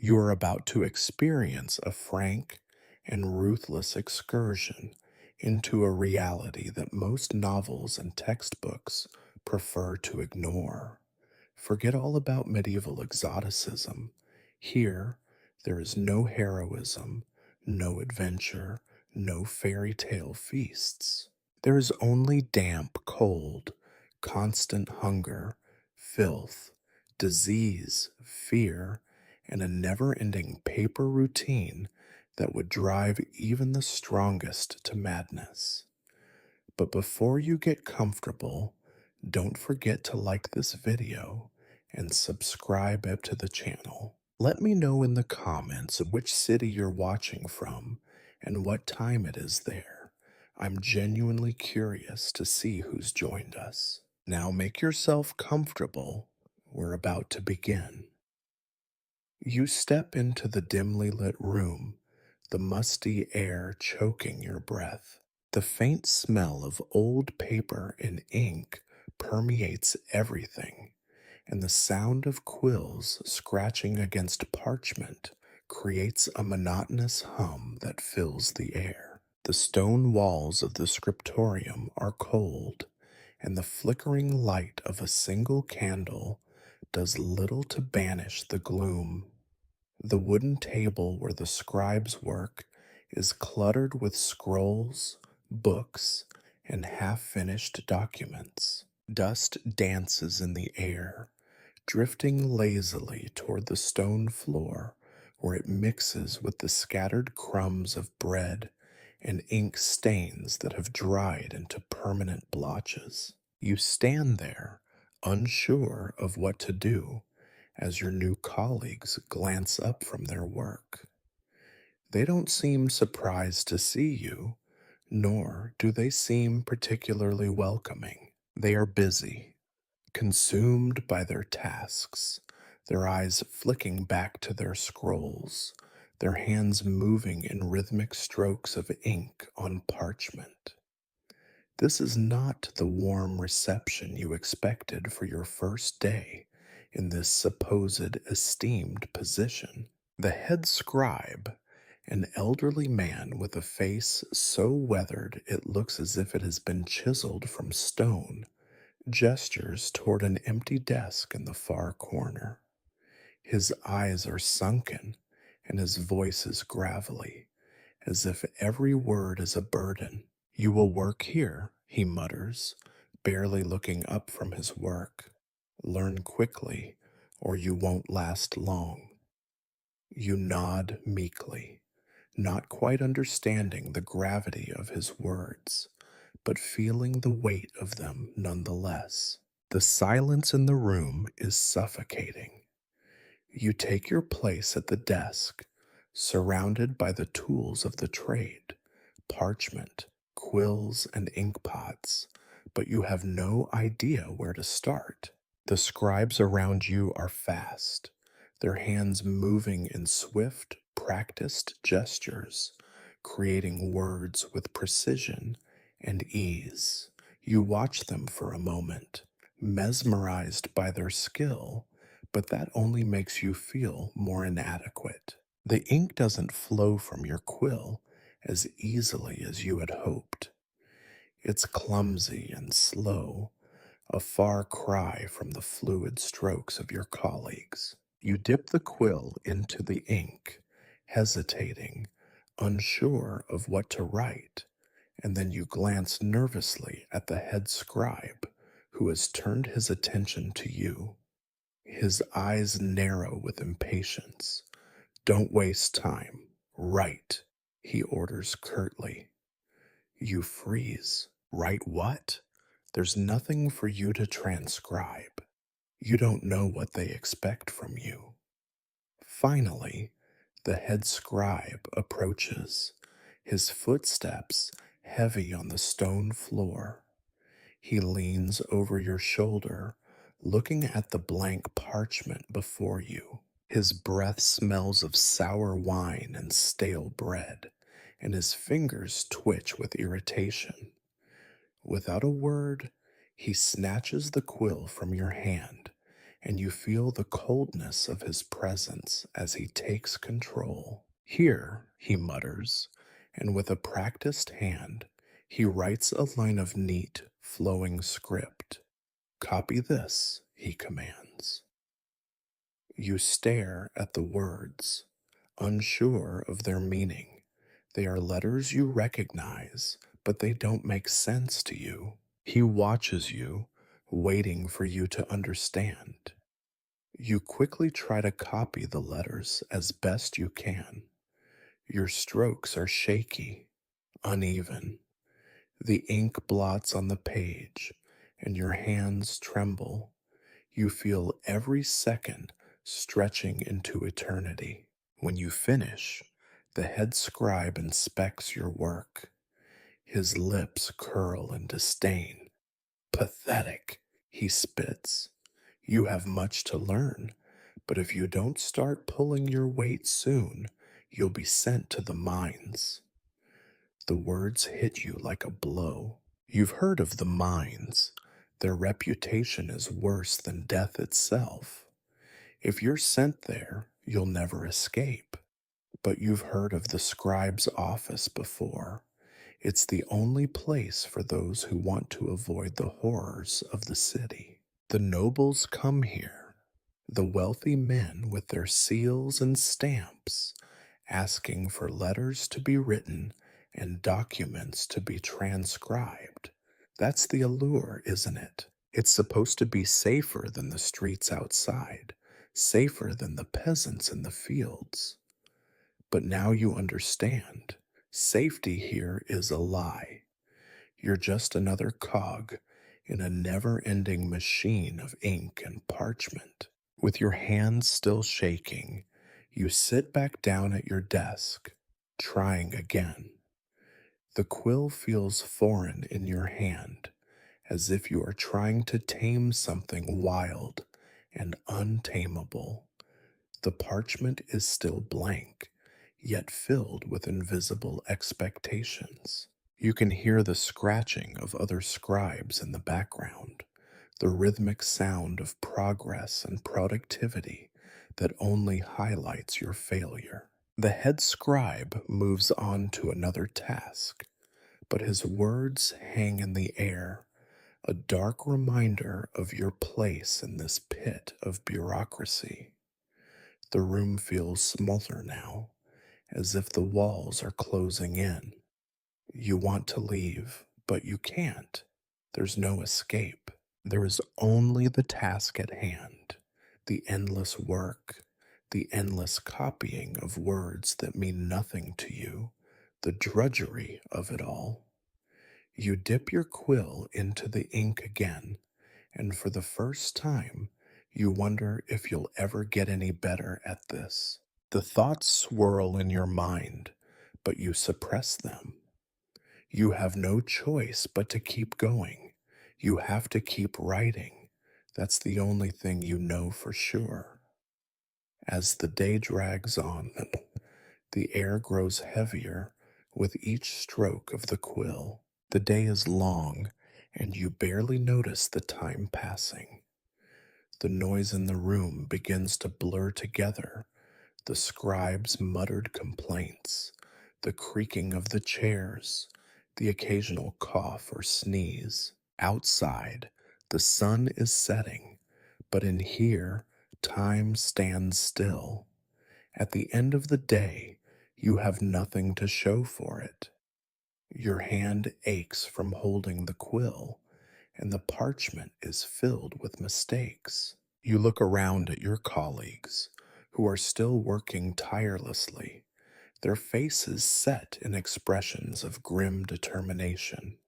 You are about to experience a frank and ruthless excursion into a reality that most novels and textbooks prefer to ignore. Forget all about medieval exoticism. Here, there is no heroism, no adventure, no fairy tale feasts. There is only damp cold, constant hunger, filth, disease, fear, and a never ending paper routine that would drive even the strongest to madness. But before you get comfortable, don't forget to like this video and subscribe up to the channel. Let me know in the comments which city you're watching from and what time it is there. I'm genuinely curious to see who's joined us. Now make yourself comfortable. We're about to begin. You step into the dimly lit room, the musty air choking your breath. The faint smell of old paper and ink permeates everything, and the sound of quills scratching against parchment creates a monotonous hum that fills the air. The stone walls of the scriptorium are cold, and the flickering light of a single candle does little to banish the gloom. The wooden table where the scribes work is cluttered with scrolls, books, and half finished documents. Dust dances in the air, drifting lazily toward the stone floor where it mixes with the scattered crumbs of bread and ink stains that have dried into permanent blotches. You stand there, unsure of what to do, as your new colleagues glance up from their work. They don't seem surprised to see you, nor do they seem particularly welcoming. They are busy, consumed by their tasks, their eyes flicking back to their scrolls, their hands moving in rhythmic strokes of ink on parchment. This is not the warm reception you expected for your first day in this supposed esteemed position. The head scribe, an elderly man with a face so weathered it looks as if it has been chiseled from stone, gestures toward an empty desk in the far corner. His eyes are sunken, and his voice is gravelly, as if every word is a burden. "You will work here," he mutters, barely looking up from his work. "Learn quickly, or you won't last long." You nod meekly, not quite understanding the gravity of his words, but feeling the weight of them nonetheless. The silence in the room is suffocating. You take your place at the desk, surrounded by the tools of the trade, parchment, quills, and ink pots, but you have no idea where to start. The scribes around you are fast, their hands moving in swift, practiced gestures, creating words with precision and ease. You watch them for a moment, mesmerized by their skill, but that only makes you feel more inadequate. The ink doesn't flow from your quill as easily as you had hoped. It's clumsy and slow, a far cry from the fluid strokes of your colleagues. You dip the quill into the ink, hesitating, unsure of what to write, and then you glance nervously at the head scribe, who has turned his attention to you. His eyes narrow with impatience. "Don't waste time. Write," he orders curtly. You freeze. "Write what?" There's nothing for you to transcribe. You don't know what they expect from you. Finally, the head scribe approaches, his footsteps heavy on the stone floor. He leans over your shoulder, looking at the blank parchment before you. His breath smells of sour wine and stale bread, and his fingers twitch with irritation. Without a word, he snatches the quill from your hand and you feel the coldness of his presence as he takes control. Here, he mutters, and with a practiced hand, he writes a line of neat, flowing script. Copy this, he commands. You stare at the words, unsure of their meaning. They are letters you recognize, but they don't make sense to you. He watches you, waiting for you to understand. You quickly try to copy the letters as best you can. Your strokes are shaky, uneven. The ink blots on the page, and your hands tremble. You feel every second stretching into eternity. When you finish, the head scribe inspects your work. His lips curl in disdain. Pathetic, he spits. You have much to learn, but if you don't start pulling your weight soon, you'll be sent to the mines. The words hit you like a blow. You've heard of the mines. Their reputation is worse than death itself. If you're sent there, you'll never escape. But you've heard of the scribe's office before. It's the only place for those who want to avoid the horrors of the city. The nobles come here, the wealthy men with their seals and stamps, asking for letters to be written and documents to be transcribed. That's the allure, isn't it? It's supposed to be safer than the streets outside, safer than the peasants in the fields. But now you understand. Safety here is a lie. You're just another cog in a never ending machine of ink and parchment. With your hands still shaking, you sit back down at your desk, trying again. The quill feels foreign in your hand, as if you are trying to tame something wild and untamable. The parchment is still blank, yet filled with invisible expectations. You can hear the scratching of other scribes in the background, the rhythmic sound of progress and productivity that only highlights your failure. The head scribe moves on to another task, but his words hang in the air, a dark reminder of your place in this pit of bureaucracy. The room feels smaller now, as if the walls are closing in. You want to leave, but you can't. There's no escape. There is only the task at hand, the endless work, the endless copying of words that mean nothing to you, the drudgery of it all. You dip your quill into the ink again, and for the first time, you wonder if you'll ever get any better at this. The thoughts swirl in your mind, but you suppress them. You have no choice but to keep going. You have to keep writing. That's the only thing you know for sure. As the day drags on, the air grows heavier with each stroke of the quill. The day is long, and you barely notice the time passing. The noise in the room begins to blur together, the scribe's muttered complaints, the creaking of the chairs, the occasional cough or sneeze. Outside, the sun is setting, but in here, time stands still. At the end of the day, you have nothing to show for it. Your hand aches from holding the quill, and the parchment is filled with mistakes. You look around at your colleagues, who are still working tirelessly, their faces set in expressions of grim determination.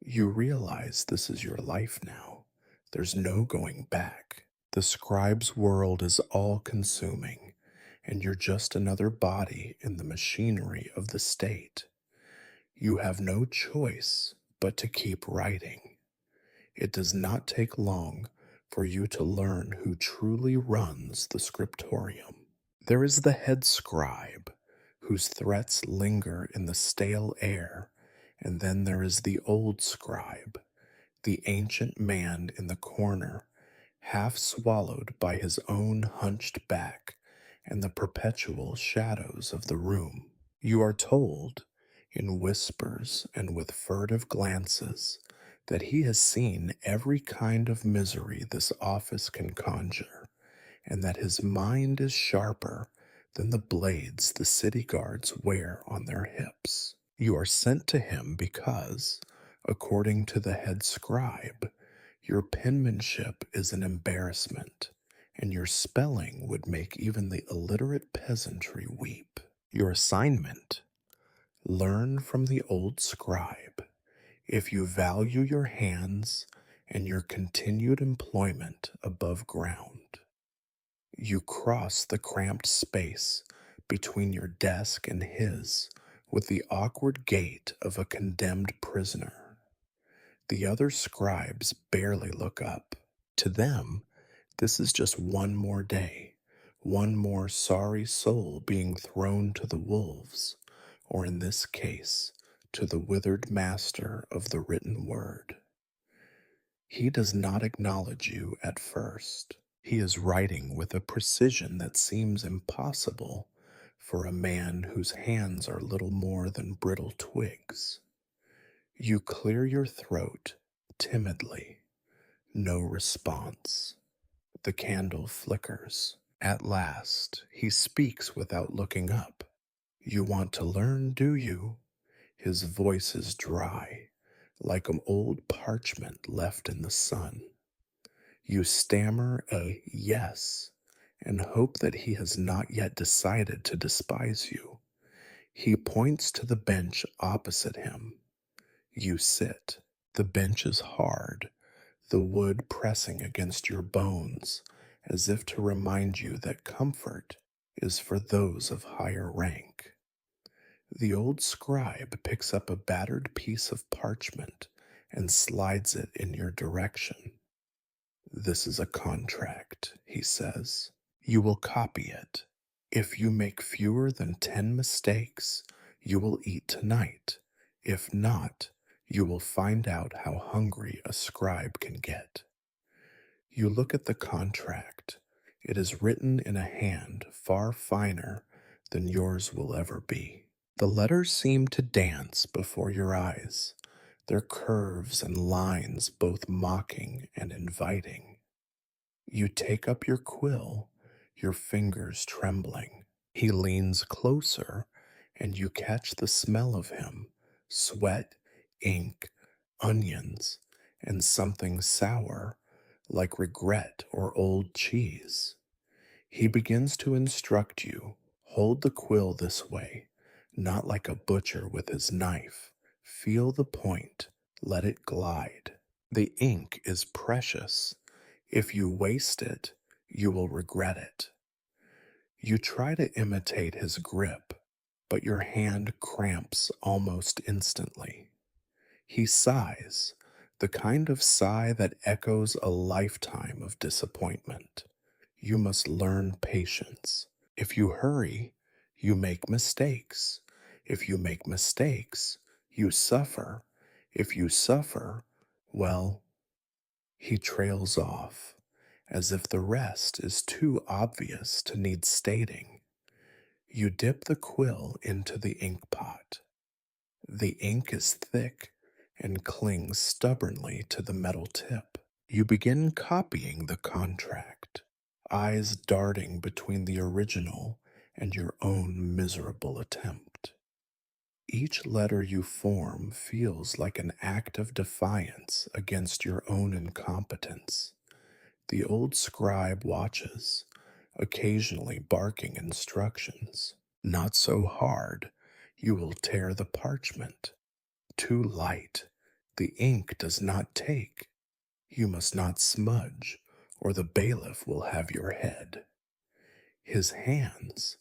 You realize this is your life now. There's no going back. The scribe's world is all consuming, and you're just another body in the machinery of the state. You have no choice but to keep writing. It does not take long for you to learn who truly runs the scriptorium. There is the head scribe, whose threats linger in the stale air, and then there is the old scribe, the ancient man in the corner, half swallowed by his own hunched back and the perpetual shadows of the room. You are told, in whispers and with furtive glances, that he has seen every kind of misery this office can conjure, and that his mind is sharper than the blades the city guards wear on their hips. You are sent to him because, according to the head scribe, your penmanship is an embarrassment, and your spelling would make even the illiterate peasantry weep. Your assignment: learn from the old scribe. If you value your hands and your continued employment above ground, you cross the cramped space between your desk and his with the awkward gait of a condemned prisoner. The other scribes barely look up. To them, this is just one more day, one more sorry soul being thrown to the wolves, or in this case, to the withered master of the written word. He does not acknowledge you at first. He is writing with a precision that seems impossible for a man whose hands are little more than brittle twigs. You clear your throat timidly. No response. The candle flickers. At last, he speaks without looking up. You want to learn, do you? His voice is dry, like an old parchment left in the sun. You stammer a yes and hope that he has not yet decided to despise you. He points to the bench opposite him. You sit. The bench is hard, the wood pressing against your bones, as if to remind you that comfort is for those of higher rank. The old scribe picks up a battered piece of parchment and slides it in your direction. This is a contract, he says. You will copy it. If you make fewer than 10 mistakes, you will eat tonight. If not, you will find out how hungry a scribe can get. You look at the contract. It is written in a hand far finer than yours will ever be. The letters seem to dance before your eyes, their curves and lines both mocking and inviting. You take up your quill, your fingers trembling. He leans closer, and you catch the smell of him: sweat, ink, onions, and something sour, like regret or old cheese. He begins to instruct you. Hold the quill this way, not like a butcher with his knife. Feel the point, let it glide. The ink is precious. If you waste it, you will regret it. You try to imitate his grip, but your hand cramps almost instantly. He sighs, the kind of sigh that echoes a lifetime of disappointment. You must learn patience. If you hurry, you make mistakes. If you make mistakes, you suffer. If you suffer, well, he trails off, as if the rest is too obvious to need stating. You dip the quill into the ink pot. The ink is thick and clings stubbornly to the metal tip. You begin copying the contract, eyes darting between the original and your own miserable attempt. Each letter you form feels like an act of defiance against your own incompetence. The old scribe watches, occasionally barking instructions. Not so hard, you will tear the parchment. Too light, the ink does not take. You must not smudge, or the bailiff will have your head. His hands,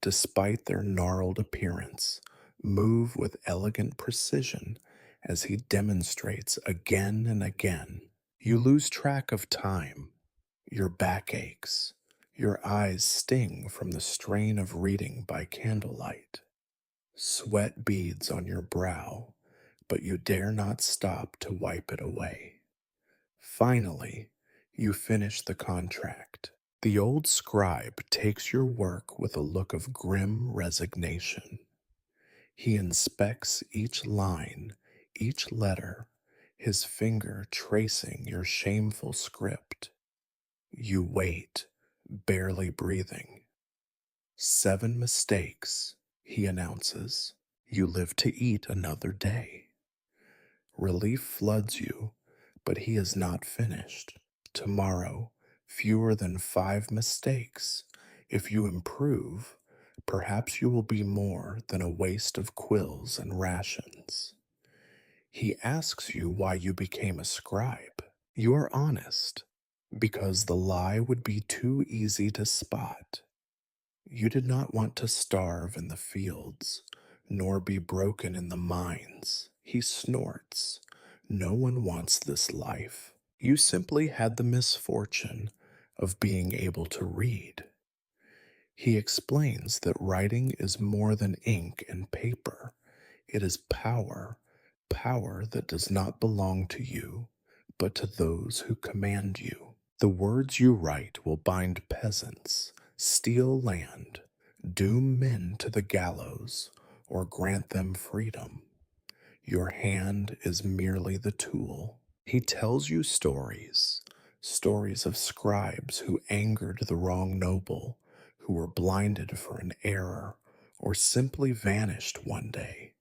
despite their gnarled appearance, move with elegant precision as he demonstrates again and again. You lose track of time. Your back aches. Your eyes sting from the strain of reading by candlelight. Sweat beads on your brow, but you dare not stop to wipe it away. Finally, You finish the contract. The old scribe takes your work with a look of grim resignation. He inspects each line, each letter, his finger tracing your shameful script. You wait, barely breathing. 7 mistakes, he announces. You live to eat another day. Relief floods you, but he is not finished. Tomorrow, fewer than 5 mistakes. If you improve, perhaps you will be more than a waste of quills and rations. He asks you why you became a scribe. You are honest, because the lie would be too easy to spot. You did not want to starve in the fields, nor be broken in the mines. He snorts. No one wants this life. You simply had the misfortune of being able to read. He explains that writing is more than ink and paper. It is power, power that does not belong to you, but to those who command you. The words you write will bind peasants, steal land, doom men to the gallows, or grant them freedom. Your hand is merely the tool. He tells you stories, stories of scribes who angered the wrong noble, who were blinded for an error, or simply vanished one day,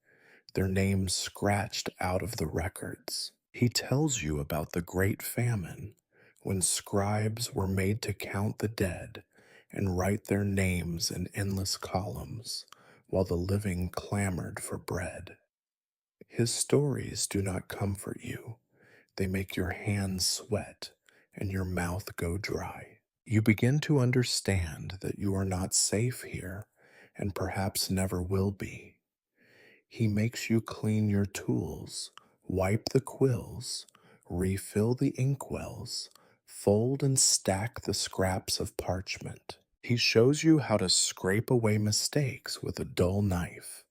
their names scratched out of the records. He tells you about the great famine, when scribes were made to count the dead and write their names in endless columns, while the living clamored for bread. His stories do not comfort you. They make your hands sweat and your mouth go dry. You begin to understand that you are not safe here and perhaps never will be. He makes you clean your tools, wipe the quills, refill the inkwells, fold and stack the scraps of parchment. He shows you how to scrape away mistakes with a dull knife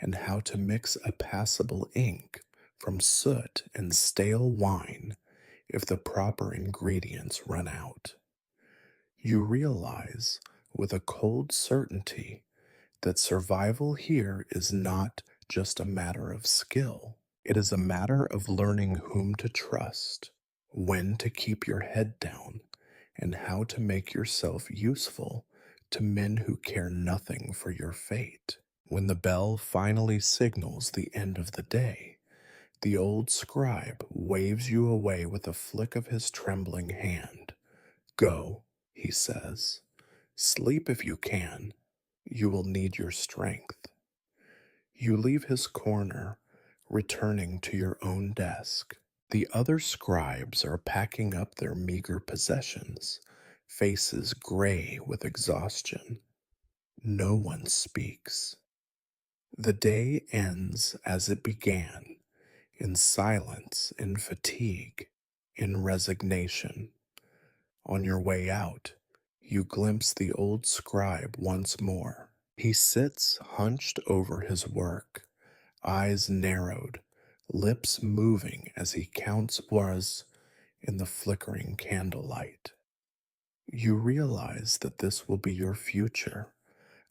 and how to mix a passable ink from soot and stale wine if the proper ingredients run out. You realize with a cold certainty that survival here is not just a matter of skill. It is a matter of learning whom to trust, when to keep your head down, and how to make yourself useful to men who care nothing for your fate. When the bell finally signals the end of the day, the old scribe waves you away with a flick of his trembling hand. Go, he says. Sleep if you can. You will need your strength. You leave his corner, returning to your own desk. The other scribes are packing up their meager possessions, faces gray with exhaustion. No one speaks. The day ends as it began, in silence, in fatigue, in resignation. On your way out, you glimpse the old scribe once more. He sits hunched over his work, eyes narrowed, lips moving as he counts was in the flickering candlelight. You realize that this will be your future,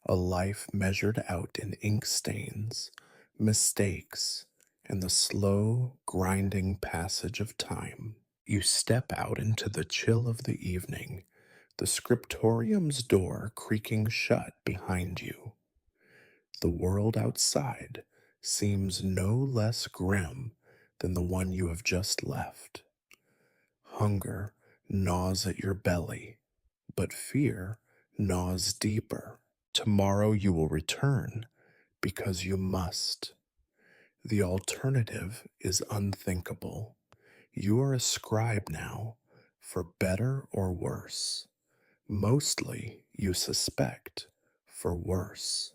a life measured out in ink stains, mistakes, and the slow, grinding passage of time. You step out into the chill of the evening, the scriptorium's door creaking shut behind you. The world outside seems no less grim than the one you have just left. Hunger gnaws at your belly, but fear gnaws deeper. Tomorrow you will return because you must. The alternative is unthinkable. You are a scribe now, for better or worse. Mostly, you suspect, for worse.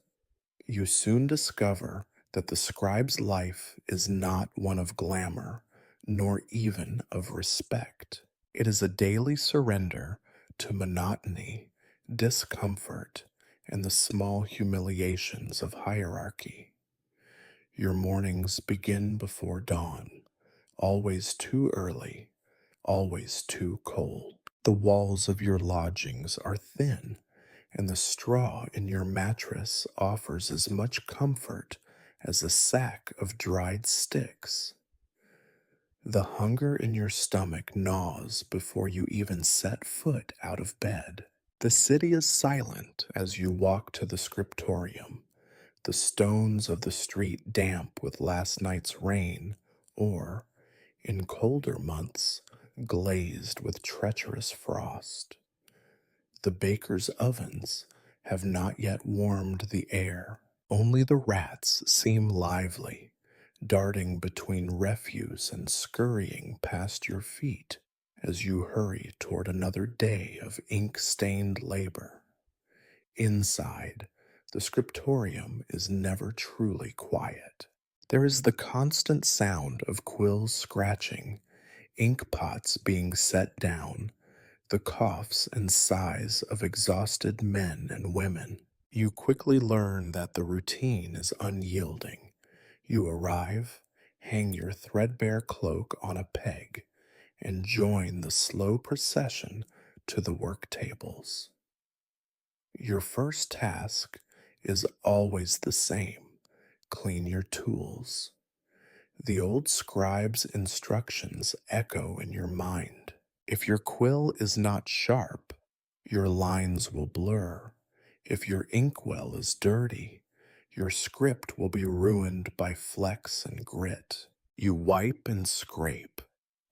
You soon discover that the scribe's life is not one of glamour, nor even of respect. It is a daily surrender to monotony, discomfort, and the small humiliations of hierarchy. Your mornings begin before dawn, always too early, always too cold. The walls of your lodgings are thin, and the straw in your mattress offers as much comfort as a sack of dried sticks. The hunger in your stomach gnaws before you even set foot out of bed. The city is silent as you walk to the scriptorium, the stones of the street damp with last night's rain, or, in colder months, glazed with treacherous frost. The baker's ovens have not yet warmed the air. Only the rats seem lively, darting between refuse and scurrying past your feet as you hurry toward another day of ink stained labor. Inside, the scriptorium is never truly quiet. There is the constant sound of quills scratching, ink pots being set down, the coughs and sighs of exhausted men and women. You quickly learn that the routine is unyielding. You arrive, hang your threadbare cloak on a peg, and join the slow procession to the work tables. Your first task is always the same: clean your tools. The old scribe's instructions echo in your mind. If your quill is not sharp, your lines will blur. If your inkwell is dirty, your script will be ruined by flecks and grit. You wipe and scrape,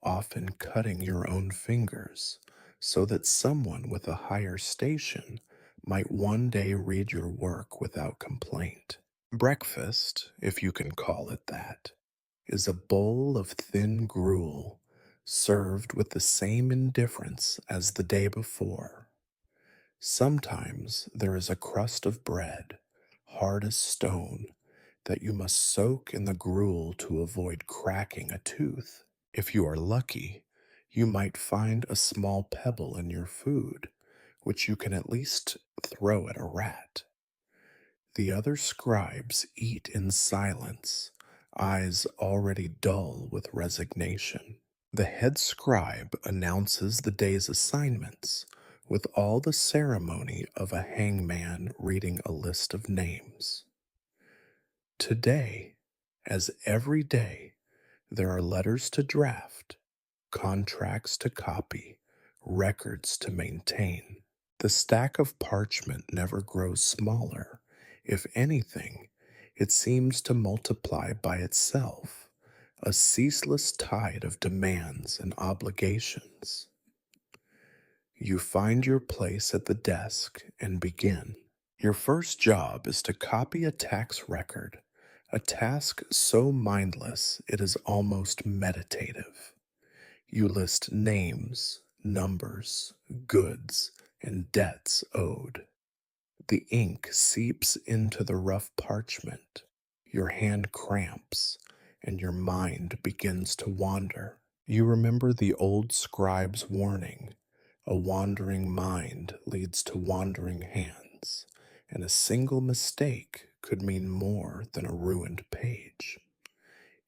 often cutting your own fingers, so that someone with a higher station might one day read your work without complaint. Breakfast, if you can call it that, is a bowl of thin gruel served with the same indifference as the day before. Sometimes there is a crust of bread, hard as stone, that you must soak in the gruel to avoid cracking a tooth. If you are lucky, you might find a small pebble in your food, which you can at least throw at a rat. The other scribes eat in silence, eyes already dull with resignation. The head scribe announces the day's assignments with all the ceremony of a hangman reading a list of names. Today, as every day, there are letters to draft, contracts to copy, records to maintain. The stack of parchment never grows smaller. If anything, it seems to multiply by itself, a ceaseless tide of demands and obligations. You find your place at the desk and begin. Your first job is to copy a tax record, a task so mindless it is almost meditative. You list names, numbers, goods, and debts owed. The ink seeps into the rough parchment. Your hand cramps, and your mind begins to wander. You remember the old scribe's warning: a wandering mind leads to wandering hands, and a single mistake could mean more than a ruined page.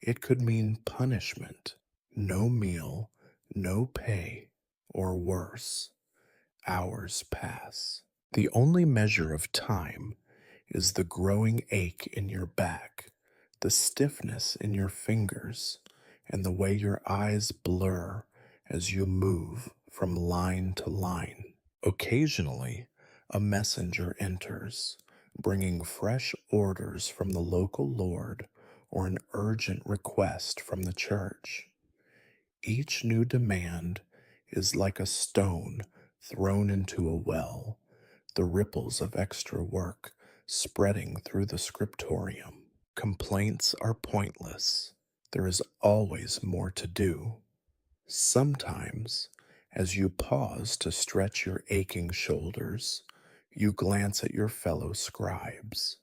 It could mean punishment, no meal, no pay, or worse. Hours pass. The only measure of time is the growing ache in your back, the stiffness in your fingers, and the way your eyes blur as you move from line to line. Occasionally, a messenger enters, bringing fresh orders from the local lord or an urgent request from the church. Each new demand is like a stone thrown into a well, the ripples of extra work spreading through the scriptorium. Complaints are pointless. There is always more to do. Sometimes, as you pause to stretch your aching shoulders, you glance at your fellow scribes.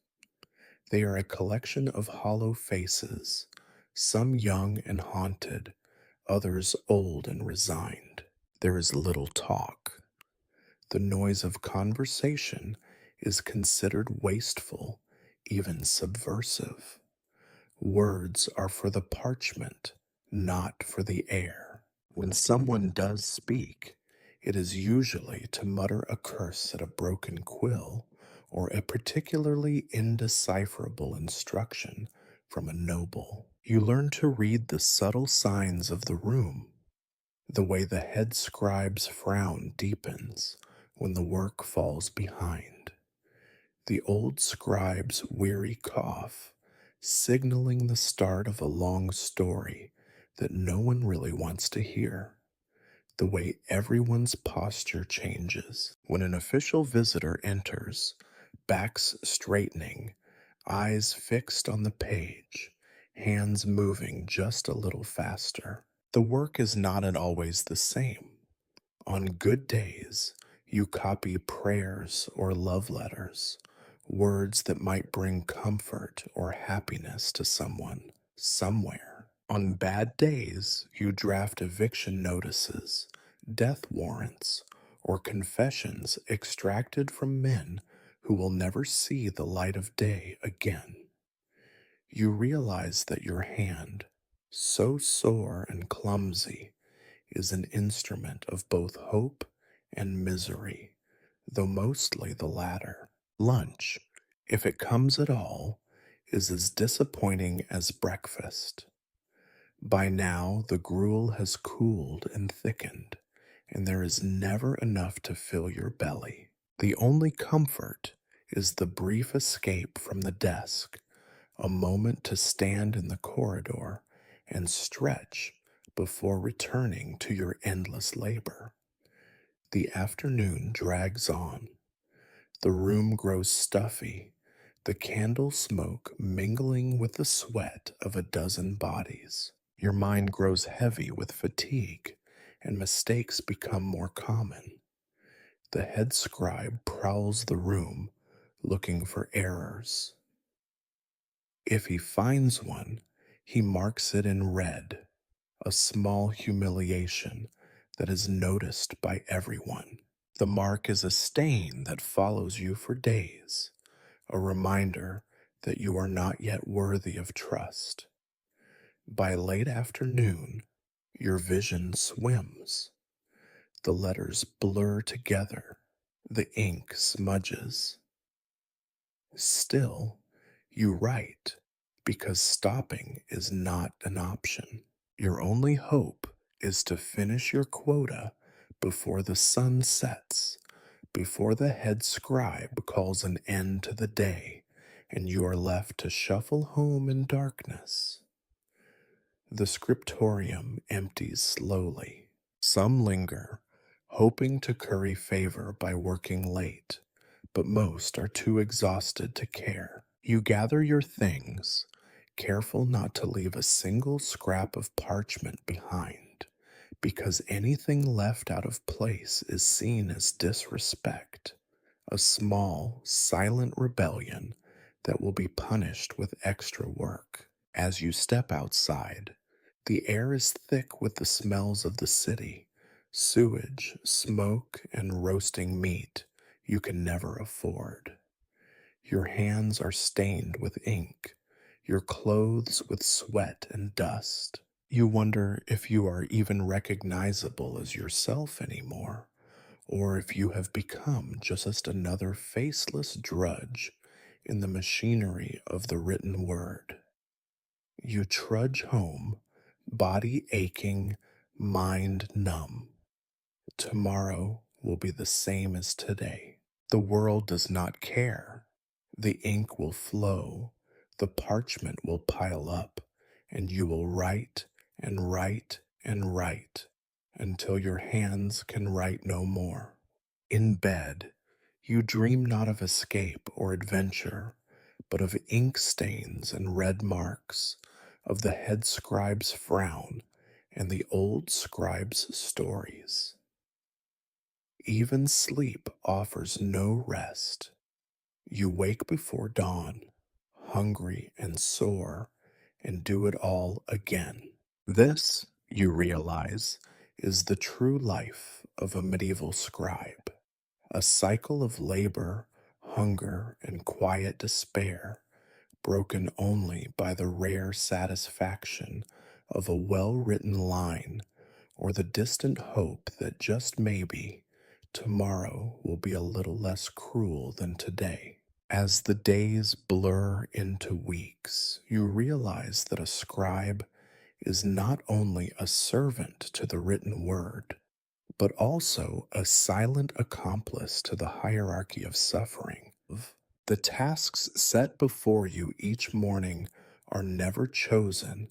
They are a collection of hollow faces, some young and haunted, others old and resigned. There is little talk. The noise of conversation is considered wasteful, even subversive. Words are for the parchment, not for the air. When someone does speak, It is usually to mutter a curse at a broken quill or a particularly indecipherable instruction from a noble. You learn to read the subtle signs of the room. The way the head scribe's frown deepens when the work falls behind. The old scribe's weary cough, signaling the start of a long story that no one really wants to hear. The way everyone's posture changes when an official visitor enters, backs straightening, eyes fixed on the page, hands moving just a little faster. The work is not at always the same. On good days, you copy prayers or love letters, words that might bring comfort or happiness to someone somewhere. On bad days, you draft eviction notices, death warrants, or confessions extracted from men who will never see the light of day again. You realize that your hand, so sore and clumsy, is an instrument of both hope and misery, though mostly the latter. Lunch, if it comes at all, is as disappointing as breakfast. By now, the gruel has cooled and thickened, and there is never enough to fill your belly. The only comfort is the brief escape from the desk, a moment to stand in the corridor and stretch before returning to your endless labor. The afternoon drags on. The room grows stuffy, the candle smoke mingling with the sweat of a dozen bodies. Your mind grows heavy with fatigue, and mistakes become more common. The head scribe prowls the room looking for errors. If he finds one, he marks it in red, a small humiliation that is noticed by everyone. The mark is a stain that follows you for days, a reminder that you are not yet worthy of trust. By late afternoon, your vision swims. The letters blur together, the ink smudges. Still, you write because stopping is not an option. Your only hope is to finish your quota before the sun sets, before the head scribe calls an end to the day, and you are left to shuffle home in darkness. The scriptorium empties slowly. Some linger, hoping to curry favor by working late, but most are too exhausted to care. You gather your things, careful not to leave a single scrap of parchment behind, because anything left out of place is seen as disrespect, a small, silent rebellion that will be punished with extra work. As you step outside, the air is thick with the smells of the city, sewage, smoke, and roasting meat you can never afford. Your hands are stained with ink, your clothes with sweat and dust. You wonder if you are even recognizable as yourself anymore, or if you have become just another faceless drudge in the machinery of the written word. You trudge home, body aching, mind numb. Tomorrow will be the same as today. The world does not care. The ink will flow, the parchment will pile up, and you will write and write and write until your hands can write no more. In bed, you dream not of escape or adventure, but of ink stains and red marks, of the head scribe's frown and the old scribe's stories. Even sleep offers no rest. You wake before dawn, hungry and sore, and do it all again. This, you realize, is the true life of a medieval scribe, a cycle of labor, hunger, and quiet despair, broken only by the rare satisfaction of a well written line or the distant hope that just maybe tomorrow will be a little less cruel than today. As the days blur into weeks, you realize that a scribe is not only a servant to the written word, but also a silent accomplice to the hierarchy of suffering. The tasks set before you each morning are never chosen,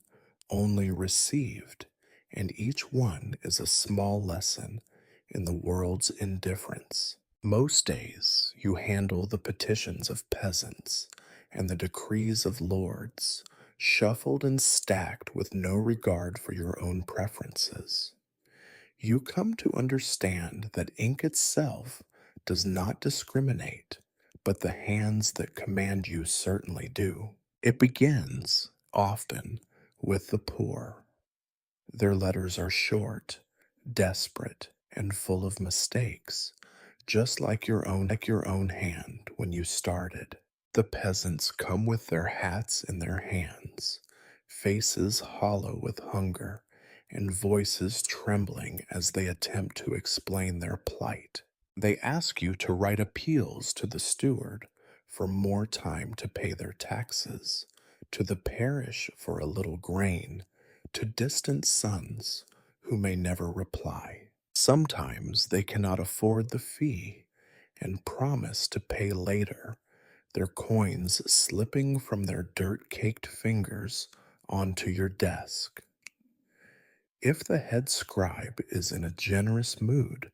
only received, and each one is a small lesson in the world's indifference. Most days you handle the petitions of peasants and the decrees of lords, shuffled and stacked with no regard for your own preferences. You come to understand that ink itself does not discriminate, but the hands that command you certainly do. It begins, often, with the poor. Their letters are short, desperate, and full of mistakes, just like your own hand when you started. The peasants come with their hats in their hands, faces hollow with hunger, and voices trembling as they attempt to explain their plight. They ask you to write appeals to the steward for more time to pay their taxes, to the parish for a little grain, to distant sons who may never reply. Sometimes they cannot afford the fee and promise to pay later, their coins slipping from their dirt caked fingers onto your desk. If the head scribe is in a generous mood,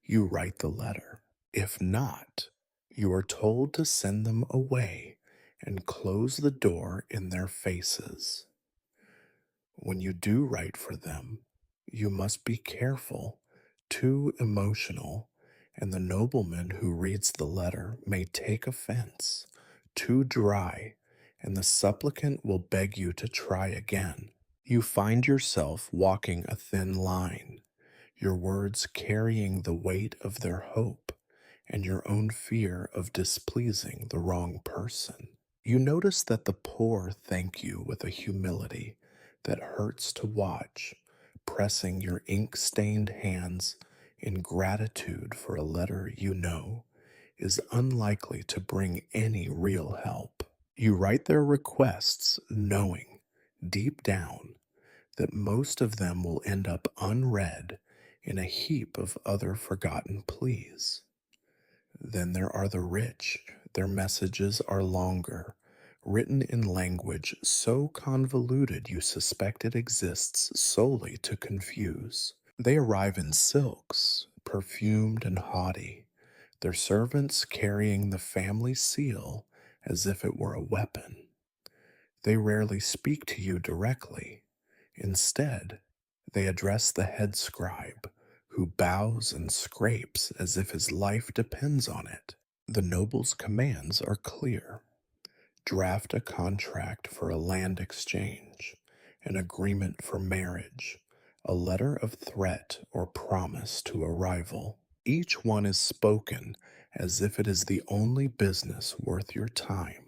you write the letter. If not, you are told to send them away and close the door in their faces. When you do write for them, you must be careful, too emotional, and the nobleman who reads the letter may take offense, too dry, and the supplicant will beg you to try again. You find yourself walking a thin line, your words carrying the weight of their hope and your own fear of displeasing the wrong person. You notice that the poor thank you with a humility that hurts to watch, pressing your ink stained hands in gratitude for a letter you know is unlikely to bring any real help. You write their requests knowing, deep down, that most of them will end up unread in a heap of other forgotten pleas. Then there are the rich. Their messages are longer, written in language so convoluted you suspect it exists solely to confuse. They arrive in silks, perfumed and haughty, their servants carrying the family seal as if it were a weapon. They rarely speak to you directly. Instead, they address the head scribe, who bows and scrapes as if his life depends on it. The noble's commands are clear. Draft a contract for a land exchange, an agreement for marriage, a letter of threat or promise to a rival. Each one is spoken as if it is the only business worth your time,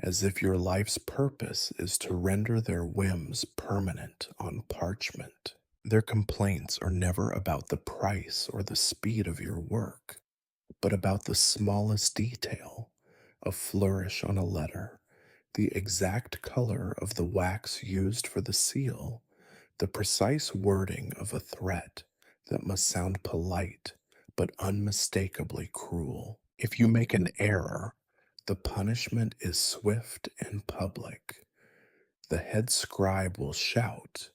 as if your life's purpose is to render their whims permanent on parchment. Their complaints are never about the price or the speed of your work, but about the smallest detail, a flourish on a letter, the exact color of the wax used for the seal, the precise wording of a threat that must sound polite but unmistakably cruel. If you make an error, the punishment is swift and public. The head scribe will shout,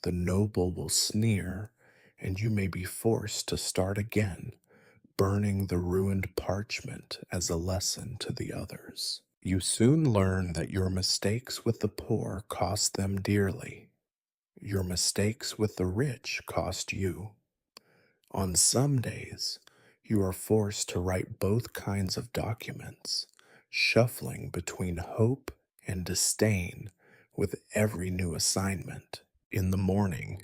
the noble will sneer, and you may be forced to start again, burning the ruined parchment as a lesson to the others. You soon learn that your mistakes with the poor cost them dearly. Your mistakes with the rich cost you. On some days, you are forced to write both kinds of documents, shuffling between hope and disdain with every new assignment. In the morning,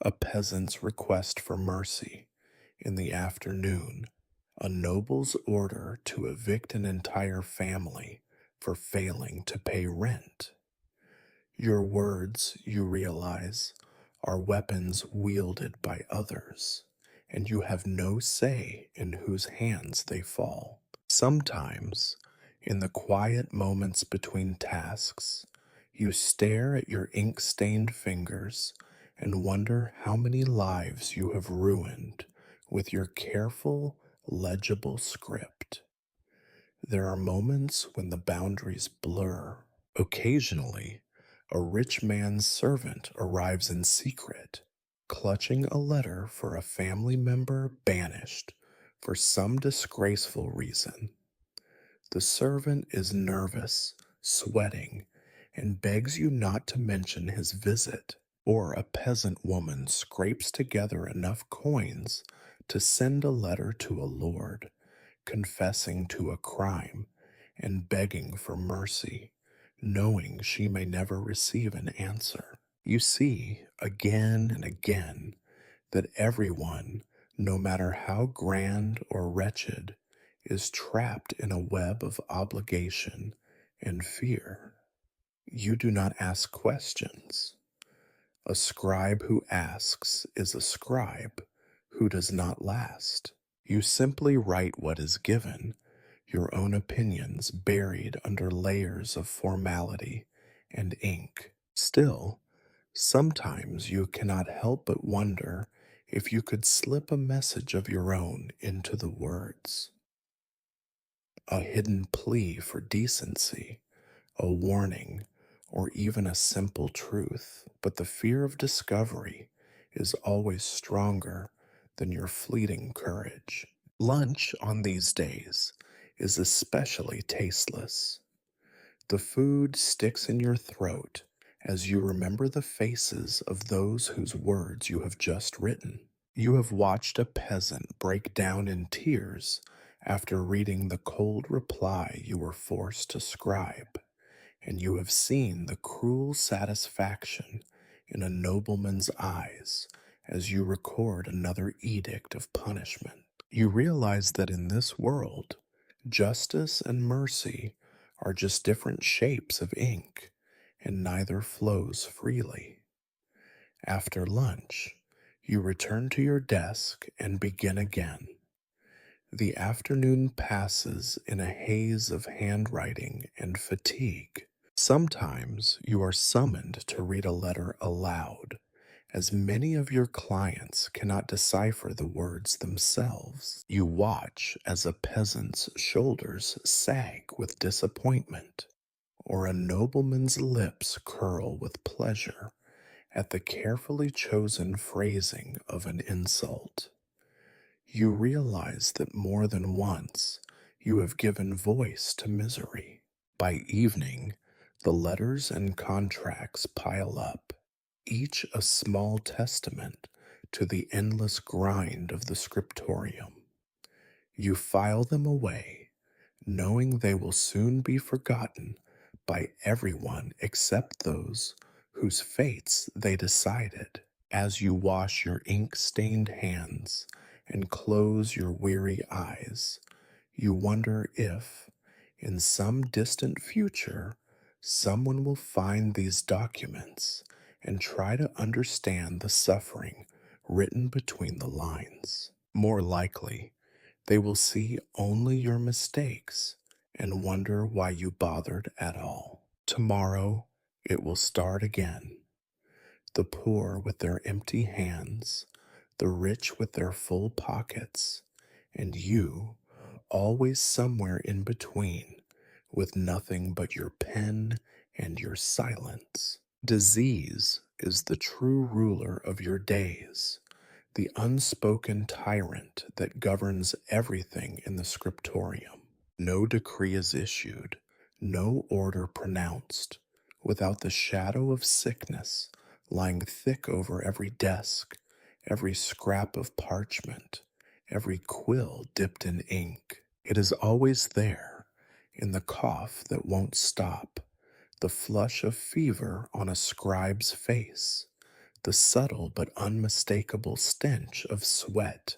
a peasant's request for mercy. In the afternoon, a noble's order to evict an entire family for failing to pay rent. Your words, you realize, are weapons wielded by others, and you have no say in whose hands they fall. Sometimes, in the quiet moments between tasks, you stare at your ink stained fingers and wonder how many lives you have ruined with your careful, legible script. There are moments when the boundaries blur. Occasionally, a rich man's servant arrives in secret, clutching a letter for a family member banished for some disgraceful reason. The servant is nervous, sweating, and begs you not to mention his visit. Or a peasant woman scrapes together enough coins to send a letter to a lord, confessing to a crime and begging for mercy, knowing she may never receive an answer. You see, again and again, that everyone, no matter how grand or wretched, is trapped in a web of obligation and fear. You do not ask questions. A scribe who asks is a scribe who does not last. You simply write what is given, your own opinions buried under layers of formality and ink. Still, sometimes you cannot help but wonder if you could slip a message of your own into the words. A hidden plea for decency, a warning, or even a simple truth, but the fear of discovery is always stronger than your fleeting courage. Lunch on these days is especially tasteless. The food sticks in your throat as you remember the faces of those whose words you have just written. You have watched a peasant break down in tears after reading the cold reply you were forced to scribe, and you have seen the cruel satisfaction in a nobleman's eyes as you record another edict of punishment. You realize that in this world, justice and mercy are just different shapes of ink, and neither flows freely. After lunch, you return to your desk and begin again. The afternoon passes in a haze of handwriting and fatigue. Sometimes you are summoned to read a letter aloud, as many of your clients cannot decipher the words themselves. You watch as a peasant's shoulders sag with disappointment, or a nobleman's lips curl with pleasure at the carefully chosen phrasing of an insult. You realize that more than once you have given voice to misery. By evening, the letters and contracts pile up, each a small testament to the endless grind of the scriptorium. You file them away, knowing they will soon be forgotten by everyone except those whose fates they decided. As you wash your ink stained hands and close your weary eyes, you wonder if, in some distant future, someone will find these documents and try to understand the suffering written between the lines. More likely, they will see only your mistakes and wonder why you bothered at all. Tomorrow, it will start again. The poor with their empty hands, the rich with their full pockets, and you, always somewhere in between, with nothing but your pen and your silence. Disease is the true ruler of your days, the unspoken tyrant that governs everything in the scriptorium. No decree is issued, no order pronounced, without the shadow of sickness lying thick over every desk, every scrap of parchment, every quill dipped in ink. It is always there, in the cough that won't stop, the flush of fever on a scribe's face, the subtle but unmistakable stench of sweat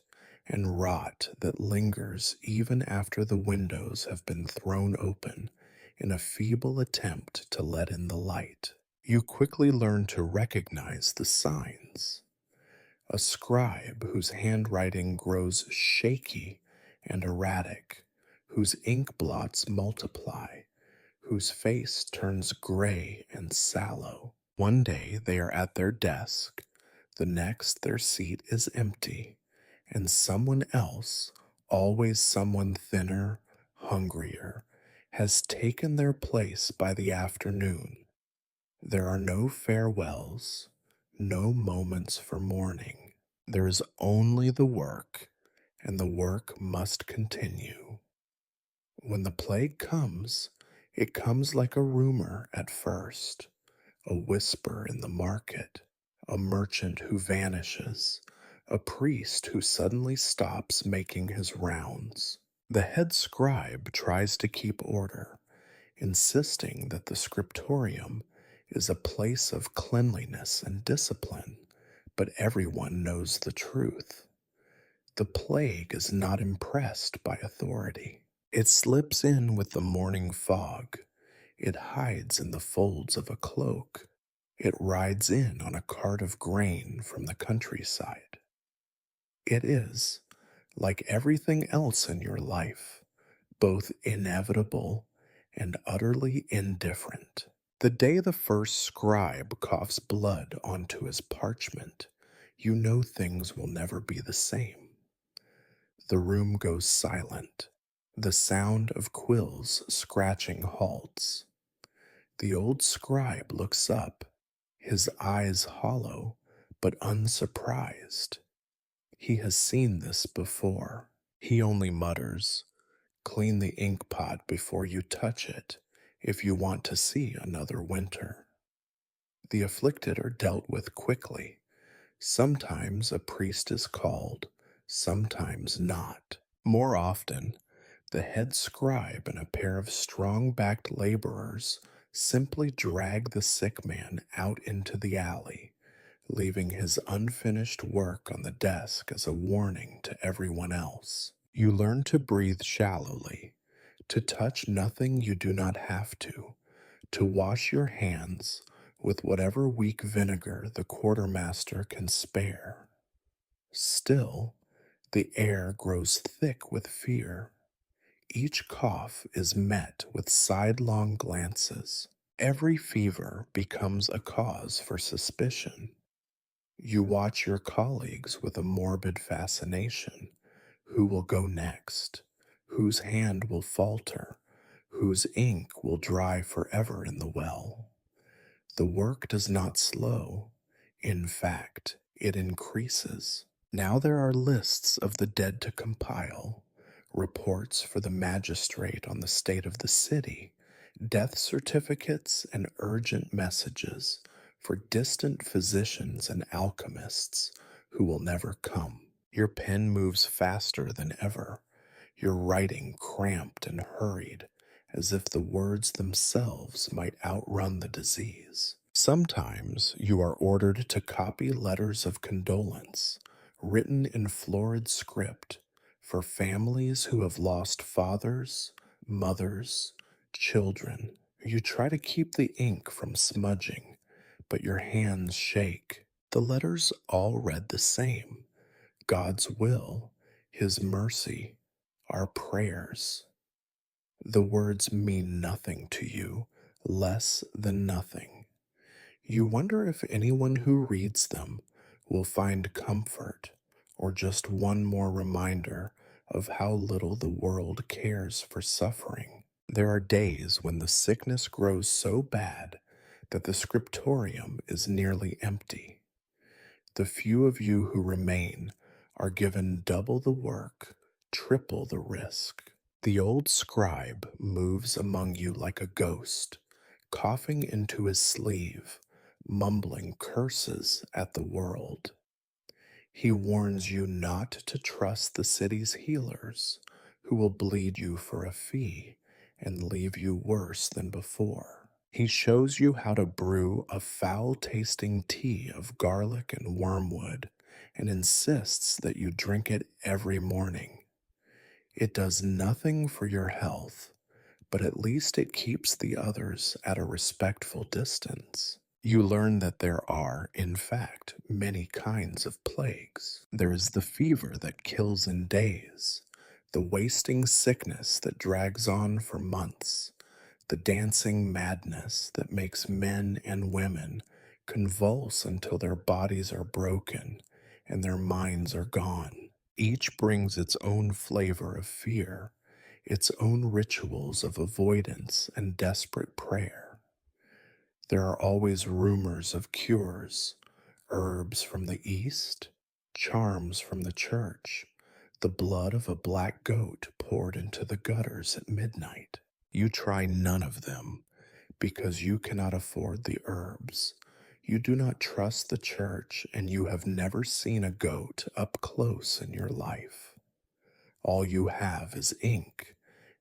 and rot that lingers even after the windows have been thrown open in a feeble attempt to let in the light. You quickly learn to recognize the signs. A scribe whose handwriting grows shaky and erratic, whose ink blots multiply, whose face turns gray and sallow. One day they are at their desk, the next their seat is empty, and someone else, always someone thinner, hungrier, has taken their place by the afternoon. There are no farewells, no moments for mourning. There is only the work, and the work must continue. When the plague comes, it comes like a rumor at first, a whisper in the market, a merchant who vanishes, a priest who suddenly stops making his rounds. The head scribe tries to keep order, insisting that the scriptorium is a place of cleanliness and discipline, but everyone knows the truth. The plague is not impressed by authority. It slips in with the morning fog. It hides in the folds of a cloak. It rides in on a cart of grain from the countryside. It is, like everything else in your life, both inevitable and utterly indifferent. The day the first scribe coughs blood onto his parchment, you know things will never be the same. The room goes silent. The sound of quills scratching halts. The old scribe looks up, his eyes hollow but unsurprised. He has seen this before. He only mutters, "Clean the ink pot before you touch it if you want to see another winter." The afflicted are dealt with quickly. Sometimes a priest is called, sometimes not. More often, the head scribe and a pair of strong backed laborers simply drag the sick man out into the alley, leaving his unfinished work on the desk as a warning to everyone else. You learn to breathe shallowly, to touch nothing you do not have to wash your hands with whatever weak vinegar the quartermaster can spare. Still, the air grows thick with fear. Each cough is met with sidelong glances. Every fever becomes a cause for suspicion. You watch your colleagues with a morbid fascination. Who will go next? Whose hand will falter? Whose ink will dry forever in the well? The work does not slow. In fact, it increases. Now there are lists of the dead to compile, reports for the magistrate on the state of the city, death certificates and urgent messages for distant physicians and alchemists who will never come. Your pen moves faster than ever, your writing cramped and hurried, as if the words themselves might outrun the disease. Sometimes you are ordered to copy letters of condolence, written in florid script, for families who have lost fathers, mothers, children. You try to keep the ink from smudging, but your hands shake. The letters all read the same: God's will, His mercy, our prayers. The words mean nothing to you, less than nothing. You wonder if anyone who reads them will find comfort or just one more reminder of how little the world cares for suffering. There are days when the sickness grows so bad that the scriptorium is nearly empty. The few of you who remain are given double the work, triple the risk. The old scribe moves among you like a ghost, coughing into his sleeve, mumbling curses at the world. He warns you not to trust the city's healers, who will bleed you for a fee and leave you worse than before. He shows you how to brew a foul-tasting tea of garlic and wormwood and insists that you drink it every morning. It does nothing for your health, but at least it keeps the others at a respectful distance. You learn that there are, in fact, many kinds of plagues. There is the fever that kills in days, the wasting sickness that drags on for months, the dancing madness that makes men and women convulse until their bodies are broken and their minds are gone. Each brings its own flavor of fear, its own rituals of avoidance and desperate prayer. There are always rumors of cures, herbs from the east, charms from the church, the blood of a black goat poured into the gutters at midnight. You try none of them because you cannot afford the herbs. You do not trust the church, and you have never seen a goat up close in your life. All you have is ink,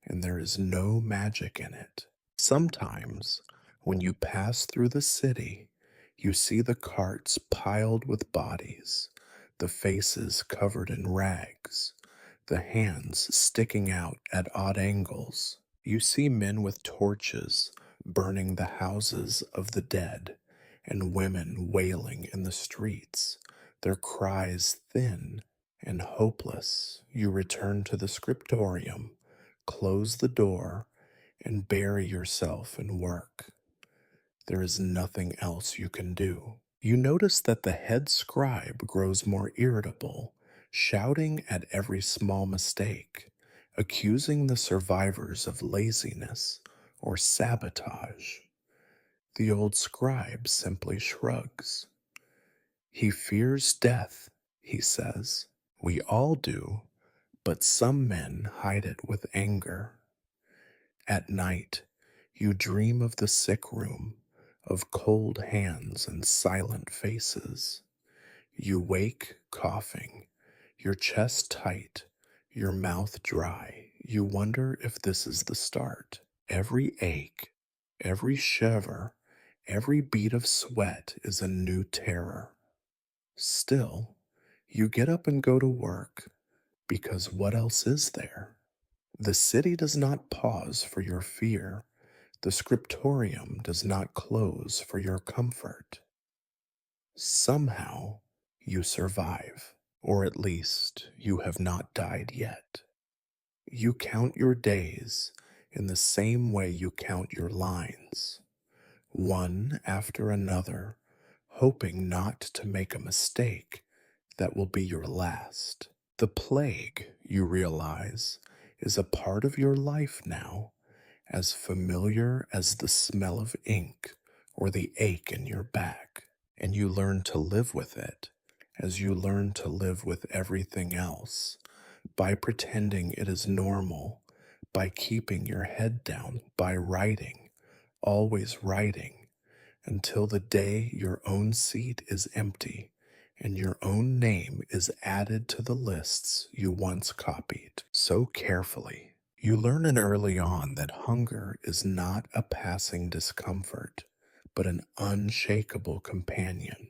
and there is no magic in it. Sometimes, when you pass through the city, you see the carts piled with bodies, the faces covered in rags, the hands sticking out at odd angles. You see men with torches burning the houses of the dead, and women wailing in the streets, their cries thin and hopeless. You return to the scriptorium, close the door, and bury yourself in work. There is nothing else you can do. You notice that the head scribe grows more irritable, shouting at every small mistake, accusing the survivors of laziness or sabotage. The old scribe simply shrugs. He fears death, he says. We all do, but some men hide it with anger. At night, you dream of the sick room, of cold hands and silent faces. You wake coughing, your chest tight, your mouth dry. You wonder if this is the start. Every ache, every shiver, every bead of sweat is a new terror. Still, you get up and go to work, because what else is there? The city does not pause for your fear. The scriptorium does not close for your comfort. Somehow, you survive, or at least you have not died yet. You count your days in the same way you count your lines, one after another, hoping not to make a mistake that will be your last. The plague, you realize, is a part of your life now, as familiar as the smell of ink or the ache in your back, and you learn to live with it as you learn to live with everything else, by pretending it is normal, by keeping your head down, by writing, always writing, until the day your own seat is empty and your own name is added to the lists you once copied so carefully. You learn early on that hunger is not a passing discomfort, but an unshakable companion.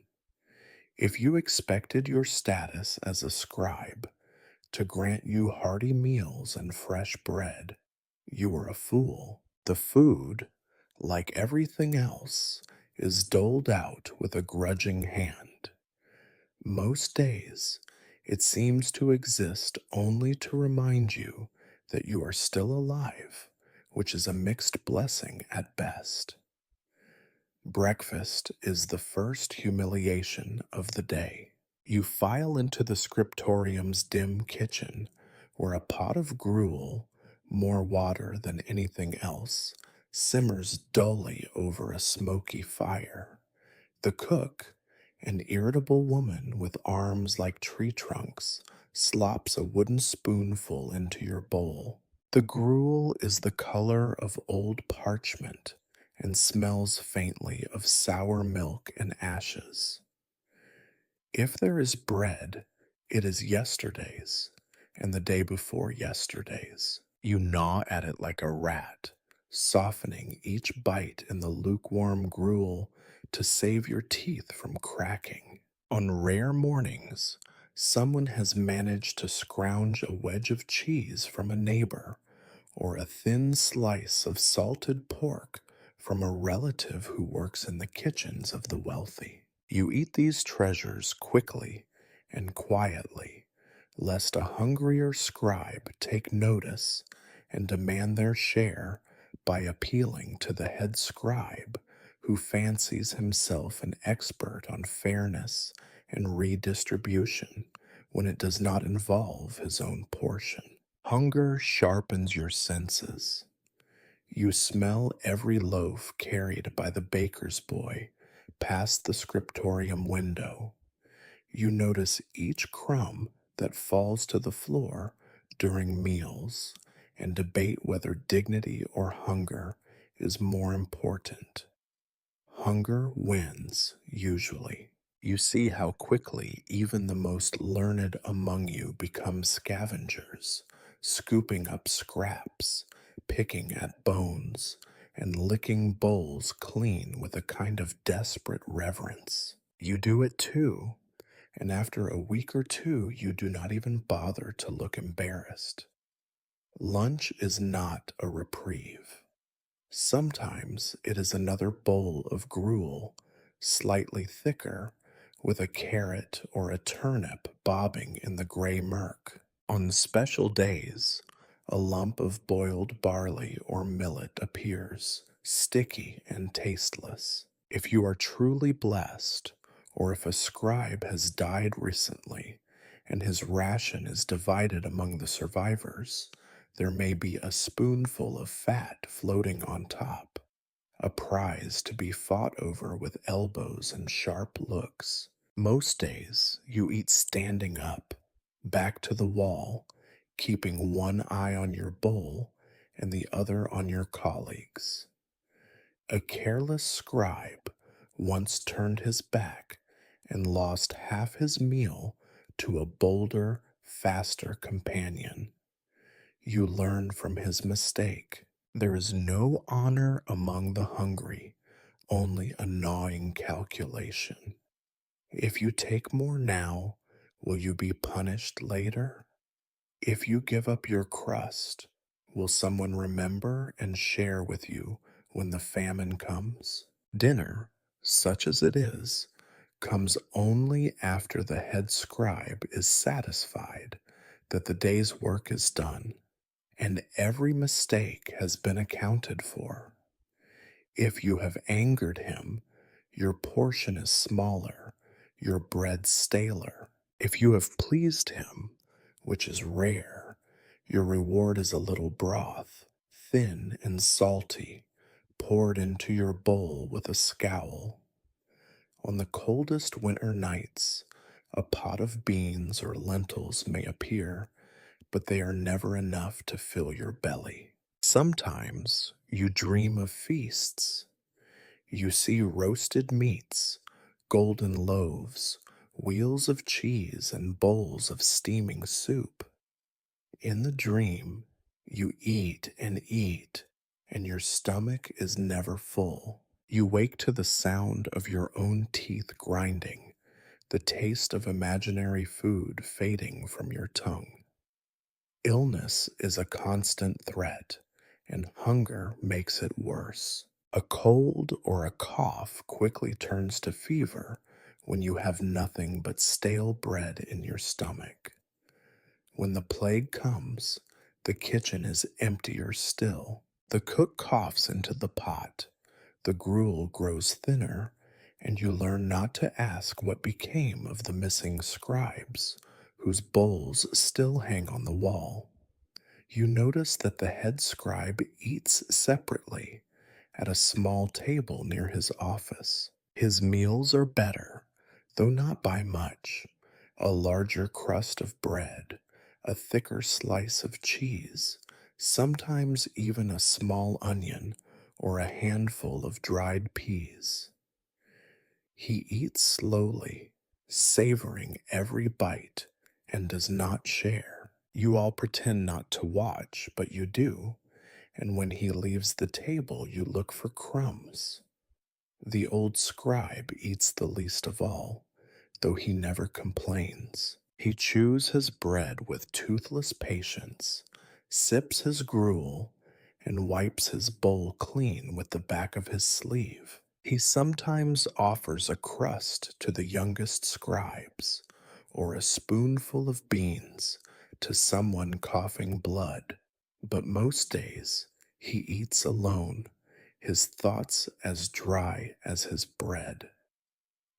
If you expected your status as a scribe to grant you hearty meals and fresh bread, you were a fool. The food, like everything else, is doled out with a grudging hand. Most days, it seems to exist only to remind you that you are still alive, which is a mixed blessing at best. Breakfast is the first humiliation of the day. You file into the scriptorium's dim kitchen, where a pot of gruel, more water than anything else, simmers dully over a smoky fire. The cook, an irritable woman with arms like tree trunks, slops a wooden spoonful into your bowl. The gruel is the color of old parchment and smells faintly of sour milk and ashes. If there is bread, it is yesterday's and the day before yesterday's. You gnaw at it like a rat, softening each bite in the lukewarm gruel to save your teeth from cracking. On rare mornings, someone has managed to scrounge a wedge of cheese from a neighbor or a thin slice of salted pork from a relative who works in the kitchens of the wealthy. You eat these treasures quickly and quietly, lest a hungrier scribe take notice and demand their share by appealing to the head scribe who fancies himself an expert on fairness and redistribution when it does not involve his own portion. Hunger sharpens your senses. You smell every loaf carried by the baker's boy past the scriptorium window. You notice each crumb that falls to the floor during meals and debate whether dignity or hunger is more important. Hunger wins, usually. You see how quickly even the most learned among you become scavengers, scooping up scraps, picking at bones, and licking bowls clean with a kind of desperate reverence. You do it too, and after a week or two, you do not even bother to look embarrassed. Lunch is not a reprieve. Sometimes it is another bowl of gruel, slightly thicker, with a carrot or a turnip bobbing in the gray murk. On special days, a lump of boiled barley or millet appears, sticky and tasteless. If you are truly blessed, or if a scribe has died recently and his ration is divided among the survivors, there may be a spoonful of fat floating on top, a prize to be fought over with elbows and sharp looks. Most days you eat standing up, back to the wall, keeping one eye on your bowl and the other on your colleagues. A careless scribe once turned his back and lost half his meal to a bolder, faster companion. You learn from his mistake. There is no honor among the hungry, only a gnawing calculation. If you take more now, will you be punished later? If you give up your crust, will someone remember and share with you when the famine comes? Dinner, such as it is, comes only after the head scribe is satisfied that the day's work is done and every mistake has been accounted for. If you have angered him, your portion is smaller, your bread staler. If you have pleased him, which is rare, your reward is a little broth, thin and salty, poured into your bowl with a scowl. On the coldest winter nights, a pot of beans or lentils may appear, but they are never enough to fill your belly. Sometimes you dream of feasts. You see roasted meats, golden loaves, wheels of cheese, and bowls of steaming soup. In the dream, you eat, and your stomach is never full. You wake to the sound of your own teeth grinding, the taste of imaginary food fading from your tongue. Illness is a constant threat, and hunger makes it worse. A cold or a cough quickly turns to fever when you have nothing but stale bread in your stomach. When the plague comes, the kitchen is emptier still. The cook coughs into the pot, the gruel grows thinner, and you learn not to ask what became of the missing scribes, whose bowls still hang on the wall. You notice that the head scribe eats separately at a small table near his office. His meals are better, though not by much. A larger crust of bread, a thicker slice of cheese, sometimes even a small onion or a handful of dried peas. He eats slowly, savoring every bite, and does not share. You all pretend not to watch, but you do, and when he leaves the table, you look for crumbs. The old scribe eats the least of all, though he never complains. He chews his bread with toothless patience, sips his gruel, and wipes his bowl clean with the back of his sleeve. He sometimes offers a crust to the youngest scribes, or a spoonful of beans to someone coughing blood. But most days he eats alone, his thoughts as dry as his bread.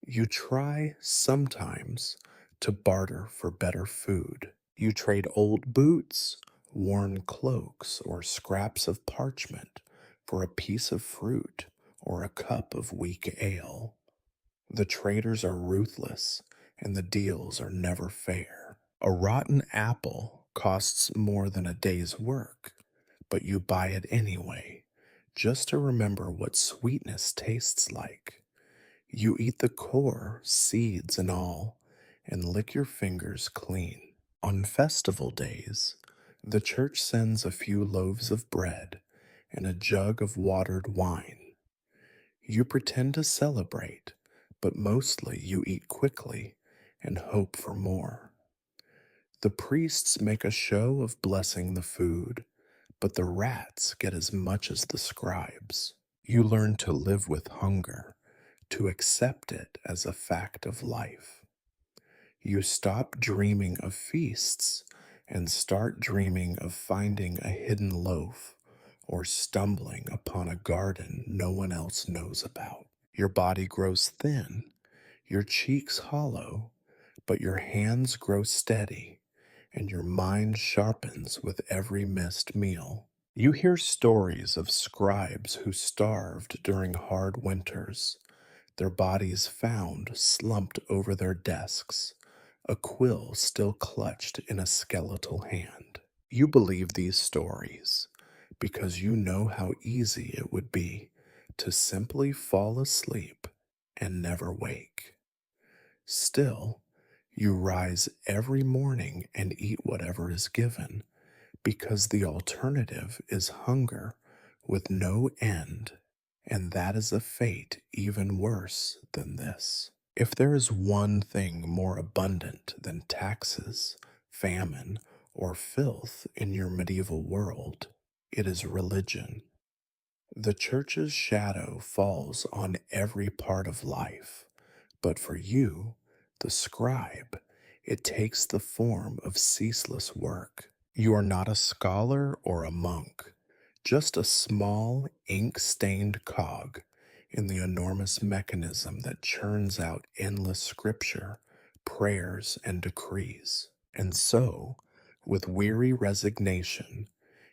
You try sometimes to barter for better food. You trade old boots, worn cloaks, or scraps of parchment for a piece of fruit or a cup of weak ale. The traders are ruthless, and the deals are never fair. A rotten apple costs more than a day's work, but you buy it anyway, just to remember what sweetness tastes like. You eat the core, seeds and all, and lick your fingers clean. On festival days, the church sends a few loaves of bread and a jug of watered wine. You pretend to celebrate, but mostly you eat quickly and hope for more. The priests make a show of blessing the food, but the rats get as much as the scribes. You learn to live with hunger, to accept it as a fact of life. You stop dreaming of feasts and start dreaming of finding a hidden loaf or stumbling upon a garden no one else knows about. Your body grows thin, your cheeks hollow, but your hands grow steady and your mind sharpens with every missed meal. You hear stories of scribes who starved during hard winters, their bodies found slumped over their desks, a quill still clutched in a skeletal hand. You believe these stories because you know how easy it would be to simply fall asleep and never wake. Still, you rise every morning and eat whatever is given because the alternative is hunger with no end, and that is a fate even worse than this. If there is one thing more abundant than taxes, famine, or filth in your medieval world, it is religion. The church's shadow falls on every part of life, but for you, the scribe, it takes the form of ceaseless work. You are not a scholar or a monk, just a small, ink stained cog in the enormous mechanism that churns out endless scripture, prayers, and decrees. And so, with weary resignation,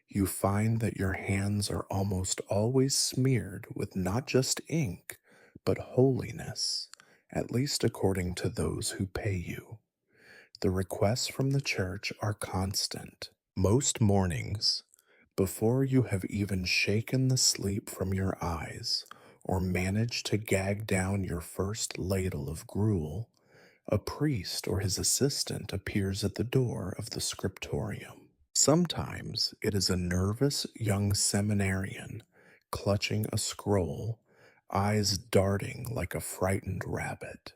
you find that your hands are almost always smeared with not just ink, but holiness, at least according to those who pay you. The requests from the church are constant. Most mornings, before you have even shaken the sleep from your eyes or managed to gag down your first ladle of gruel, a priest or his assistant appears at the door of the scriptorium. Sometimes it is a nervous young seminarian clutching a scroll, eyes darting like a frightened rabbit.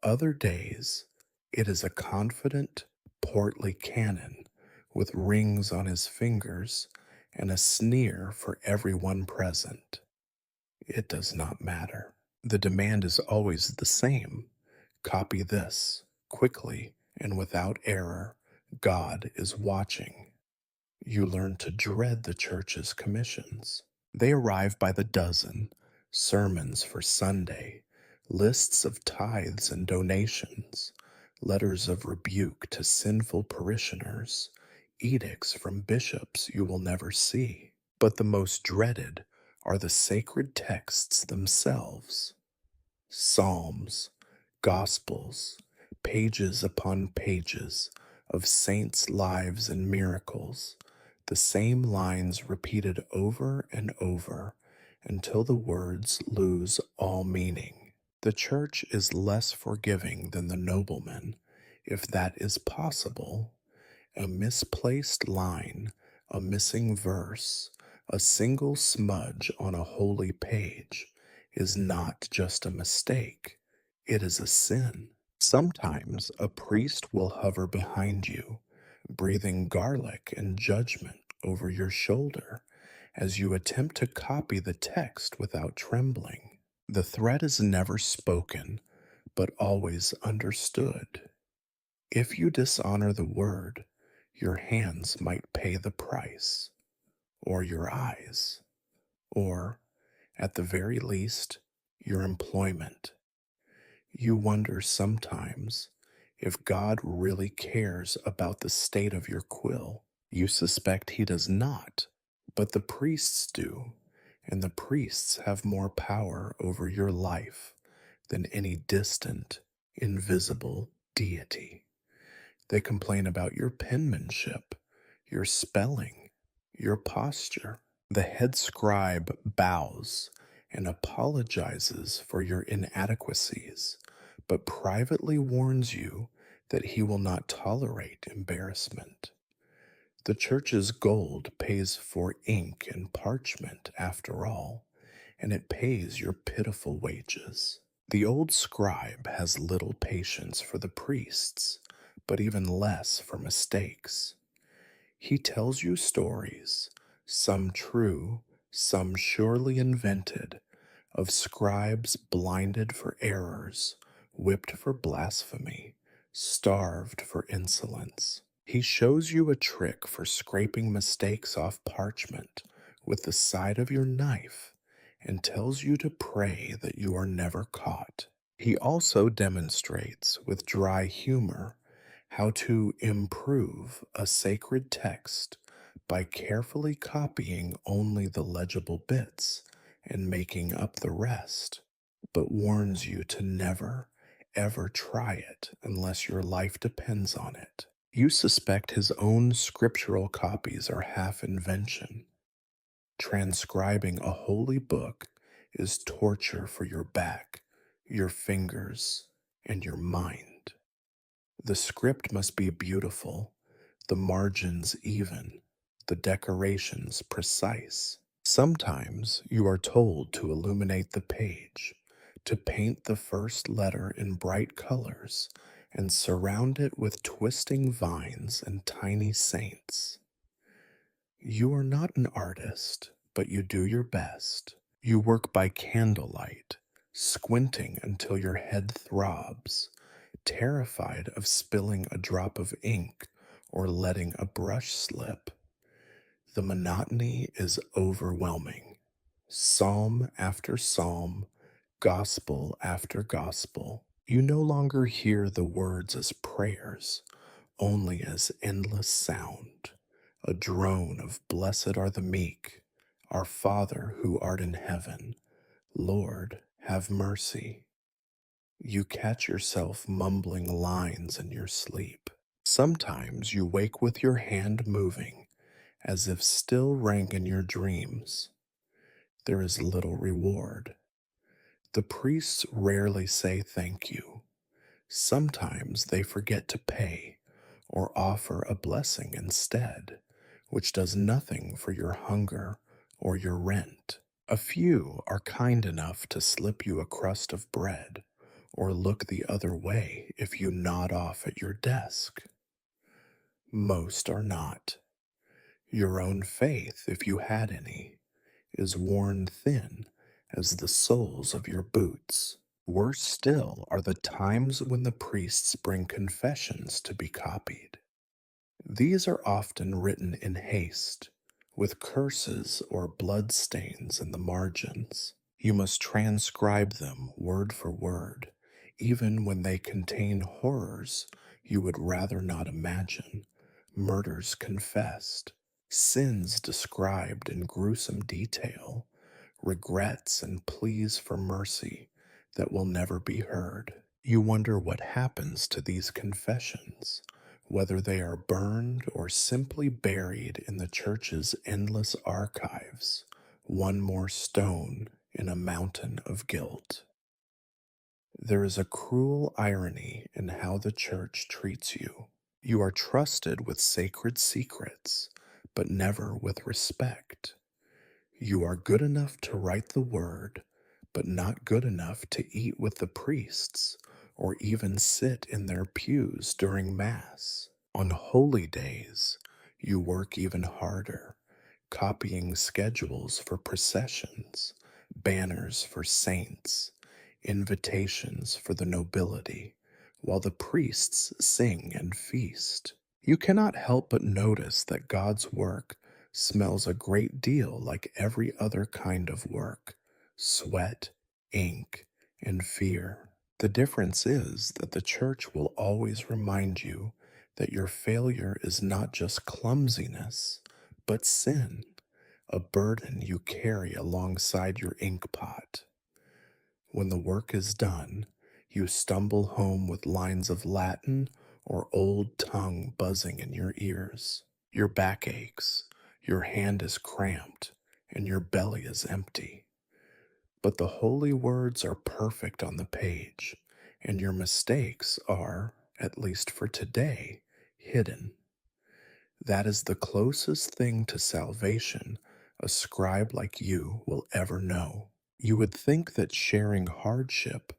Other days, it is a confident, portly canon with rings on his fingers and a sneer for everyone present. It does not matter. The demand is always the same. Copy this, quickly and without error. God is watching. You learn to dread the church's commissions. They arrive by the dozen: sermons for Sunday, lists of tithes and donations, letters of rebuke to sinful parishioners, edicts from bishops you will never see. But the most dreaded are the sacred texts themselves: Psalms, Gospels, pages upon pages of saints' lives and miracles, the same lines repeated over and over until the words lose all meaning. The church is less forgiving than the nobleman, if that is possible. A misplaced line, a missing verse, a single smudge on a holy page is not just a mistake, it is a sin. Sometimes a priest will hover behind you, breathing garlic and judgment over your shoulder as you attempt to copy the text without trembling. The threat is never spoken, but always understood. If you dishonor the word, your hands might pay the price, or your eyes, or, at the very least, your employment. You wonder sometimes if God really cares about the state of your quill. You suspect he does not, but the priests do, and the priests have more power over your life than any distant, invisible deity. They complain about your penmanship, your spelling, your posture. The head scribe bows and apologizes for your inadequacies, but privately warns you that he will not tolerate embarrassment. The church's gold pays for ink and parchment, after all, and it pays your pitiful wages. The old scribe has little patience for the priests, but even less for mistakes. He tells you stories, some true, some surely invented, of scribes blinded for errors, whipped for blasphemy, starved for insolence. He shows you a trick for scraping mistakes off parchment with the side of your knife and tells you to pray that you are never caught. He also demonstrates with dry humor how to improve a sacred text by carefully copying only the legible bits and making up the rest, but warns you to never, ever try it unless your life depends on it. You suspect his own scriptural copies are half invention. Transcribing a holy book is torture for your back, your fingers, and your mind. The script must be beautiful, the margins even, the decorations precise. Sometimes you are told to illuminate the page, to paint the first letter in bright colors, and surround it with twisting vines and tiny saints. You are not an artist, but you do your best. You work by candlelight, squinting until your head throbs, terrified of spilling a drop of ink or letting a brush slip. The monotony is overwhelming. Psalm after psalm, gospel after gospel. You no longer hear the words as prayers, only as endless sound, a drone of blessed are the meek, our Father who art in heaven, Lord, have mercy. You catch yourself mumbling lines in your sleep. Sometimes you wake with your hand moving, as if still rang in your dreams. There is little reward. The priests rarely say thank you. Sometimes they forget to pay or offer a blessing instead, which does nothing for your hunger or your rent. A few are kind enough to slip you a crust of bread or look the other way if you nod off at your desk. Most are not. Your own faith, if you had any, is worn thin as the soles of your boots. Worse still are the times when the priests bring confessions to be copied. These are often written in haste, with curses or blood stains in the margins. You must transcribe them word for word, even when they contain horrors you would rather not imagine, murders confessed, sins described in gruesome detail, regrets and pleas for mercy that will never be heard. You wonder what happens to these confessions, whether they are burned or simply buried in the church's endless archives, one more stone in a mountain of guilt. There is a cruel irony in how the church treats you. You are trusted with sacred secrets, but never with respect. You are good enough to write the word, but not good enough to eat with the priests or even sit in their pews during Mass. On holy days, you work even harder, copying schedules for processions, banners for saints, invitations for the nobility, while the priests sing and feast. You cannot help but notice that God's work smells a great deal like every other kind of work: sweat, ink, and fear. The difference is that the church will always remind you that your failure is not just clumsiness, but sin, a burden you carry alongside your ink pot. When the work is done, you stumble home with lines of Latin or old tongue buzzing in your ears. Your back aches, your hand is cramped, and your belly is empty. But the holy words are perfect on the page, and your mistakes are, at least for today, hidden. That is the closest thing to salvation a scribe like you will ever know. You would think that sharing hardship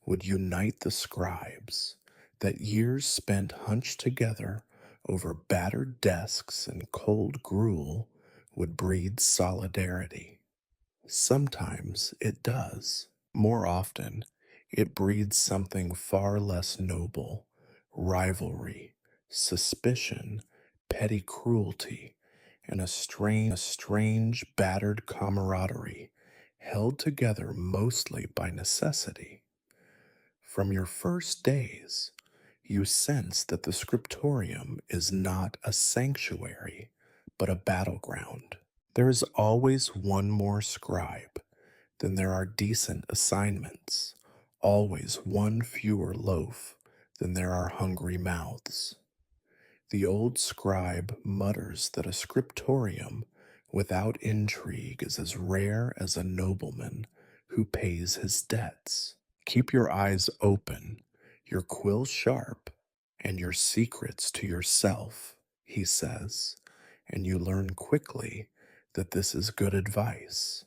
would unite the scribes, that years spent hunched together over battered desks and cold gruel would breed solidarity. Sometimes it does. More often, it breeds something far less noble: rivalry, suspicion, petty cruelty, and a strange, battered camaraderie held together mostly by necessity. From your first days, you sense that the scriptorium is not a sanctuary, but a battleground. There is always one more scribe than there are decent assignments, always one fewer loaf than there are hungry mouths. The old scribe mutters that a scriptorium without intrigue is as rare as a nobleman who pays his debts. Keep your eyes open, your quill sharp, and your secrets to yourself, he says, and you learn quickly that this is good advice.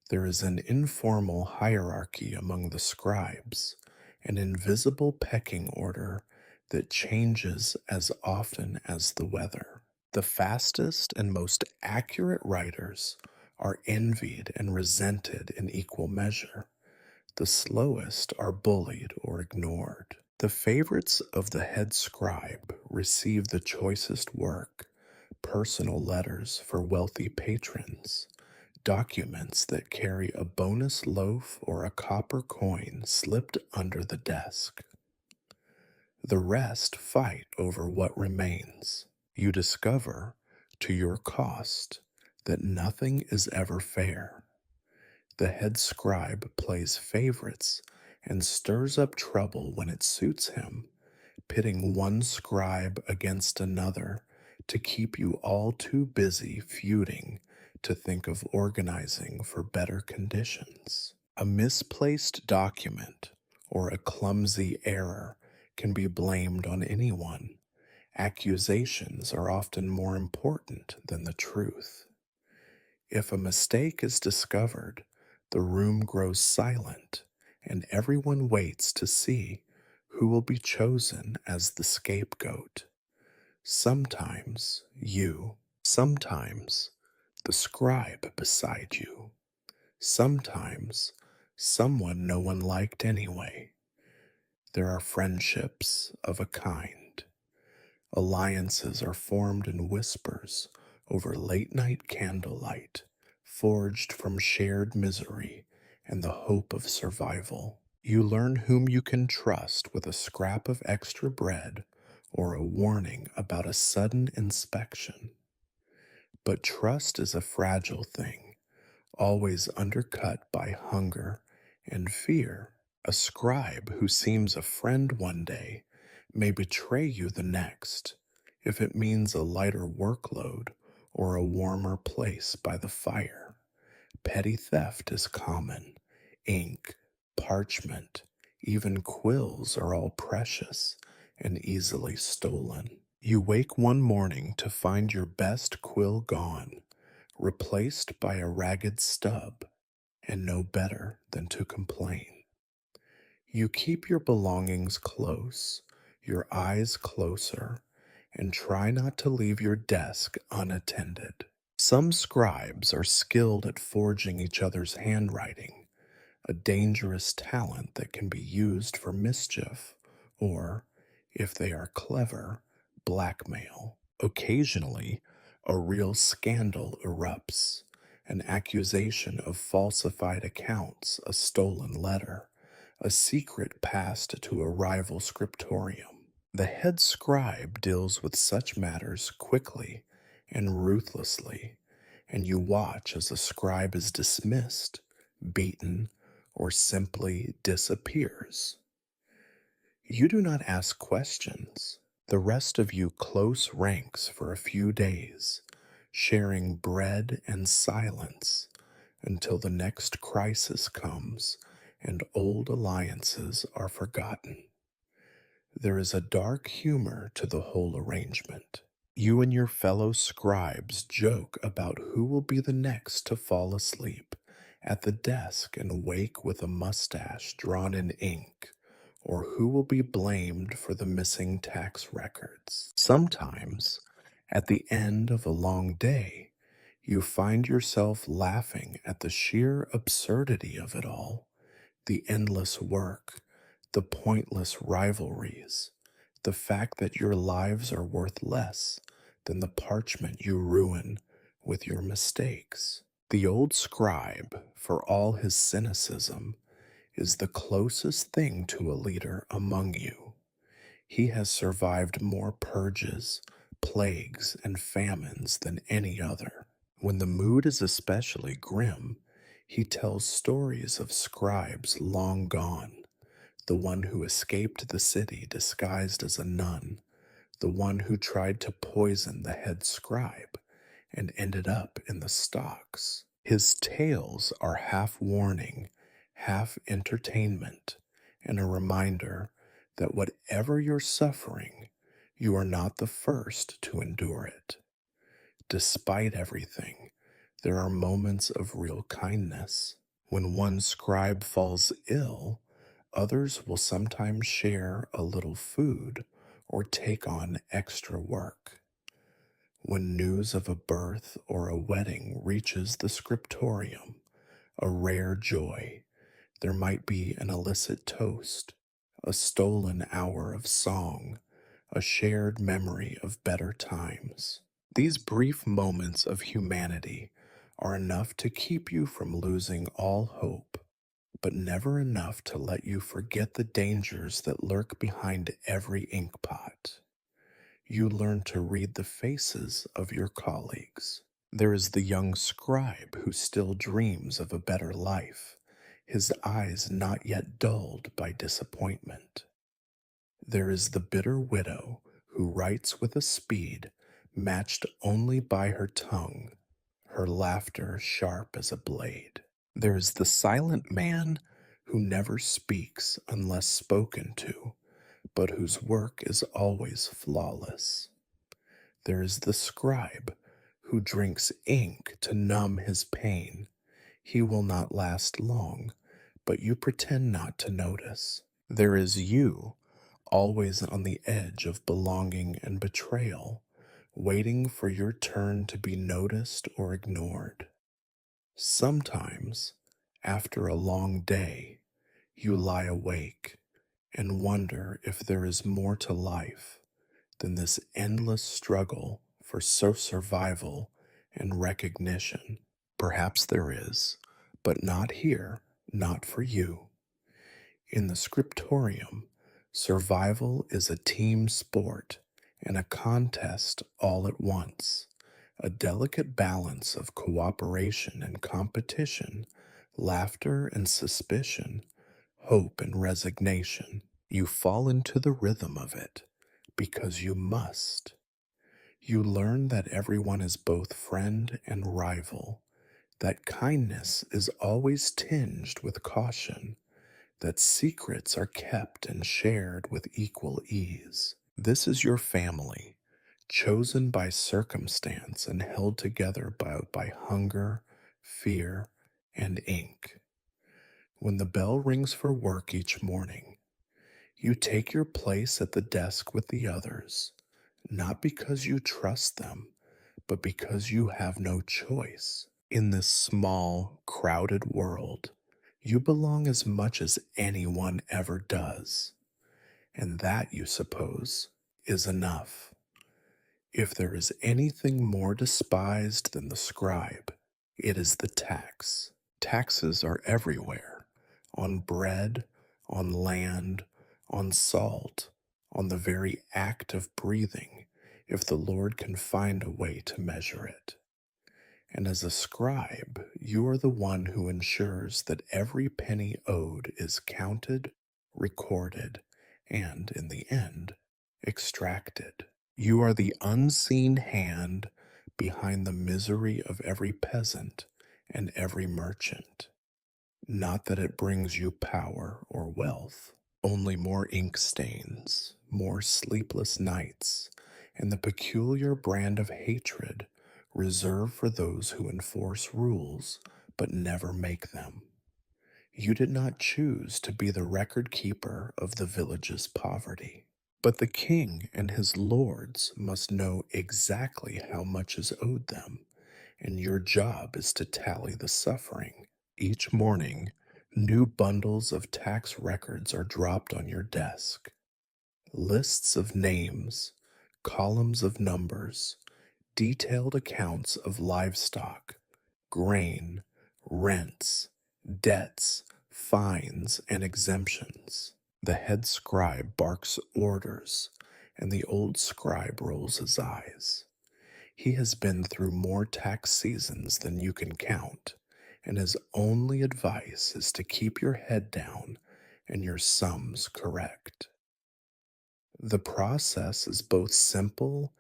There is an informal hierarchy among the scribes, an invisible pecking order that changes as often as the weather. The fastest and most accurate writers are envied and resented in equal measure. The slowest are bullied or ignored. The favorites of the head scribe receive the choicest work: personal letters for wealthy patrons, documents that carry a bonus loaf or a copper coin slipped under the desk. The rest fight over what remains. You discover, to your cost, that nothing is ever fair. The head scribe plays favorites and stirs up trouble when it suits him, pitting one scribe against another to keep you all too busy feuding to think of organizing for better conditions. A misplaced document or a clumsy error can be blamed on anyone. Accusations are often more important than the truth. If a mistake is discovered, the room grows silent, and everyone waits to see who will be chosen as the scapegoat. Sometimes you, sometimes the scribe beside you, sometimes someone no one liked anyway. There are friendships of a kind. Alliances are formed in whispers over late night candlelight, forged from shared misery and the hope of survival. You learn whom you can trust with a scrap of extra bread or a warning about a sudden inspection. But trust is a fragile thing, always undercut by hunger and fear. A scribe who seems a friend one day may betray you the next, if it means a lighter workload or a warmer place by the fire. Petty theft is common. Ink, parchment, even quills are all precious and easily stolen. You wake one morning to find your best quill gone, replaced by a ragged stub, and know better than to complain. You keep your belongings close, your eyes closer, and try not to leave your desk unattended. Some scribes are skilled at forging each other's handwriting, a dangerous talent that can be used for mischief or, if they are clever, blackmail. Occasionally, a real scandal erupts, an accusation of falsified accounts, a stolen letter, a secret passed to a rival scriptorium. The head scribe deals with such matters quickly and ruthlessly, and you watch as a scribe is dismissed, beaten, or simply disappears. You do not ask questions. The rest of you close ranks for a few days, sharing bread and silence until the next crisis comes and old alliances are forgotten. There is a dark humor to the whole arrangement. You and your fellow scribes joke about who will be the next to fall asleep at the desk and wake with a mustache drawn in ink, or who will be blamed for the missing tax records. Sometimes, at the end of a long day, you find yourself laughing at the sheer absurdity of it all, the endless work, the pointless rivalries, the fact that your lives are worth less than the parchment you ruin with your mistakes. The old scribe, for all his cynicism, is the closest thing to a leader among you. He has survived more purges, plagues, and famines than any other. When the mood is especially grim, he tells stories of scribes long gone, the one who escaped the city disguised as a nun, the one who tried to poison the head scribe and ended up in the stocks. His tales are half warning, half entertainment, and a reminder that whatever you're suffering, you are not the first to endure it. Despite everything, there are moments of real kindness. When one scribe falls ill, others will sometimes share a little food or take on extra work. When news of a birth or a wedding reaches the scriptorium, a rare joy, there might be an illicit toast, a stolen hour of song, a shared memory of better times. These brief moments of humanity are enough to keep you from losing all hope, but never enough to let you forget the dangers that lurk behind every inkpot. You learn to read the faces of your colleagues. There is the young scribe who still dreams of a better life, his eyes not yet dulled by disappointment. There is the bitter widow who writes with a speed matched only by her tongue, her laughter sharp as a blade. There is the silent man who never speaks unless spoken to, but whose work is always flawless. There is the scribe who drinks ink to numb his pain. He will not last long, but you pretend not to notice. There is you, always on the edge of belonging and betrayal, waiting for your turn to be noticed or ignored. Sometimes, after a long day, you lie awake and wonder if there is more to life than this endless struggle for survival and recognition. Perhaps there is, but not here, not for you. In the scriptorium, survival is a team sport and a contest all at once, a delicate balance of cooperation and competition, laughter and suspicion, hope and resignation. You fall into the rhythm of it because you must. You learn that everyone is both friend and rival, that kindness is always tinged with caution, that secrets are kept and shared with equal ease. This is your family, chosen by circumstance and held together by hunger, fear, and ink. When the bell rings for work each morning, you take your place at the desk with the others, not because you trust them, but because you have no choice. In this small, crowded world, you belong as much as anyone ever does, and that, you suppose, is enough. If there is anything more despised than the scribe, it is the tax. Taxes are everywhere, on bread, on land, on salt, on the very act of breathing, if the Lord can find a way to measure it. And as a scribe, you are the one who ensures that every penny owed is counted, recorded, and, in the end, extracted. You are the unseen hand behind the misery of every peasant and every merchant. Not that it brings you power or wealth, only more ink stains, more sleepless nights, and the peculiar brand of hatred reserved for those who enforce rules but never make them. You did not choose to be the record keeper of the village's poverty. But the king and his lords must know exactly how much is owed them, and your job is to tally the suffering. Each morning, new bundles of tax records are dropped on your desk. Lists of names, columns of numbers, detailed accounts of livestock, grain, rents, debts, fines, and exemptions. The head scribe barks orders, and the old scribe rolls his eyes. He has been through more tax seasons than you can count, and his only advice is to keep your head down and your sums correct. The process is both simple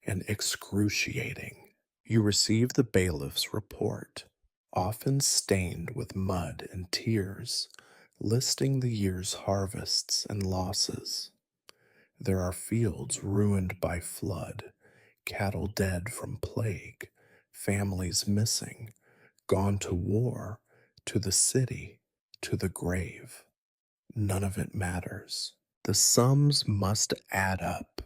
and excruciating. You receive the bailiff's report, often stained with mud and tears, listing the year's harvests and losses. There are fields ruined by flood, cattle dead from plague, families missing, gone to war, to the city, to the grave. None of it matters. The sums must add up.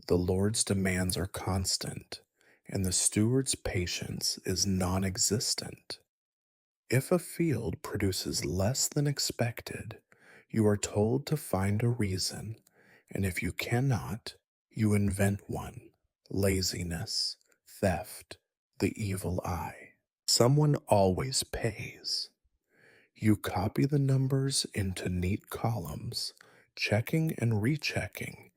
The Lord's demands are constant, and the steward's patience is non existent. If a field produces less than expected, you are told to find a reason, and if you cannot, you invent one: laziness, theft, the evil eye. Someone always pays. You copy the numbers into neat columns, checking and rechecking,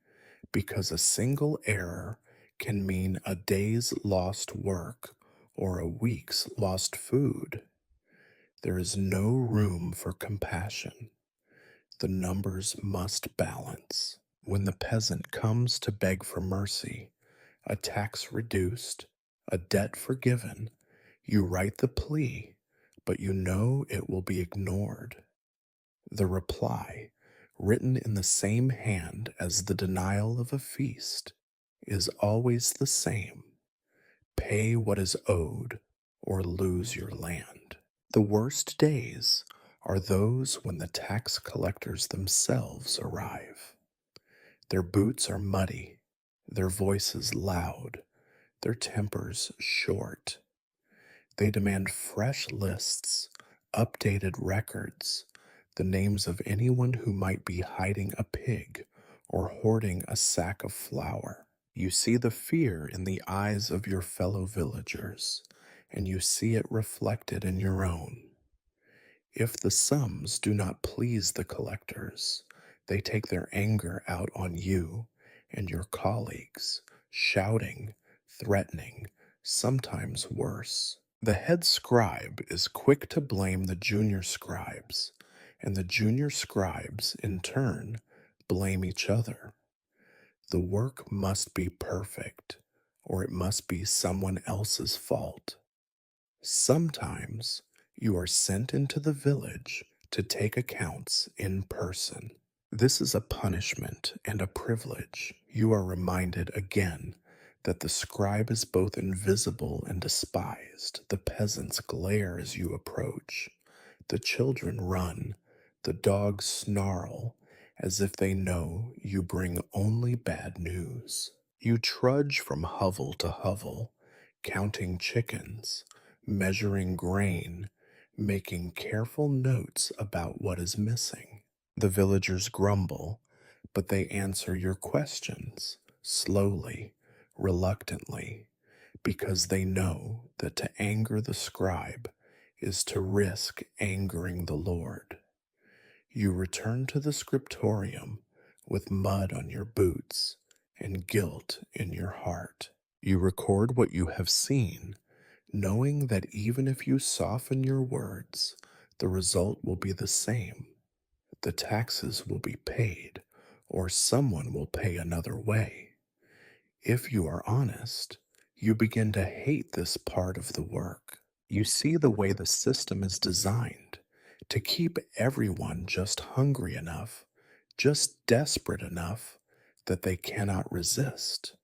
because a single error can mean a day's lost work or a week's lost food. There is no room for compassion. The numbers must balance. When the peasant comes to beg for mercy, a tax reduced, a debt forgiven, you write the plea, but you know it will be ignored. The reply, written in the same hand as the denial of a feast, is always the same: pay what is owed or lose your land. The worst days are those when the tax collectors themselves arrive. Their boots are muddy, their voices loud, their tempers short. They demand fresh lists, updated records, the names of anyone who might be hiding a pig or hoarding a sack of flour. You see the fear in the eyes of your fellow villagers, and you see it reflected in your own. If the sums do not please the collectors, they take their anger out on you and your colleagues, shouting, threatening, sometimes worse. The head scribe is quick to blame the junior scribes, and the junior scribes, in turn, blame each other. The work must be perfect, or it must be someone else's fault. Sometimes you are sent into the village to take accounts in person. This is a punishment and a privilege. You are reminded again that the scribe is both invisible and despised. The peasants glare as you approach. The children run. The dogs snarl as if they know you bring only bad news. You trudge from hovel to hovel, counting chickens, measuring grain, making careful notes about what is missing. The villagers grumble, but they answer your questions slowly, reluctantly, because they know that to anger the scribe is to risk angering the Lord. You return to the scriptorium with mud on your boots and guilt in your heart. You record what you have seen, knowing that even if you soften your words, the result will be the same. The taxes will be paid, or someone will pay another way. If you are honest, you begin to hate this part of the work. You see the way the system is designed to keep everyone just hungry enough, just desperate enough that they cannot resist.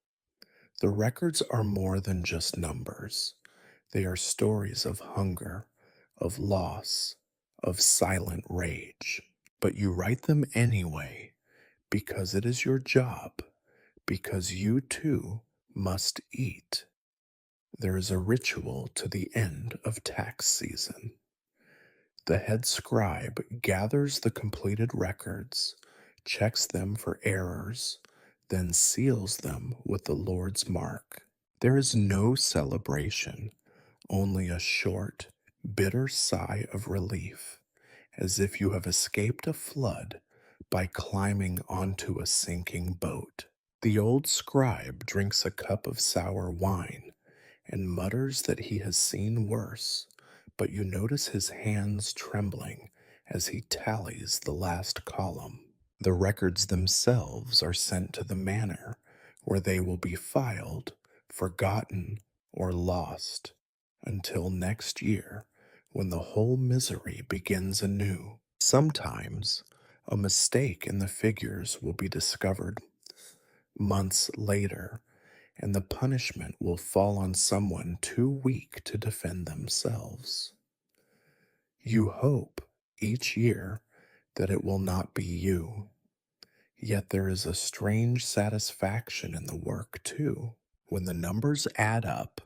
The records are more than just numbers. They are stories of hunger, of loss, of silent rage. But you write them anyway because it is your job, because you too must eat. There is a ritual to the end of tax season. The head scribe gathers the completed records, checks them for errors, then seals them with the Lord's mark. There is no celebration, only a short, bitter sigh of relief, as if you have escaped a flood by climbing onto a sinking boat. The old scribe drinks a cup of sour wine and mutters that he has seen worse, but you notice his hands trembling as he tallies the last column. The records themselves are sent to the manor where they will be filed, forgotten, or lost until next year when the whole misery begins anew. Sometimes a mistake in the figures will be discovered months later, and the punishment will fall on someone too weak to defend themselves. You hope each year that it will not be you, yet there is a strange satisfaction in the work too. When the numbers add up,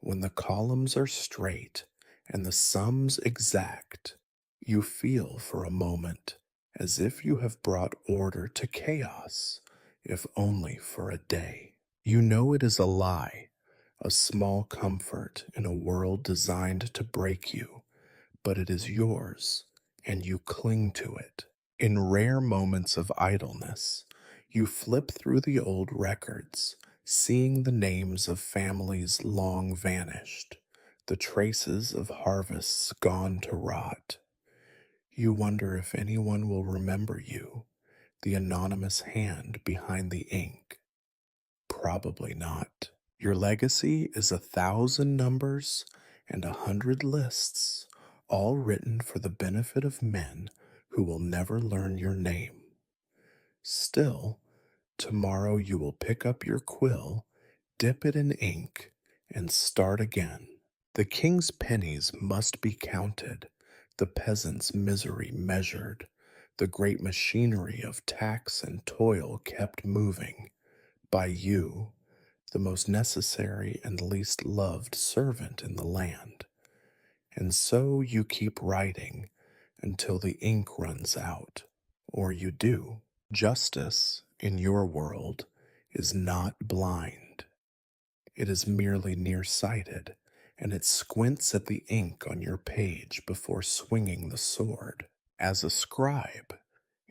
when the columns are straight and the sums exact, you feel for a moment as if you have brought order to chaos, if only for a day. You know it is a lie, a small comfort in a world designed to break you, but it is yours, and you cling to it. In rare moments of idleness, you flip through the old records, seeing the names of families long vanished, the traces of harvests gone to rot. You wonder if anyone will remember you, the anonymous hand behind the ink. Probably not. Your legacy is 1,000 numbers and 100 lists, all written for the benefit of men who will never learn your name. Still, tomorrow you will pick up your quill, dip it in ink, and start again. The king's pennies must be counted, the peasant's misery measured, the great machinery of tax and toil kept moving by you, the most necessary and least loved servant in the land. And so you keep writing until the ink runs out, or you do. Justice, in your world, is not blind. It is merely nearsighted, and it squints at the ink on your page before swinging the sword. As a scribe,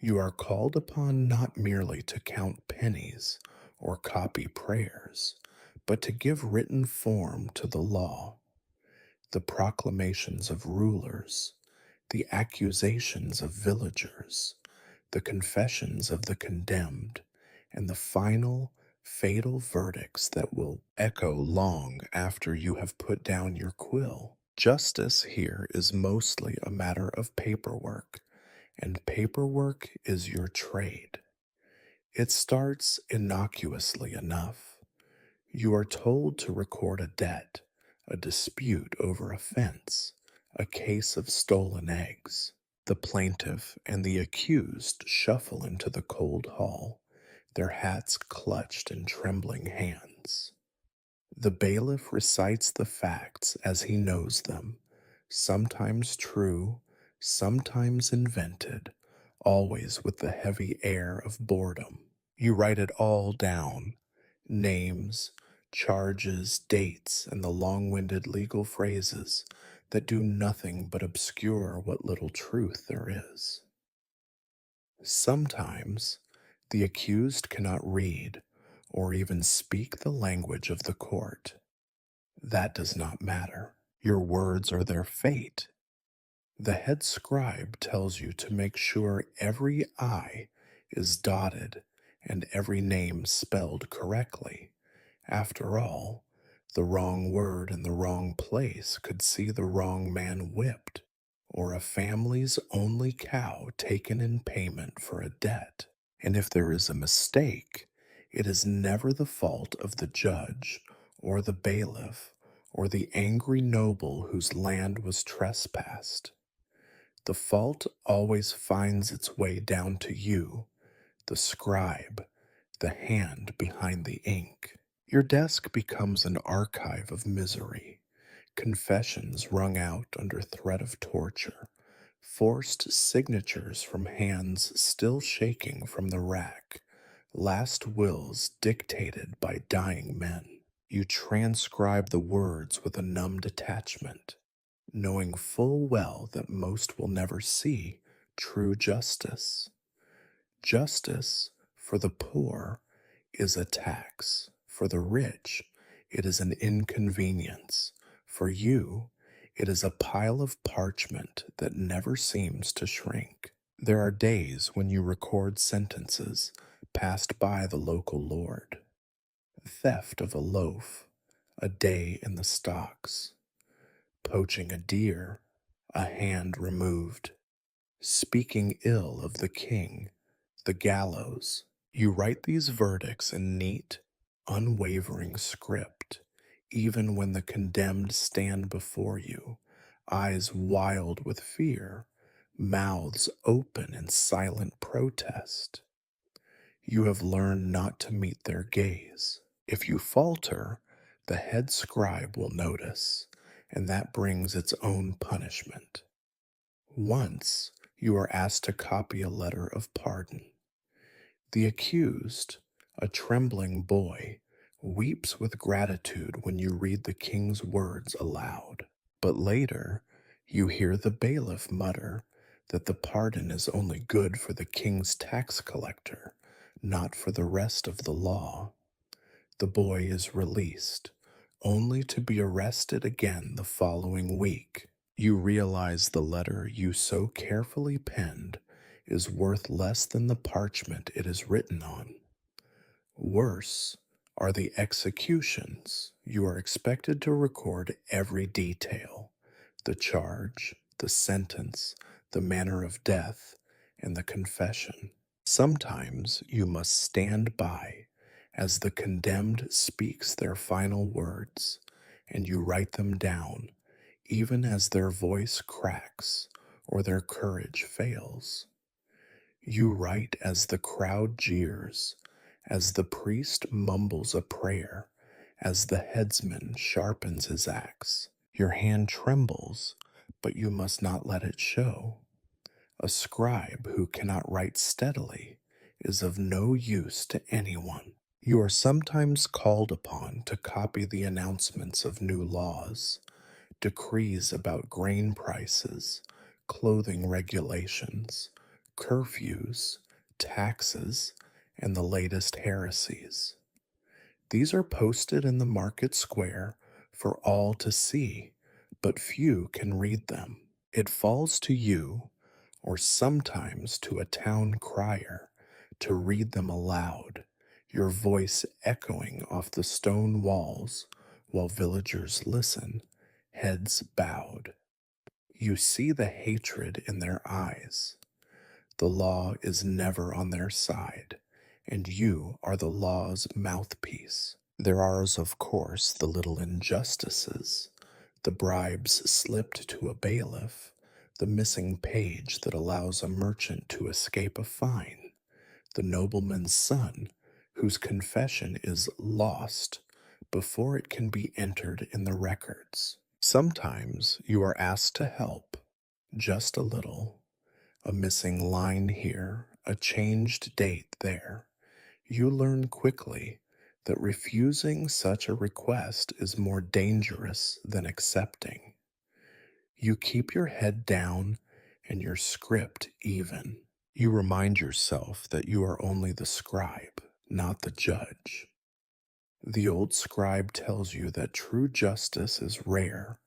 you are called upon not merely to count pennies or copy prayers, but to give written form to the law, the proclamations of rulers, the accusations of villagers, the confessions of the condemned, and the final, fatal verdicts that will echo long after you have put down your quill. Justice here is mostly a matter of paperwork, and paperwork is your trade. It starts innocuously enough. You are told to record a debt, a dispute over a fence, a case of stolen eggs. The plaintiff and the accused shuffle into the cold hall, their hats clutched in trembling hands. The bailiff recites the facts as he knows them, sometimes true, sometimes invented, always with the heavy air of boredom. You write it all down: names, charges, dates, and the long winded legal phrases that do nothing but obscure what little truth there is. Sometimes the accused cannot read or even speak the language of the court. That does not matter. Your words are their fate. The head scribe tells you to make sure every I is dotted and every name spelled correctly. After all, the wrong word in the wrong place could see the wrong man whipped, or a family's only cow taken in payment for a debt. And if there is a mistake, it is never the fault of the judge or the bailiff or the angry noble whose land was trespassed. The fault always finds its way down to you, the scribe, the hand behind the ink. Your desk becomes an archive of misery, confessions wrung out under threat of torture, forced signatures from hands still shaking from the rack, last wills dictated by dying men. You transcribe the words with a numbed attachment, knowing full well that most will never see true justice. Justice for the poor is a tax. For the rich, it is an inconvenience. For you, it is a pile of parchment that never seems to shrink. There are days when you record sentences passed by the local lord: theft of a loaf, a day in the stocks; poaching a deer, a hand removed; speaking ill of the king, the gallows. You write these verdicts in neat, unwavering script, even when the condemned stand before you, eyes wild with fear, mouths open in silent protest. You have learned not to meet their gaze. If you falter, the head scribe will notice, and that brings its own punishment. Once you are asked to copy a letter of pardon. The accused, a trembling boy, weeps with gratitude when you read the king's words aloud. But later, you hear the bailiff mutter that the pardon is only good for the king's tax collector, not for the rest of the law. The boy is released, only to be arrested again the following week. You realize the letter you so carefully penned is worth less than the parchment it is written on. Worse are the executions. You are expected to record every detail: the charge, the sentence, the manner of death, and the confession. Sometimes you must stand by as the condemned speaks their final words, and you write them down, even as their voice cracks or their courage fails. You write as the crowd jeers, as the priest mumbles a prayer, as the headsman sharpens his axe. Your hand trembles, but you must not let it show. A scribe who cannot write steadily is of no use to anyone. You are sometimes called upon to copy the announcements of new laws, decrees about grain prices, clothing regulations, curfews, taxes, and the latest heresies. These are posted in the market square for all to see, but few can read them. It falls to you, or sometimes to a town crier, to read them aloud, your voice echoing off the stone walls while villagers listen, heads bowed. You see the hatred in their eyes. The law is never on their side, and you are the law's mouthpiece. There are, of course, the little injustices: the bribes slipped to a bailiff, the missing page that allows a merchant to escape a fine, the nobleman's son whose confession is lost before it can be entered in the records. Sometimes you are asked to help, just a little, a missing line here, a changed date there. You learn quickly that refusing such a request is more dangerous than accepting. You keep your head down and your script even. You remind yourself that you are only the scribe, not the judge. The old scribe tells you that true justice is rare,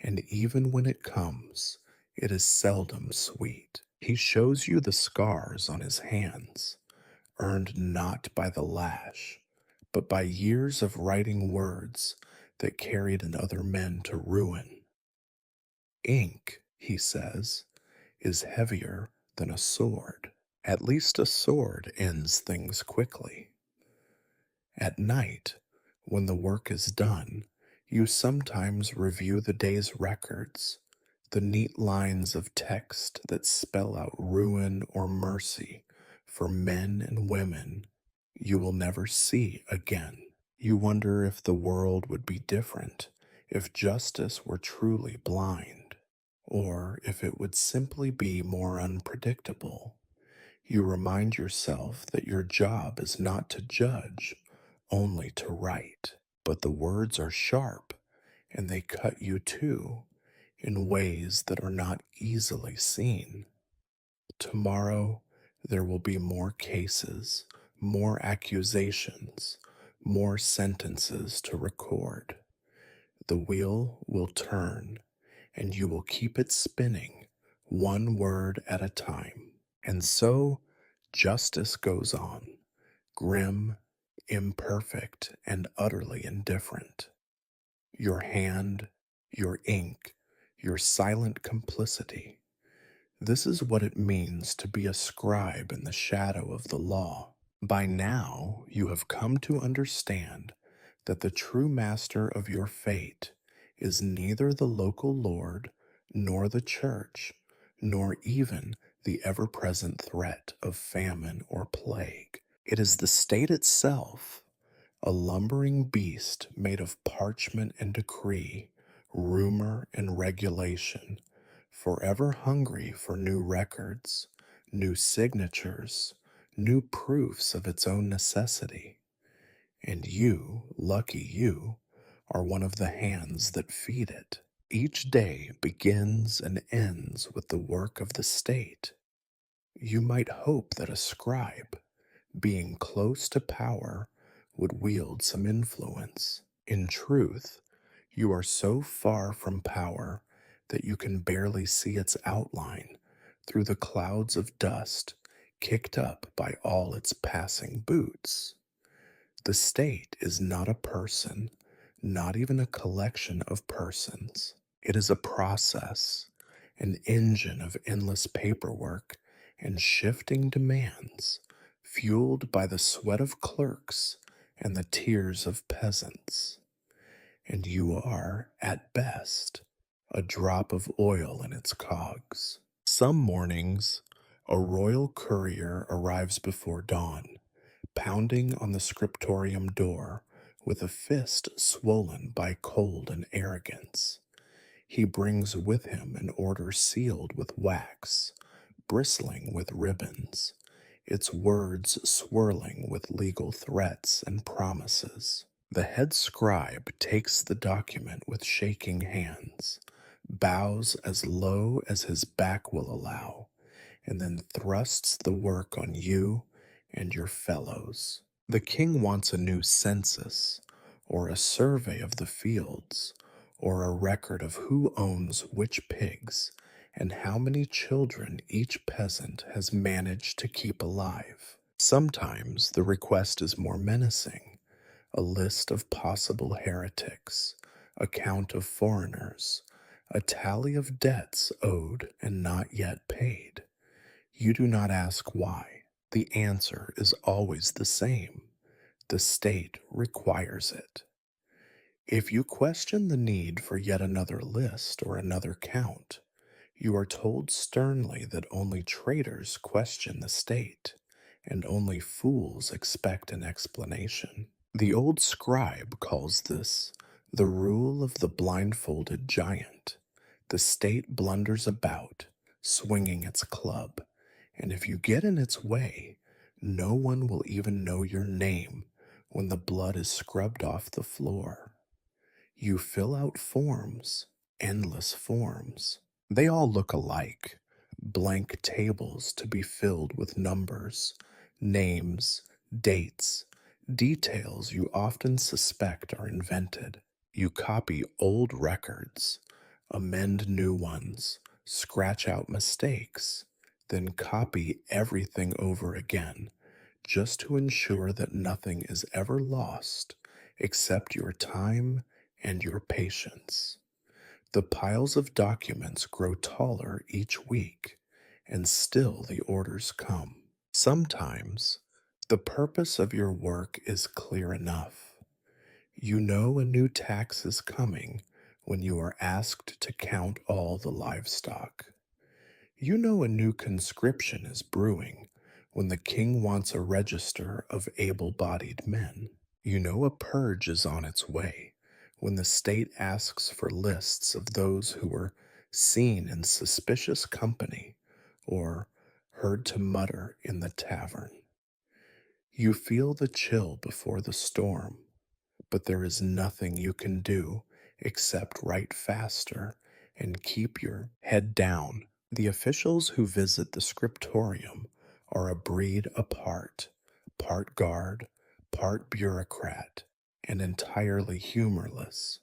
and even when it comes, it is seldom sweet. He shows you the scars on his hands, earned not by the lash, but by years of writing words that carried in other men to ruin. Ink, he says, is heavier than a sword. At least a sword ends things quickly. At night, when the work is done, you sometimes review the day's records, the neat lines of text that spell out ruin or mercy for men and women you will never see again. You wonder if the world would be different if justice were truly blind, or if it would simply be more unpredictable. You remind yourself that your job is not to judge, only to write. But the words are sharp, and they cut you too, in ways that are not easily seen. Tomorrow, there will be more cases, more accusations, more sentences to record. The wheel will turn, and you will keep it spinning, one word at a time. And so, justice goes on, grim, imperfect, and utterly indifferent. Your hand, your ink, your silent complicity. This is what it means to be a scribe in the shadow of the law. By now, you have come to understand that the true master of your fate is neither the local lord, nor the church, nor even the ever present threat of famine or plague. It is the state itself, a lumbering beast made of parchment and decree, rumor and regulation, forever hungry for new records, new signatures, new proofs of its own necessity. And you, lucky you, are one of the hands that feed it. Each day begins and ends with the work of the state. You might hope that a scribe, being close to power, would wield some influence. In truth, you are so far from power that you can barely see its outline through the clouds of dust kicked up by all its passing boots. The state is not a person, not even a collection of persons. It is a process, an engine of endless paperwork and shifting demands, fueled by the sweat of clerks and the tears of peasants. And you are, at best, a drop of oil in its cogs. Some mornings, a royal courier arrives before dawn, pounding on the scriptorium door with a fist swollen by cold and arrogance. He brings with him an order sealed with wax, bristling with ribbons, its words swirling with legal threats and promises. The head scribe takes the document with shaking hands, bows as low as his back will allow, and then thrusts the work on you and your fellows. The king wants a new census, or a survey of the fields, or a record of who owns which pigs and how many children each peasant has managed to keep alive. Sometimes the request is more menacing, a list of possible heretics, a count of foreigners, a tally of debts owed and not yet paid. You do not ask why. The answer is always the same. The state requires it. If you question the need for yet another list or another count, you are told sternly that only traitors question the state, and only fools expect an explanation. The old scribe calls this the rule of the blindfolded giant. The state blunders about, swinging its club, and if you get in its way, no one will even know your name when the blood is scrubbed off the floor. You fill out forms, endless forms. They all look alike, blank tables to be filled with numbers, names, dates, details you often suspect are invented. You copy old records, amend new ones, scratch out mistakes, then copy everything over again, just to ensure that nothing is ever lost except your time and your patience. The piles of documents grow taller each week, and still the orders come. Sometimes the purpose of your work is clear enough. You know a new tax is coming when you are asked to count all the livestock. You know a new conscription is brewing when the king wants a register of able bodied men. You know a purge is on its way when the state asks for lists of those who were seen in suspicious company or heard to mutter in the tavern. You feel the chill before the storm, but there is nothing you can do except write faster and keep your head down. The officials who visit the scriptorium are a breed apart, part guard, part bureaucrat, and entirely humorless.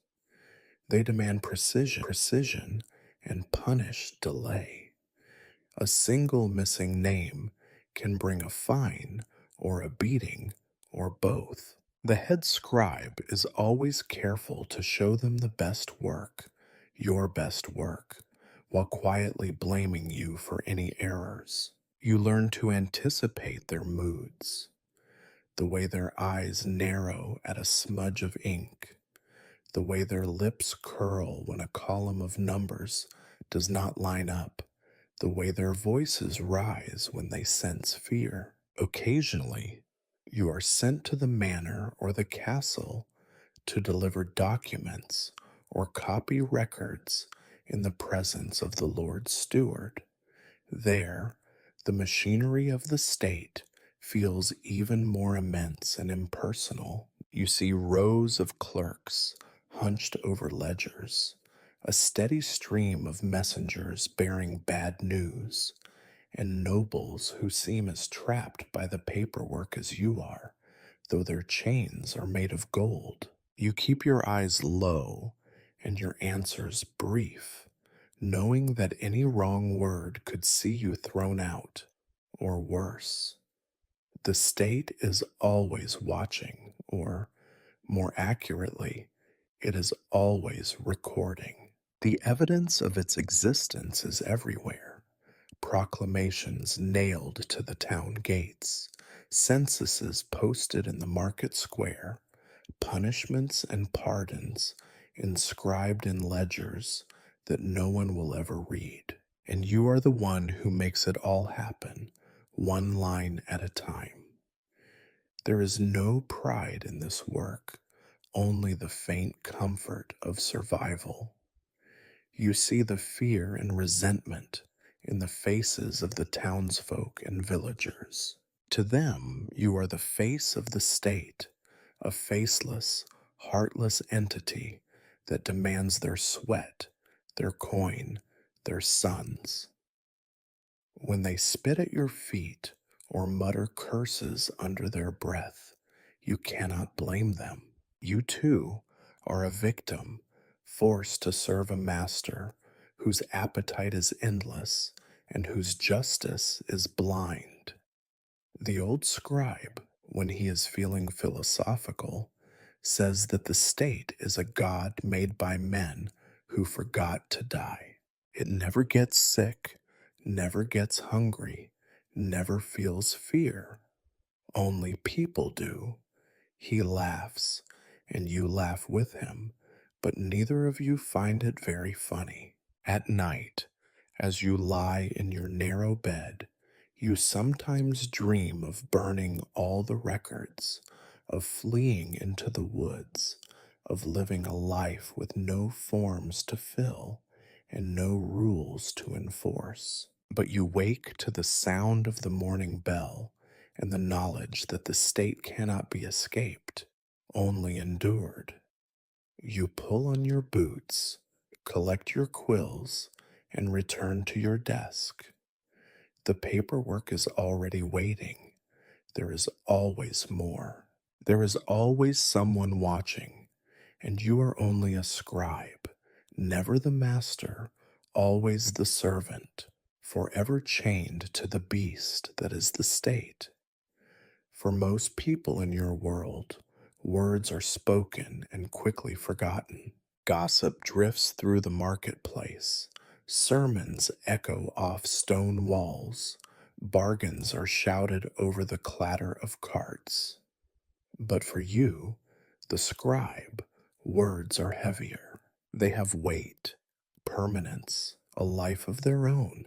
They demand precision, and punish delay. A single missing name can bring a fine or a beating or both. The head scribe is always careful to show them the best work, your best work, while quietly blaming you for any errors. You learn to anticipate their moods, the way their eyes narrow at a smudge of ink, the way their lips curl when a column of numbers does not line up, the way their voices rise when they sense fear. Occasionally, you are sent to the manor or the castle to deliver documents or copy records in the presence of the Lord Steward. There, the machinery of the state feels even more immense and impersonal. You see rows of clerks hunched over ledgers, a steady stream of messengers bearing bad news, and nobles who seem as trapped by the paperwork as you are, though their chains are made of gold. You keep your eyes low and your answers brief, knowing that any wrong word could see you thrown out, or worse. The state is always watching, or more accurately, it is always recording. The evidence of its existence is everywhere. Proclamations nailed to the town gates, censuses posted in the market square, punishments and pardons inscribed in ledgers that no one will ever read. And you are the one who makes it all happen, one line at a time. There is no pride in this work, only the faint comfort of survival. You see the fear and resentment in the faces of the townsfolk and villagers. To them, you are the face of the state, a faceless, heartless entity that demands their sweat, their coin, their sons. When they spit at your feet or mutter curses under their breath, you cannot blame them. You too are a victim, forced to serve a master whose appetite is endless and whose justice is blind. The old scribe, when he is feeling philosophical, says that the state is a god made by men who forgot to die. It never gets sick, never gets hungry, never feels fear. Only people do. He laughs, and you laugh with him, but neither of you find it very funny. At night, as you lie in your narrow bed, you sometimes dream of burning all the records, of fleeing into the woods, of living a life with no forms to fill and no rules to enforce. But you wake to the sound of the morning bell and the knowledge that the state cannot be escaped, only endured. You pull on your boots, collect your quills, and return to your desk. The paperwork is already waiting. There is always more. There is always someone watching, and you are only a scribe, never the master, always the servant, forever chained to the beast that is the state. For most people in your world, words are spoken and quickly forgotten. Gossip drifts through the marketplace. Sermons echo off stone walls. Bargains are shouted over the clatter of carts. But for you, the scribe, words are heavier. They have weight, permanence, a life of their own,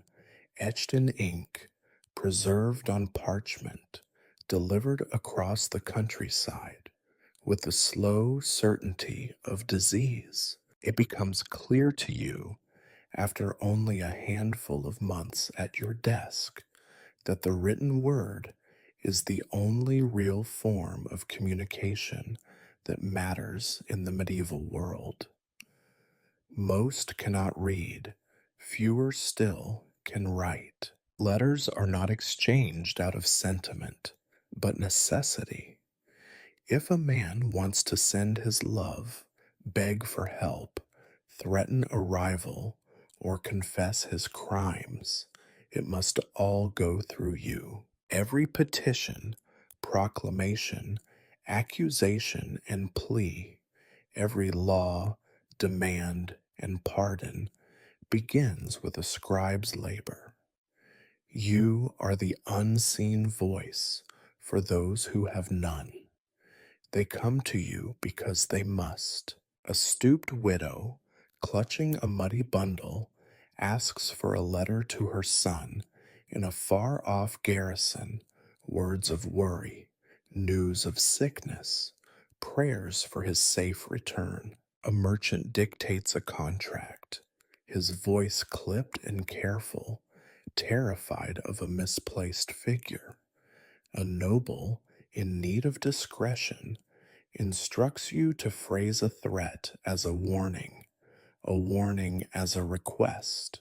etched in ink, preserved on parchment, delivered across the countryside with the slow certainty of disease. It becomes clear to you, after only a handful of months at your desk, that the written word is the only real form of communication that matters in the medieval world. Most cannot read, fewer still can write. Letters are not exchanged out of sentiment, but necessity. If a man wants to send his love, beg for help, threaten a rival, or confess his crimes, it must all go through you. Every petition, proclamation, accusation, and plea, every law, demand, and pardon begins with a scribe's labor. You are the unseen voice for those who have none. They come to you because they must. A stooped widow, clutching a muddy bundle, asks for a letter to her son in a far off garrison, words of worry, news of sickness, prayers for his safe return. A merchant dictates a contract, his voice clipped and careful, terrified of a misplaced figure. A noble, in need of discretion, instructs you to phrase a threat as a warning as a request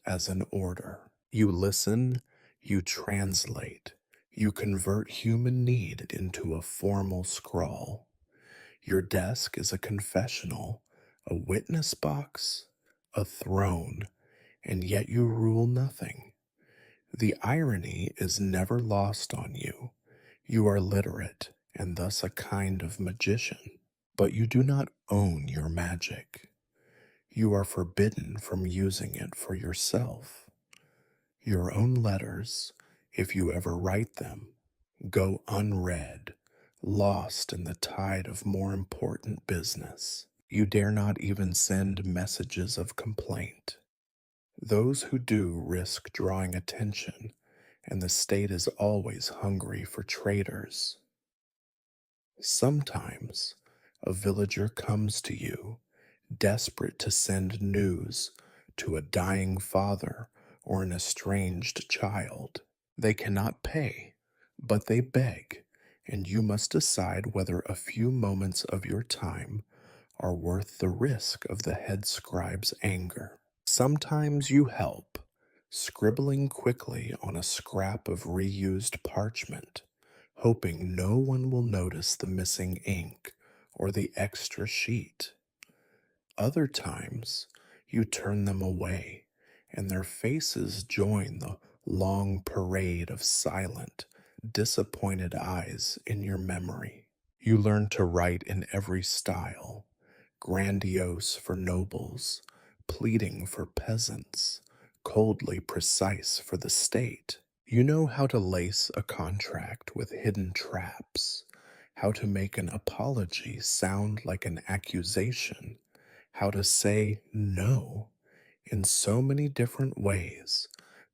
as an order. You listen, you translate, you convert human need into a formal scrawl. Your desk is a confessional, a witness box, a throne, and yet you rule nothing. The irony is never lost on you. You are literate and thus a kind of magician, but you do not own your magic. You are forbidden from using it for yourself. Your own letters, if you ever write them, go unread, lost in the tide of more important business. You dare not even send messages of complaint. Those who do risk drawing attention, and the state is always hungry for traitors. Sometimes a villager comes to you, desperate to send news to a dying father or an estranged child. They cannot pay, but they beg, and you must decide whether a few moments of your time are worth the risk of the head scribe's anger. Sometimes you help, scribbling quickly on a scrap of reused parchment, hoping no one will notice the missing ink or the extra sheet. Other times, you turn them away, and their faces join the long parade of silent, disappointed eyes in your memory. You learn to write in every style, grandiose for nobles, pleading for peasants, coldly precise for the state. You know how to lace a contract with hidden traps, how to make an apology sound like an accusation, how to say no in so many different ways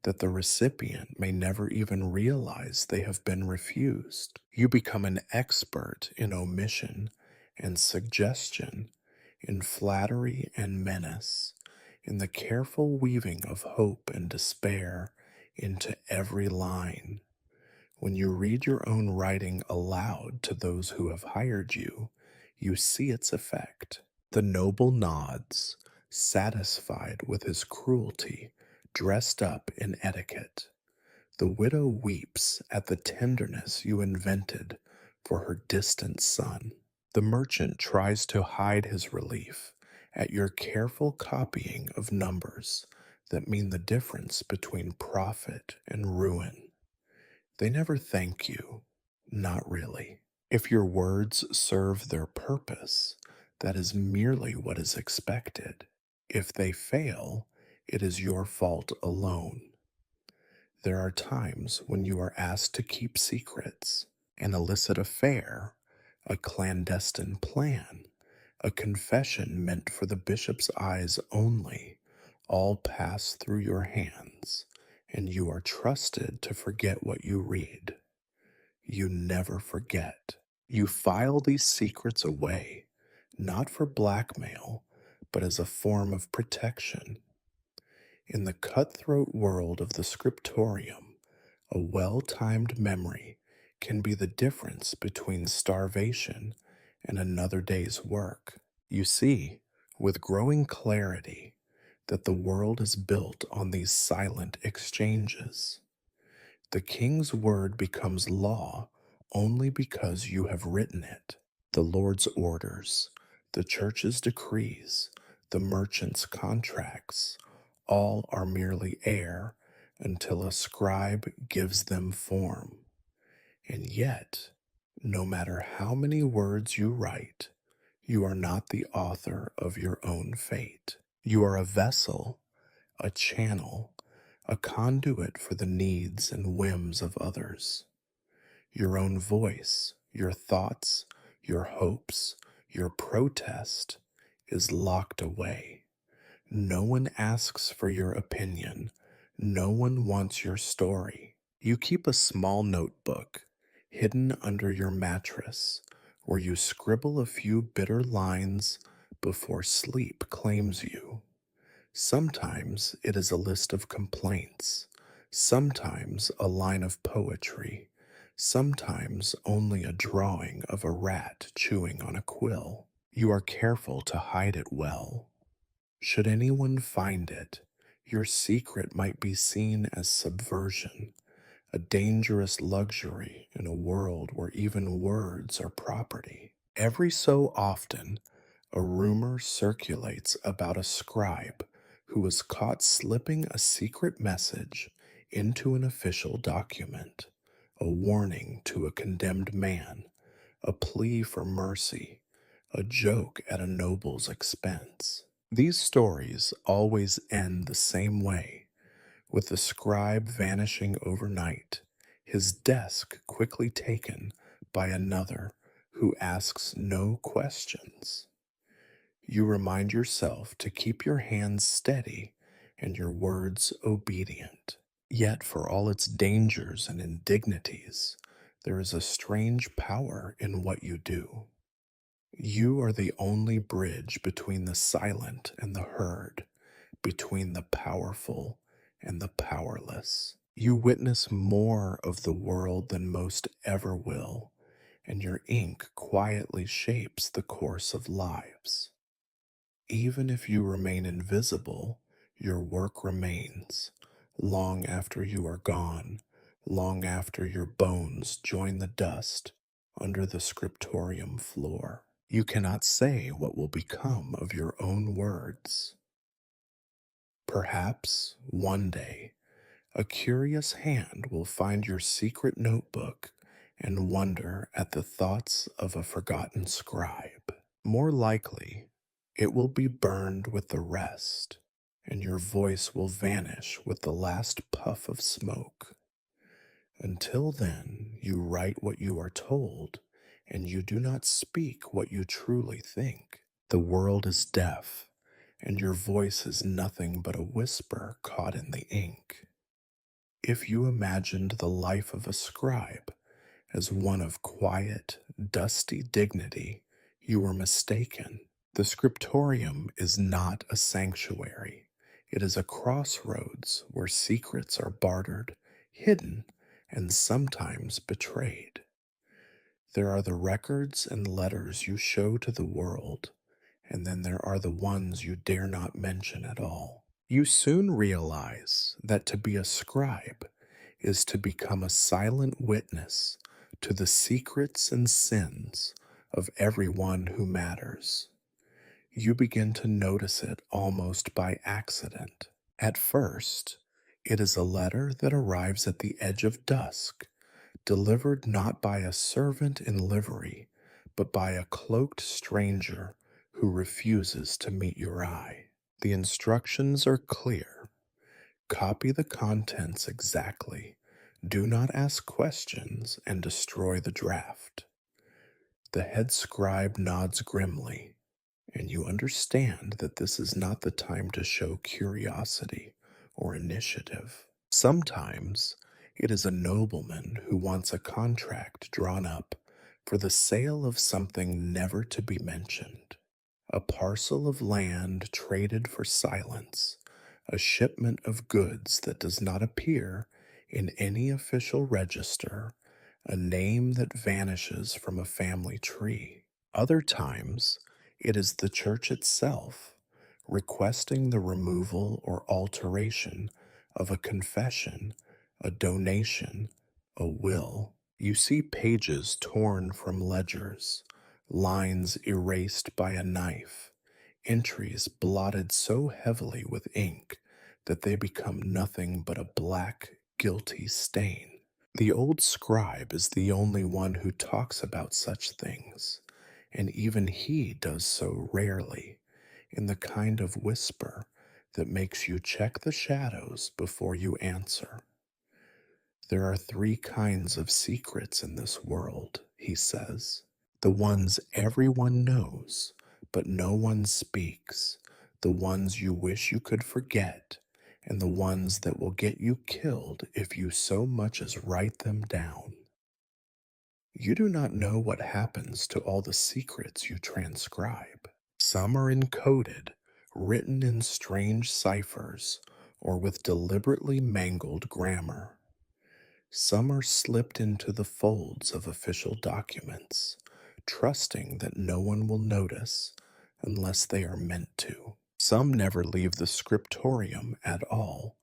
that the recipient may never even realize they have been refused. You become an expert in omission and suggestion, in flattery and menace, in the careful weaving of hope and despair into every line. When you read your own writing aloud to those who have hired you, you see its effect. The noble nods, satisfied with his cruelty, dressed up in etiquette. The widow weeps at the tenderness you invented for her distant son. The merchant tries to hide his relief at your careful copying of numbers that mean the difference between profit and ruin. They never thank you, not really. If your words serve their purpose, that is merely what is expected. If they fail, it is your fault alone. There are times when you are asked to keep secrets, an illicit affair, a clandestine plan, a confession meant for the bishop's eyes only, all pass through your hands, and you are trusted to forget what you read. You never forget. You file these secrets away, not for blackmail, but as a form of protection. In the cutthroat world of the scriptorium, a well timed memory can be the difference between starvation and another day's work. You see, with growing clarity, that the world is built on these silent exchanges. The king's word becomes law only because you have written it. The Lord's orders, the church's decrees, the merchant's contracts, all are merely air until a scribe gives them form. And yet, no matter how many words you write, you are not the author of your own fate. You are a vessel, a channel, a conduit for the needs and whims of others. Your own voice, your thoughts, your hopes, your protest is locked away. No one asks for your opinion. No one wants your story. You keep a small notebook hidden under your mattress where you scribble a few bitter lines before sleep claims you. Sometimes it is a list of complaints, sometimes a line of poetry, sometimes only a drawing of a rat chewing on a quill. You are careful to hide it well. Should anyone find it, your secret might be seen as subversion, a dangerous luxury in a world where even words are property. Every so often, a rumor circulates about a scribe who was caught slipping a secret message into an official document, a warning to a condemned man, a plea for mercy, a joke at a noble's expense. These stories always end the same way, with the scribe vanishing overnight, his desk quickly taken by another who asks no questions. You remind yourself to keep your hands steady and your words obedient. Yet, for all its dangers and indignities, there is a strange power in what you do. You are the only bridge between the silent and the heard, between the powerful and the powerless. You witness more of the world than most ever will, and your ink quietly shapes the course of lives. Even if you remain invisible, your work remains, long after you are gone, long after your bones join the dust under the scriptorium floor. You cannot say what will become of your own words. Perhaps one day a curious hand will find your secret notebook and wonder at the thoughts of a forgotten scribe. More likely, it will be burned with the rest, and your voice will vanish with the last puff of smoke. Until then, you write what you are told, and you do not speak what you truly think. The world is deaf, and your voice is nothing but a whisper caught in the ink. If you imagined the life of a scribe as one of quiet, dusty dignity, you were mistaken. The scriptorium is not a sanctuary. It is a crossroads where secrets are bartered, hidden, and sometimes betrayed. There are the records and letters you show to the world, and then there are the ones you dare not mention at all. You soon realize that to be a scribe is to become a silent witness to the secrets and sins of everyone who matters. You begin to notice it almost by accident. At first, it is a letter that arrives at the edge of dusk, delivered not by a servant in livery, but by a cloaked stranger who refuses to meet your eye. The instructions are clear. Copy the contents exactly. Do not ask questions and destroy the draft. The head scribe nods grimly, and you understand that this is not the time to show curiosity or initiative. Sometimes it is a nobleman who wants a contract drawn up for the sale of something never to be mentioned. A parcel of land traded for silence, a shipment of goods that does not appear in any official register, a name that vanishes from a family tree. Other times, it is the church itself requesting the removal or alteration of a confession, a donation, a will. You see pages torn from ledgers, lines erased by a knife, entries blotted so heavily with ink that they become nothing but a black, guilty stain. The old scribe is the only one who talks about such things, and even he does so rarely, in the kind of whisper that makes you check the shadows before you answer. There are three kinds of secrets in this world, he says. The ones everyone knows, but no one speaks. The ones you wish you could forget, and the ones that will get you killed if you so much as write them down. You do not know what happens to all the secrets you transcribe. Some are encoded, written in strange ciphers, or with deliberately mangled grammar. Some are slipped into the folds of official documents, trusting that no one will notice unless they are meant to. Some never leave the scriptorium at all,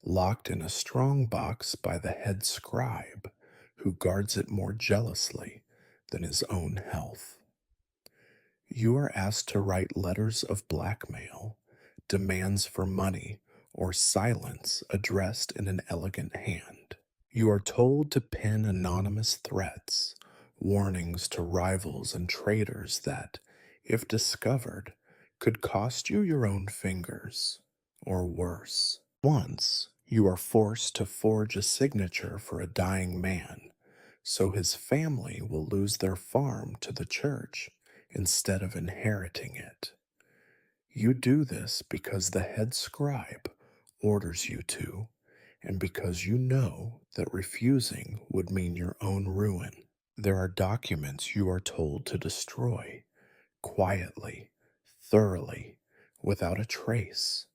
locked in a strong box by the head scribe, who guards it more jealously than his own health. You are asked to write letters of blackmail, demands for money, or silence addressed in an elegant hand. You are told to pen anonymous threats, warnings to rivals and traitors that, if discovered, could cost you your own fingers, or worse. Once, you are forced to forge a signature for a dying man, so his family will lose their farm to the church instead of inheriting it. You do this because the head scribe orders you to, and because you know that refusing would mean your own ruin. There are documents you are told to destroy, quietly, thoroughly, without a trace.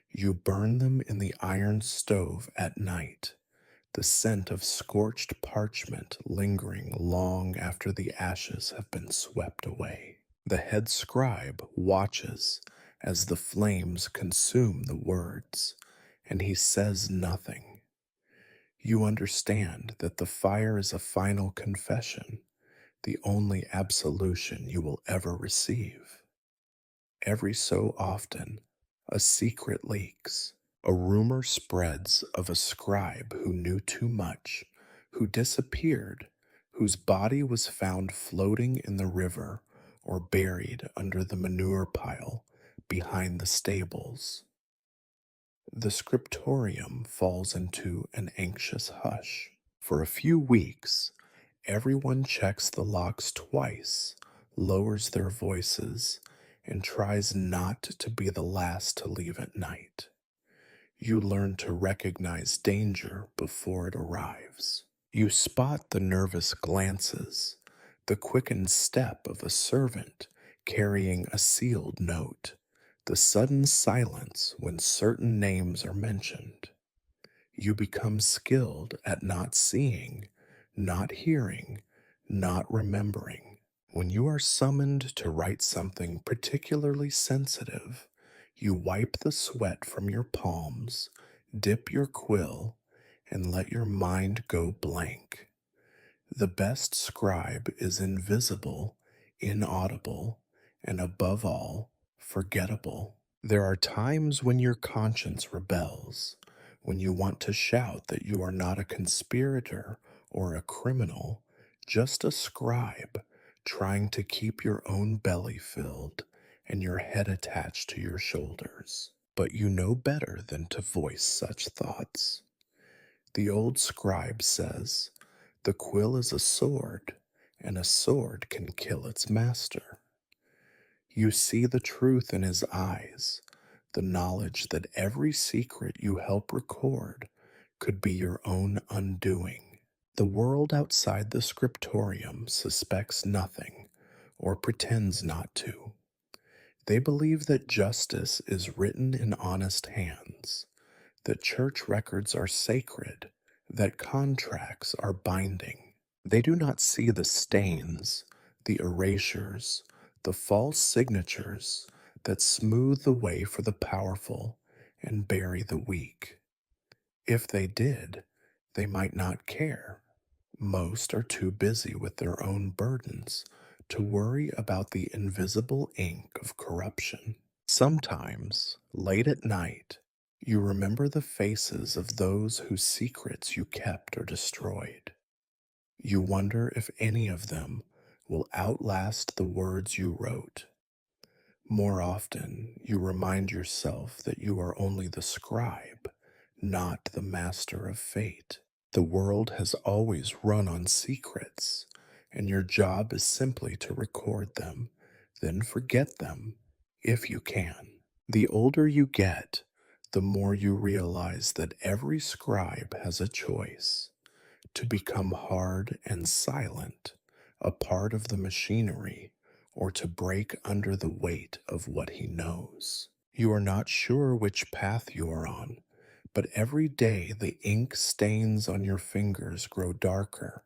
You burn them in the iron stove at night, the scent of scorched parchment lingering long after the ashes have been swept away. The head scribe watches as the flames consume the words, and he says nothing. You understand that the fire is a final confession, the only absolution you will ever receive. Every so often, a secret leaks. A rumor spreads of a scribe who knew too much, who disappeared, whose body was found floating in the river or buried under the manure pile behind the stables. The scriptorium falls into an anxious hush. For a few weeks, everyone checks the locks twice, lowers their voices, and tries not to be the last to leave at night. You learn to recognize danger before it arrives. You spot the nervous glances, the quickened step of a servant carrying a sealed note, the sudden silence when certain names are mentioned. You become skilled at not seeing, not hearing, not remembering. When you are summoned to write something particularly sensitive, you wipe the sweat from your palms, dip your quill, and let your mind go blank. The best scribe is invisible, inaudible, and above all, forgettable. There are times when your conscience rebels, when you want to shout that you are not a conspirator or a criminal, just a scribe trying to keep your own belly filled and your head attached to your shoulders. But you know better than to voice such thoughts. The old scribe says, "The quill is a sword, and a sword can kill its master." You see the truth in his eyes, the knowledge that every secret you help record could be your own undoing. The world outside the scriptorium suspects nothing or pretends not to. They believe that justice is written in honest hands, that church records are sacred, that contracts are binding. They do not see the stains, the erasures, the false signatures that smooth the way for the powerful and bury the weak. If they did, they might not care. Most are too busy with their own burdens to worry about the invisible ink of corruption. Sometimes, late at night, you remember the faces of those whose secrets you kept or destroyed. You wonder if any of them will outlast the words you wrote. More often, you remind yourself that you are only the scribe, not the master of fate. The world has always run on secrets, and your job is simply to record them, then forget them if you can. The older you get, the more you realize that every scribe has a choice to become hard and silent, a part of the machinery, or to break under the weight of what he knows. You are not sure which path you are on, but every day the ink stains on your fingers grow darker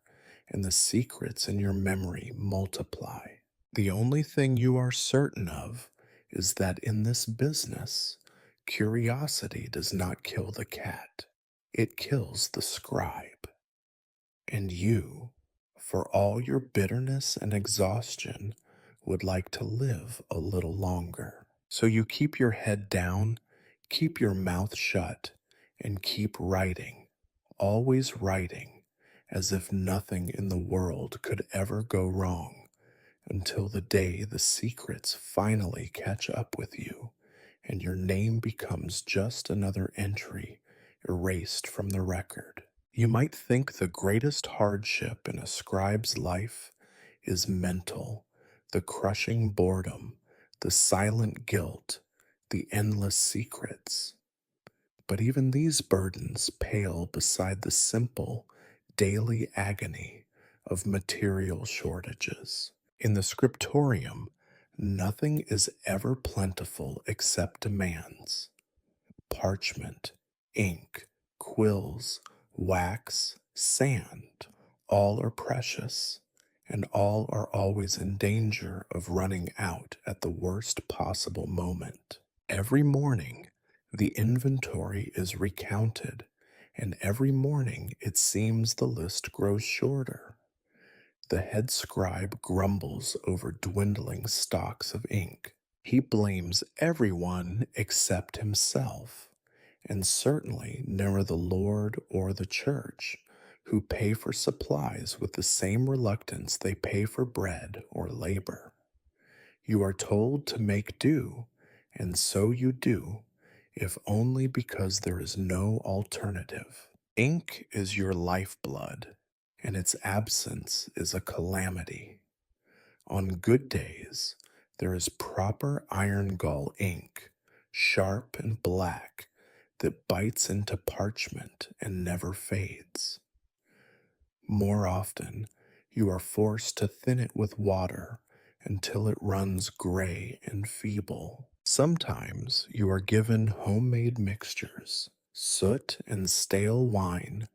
and the secrets in your memory multiply. The only thing you are certain of is that in this business, curiosity does not kill the cat, it kills the scribe. And you, for all your bitterness and exhaustion, would like to live a little longer. So you keep your head down, keep your mouth shut, and keep writing, always writing, as if nothing in the world could ever go wrong, until the day the secrets finally catch up with you and your name becomes just another entry erased from the record. You might think the greatest hardship in a scribe's life is mental, the crushing boredom, the silent guilt, the endless secrets. But even these burdens pale beside the simple, daily agony of material shortages. In the scriptorium, nothing is ever plentiful except demands. Parchment, ink, quills, wax, sand, all are precious, and all are always in danger of running out at the worst possible moment. Every morning, the inventory is recounted, and every morning it seems the list grows shorter. The head scribe grumbles over dwindling stocks of ink. He blames everyone except himself, and certainly never the Lord or the church, who pay for supplies with the same reluctance they pay for bread or labor. You are told to make do, and so you do, if only because there is no alternative. Ink is your lifeblood, and its absence is a calamity. On good days, there is proper iron gall ink, sharp and black, that bites into parchment and never fades. More often, you are forced to thin it with water until it runs gray and feeble. Sometimes you are given homemade mixtures, soot and stale wine,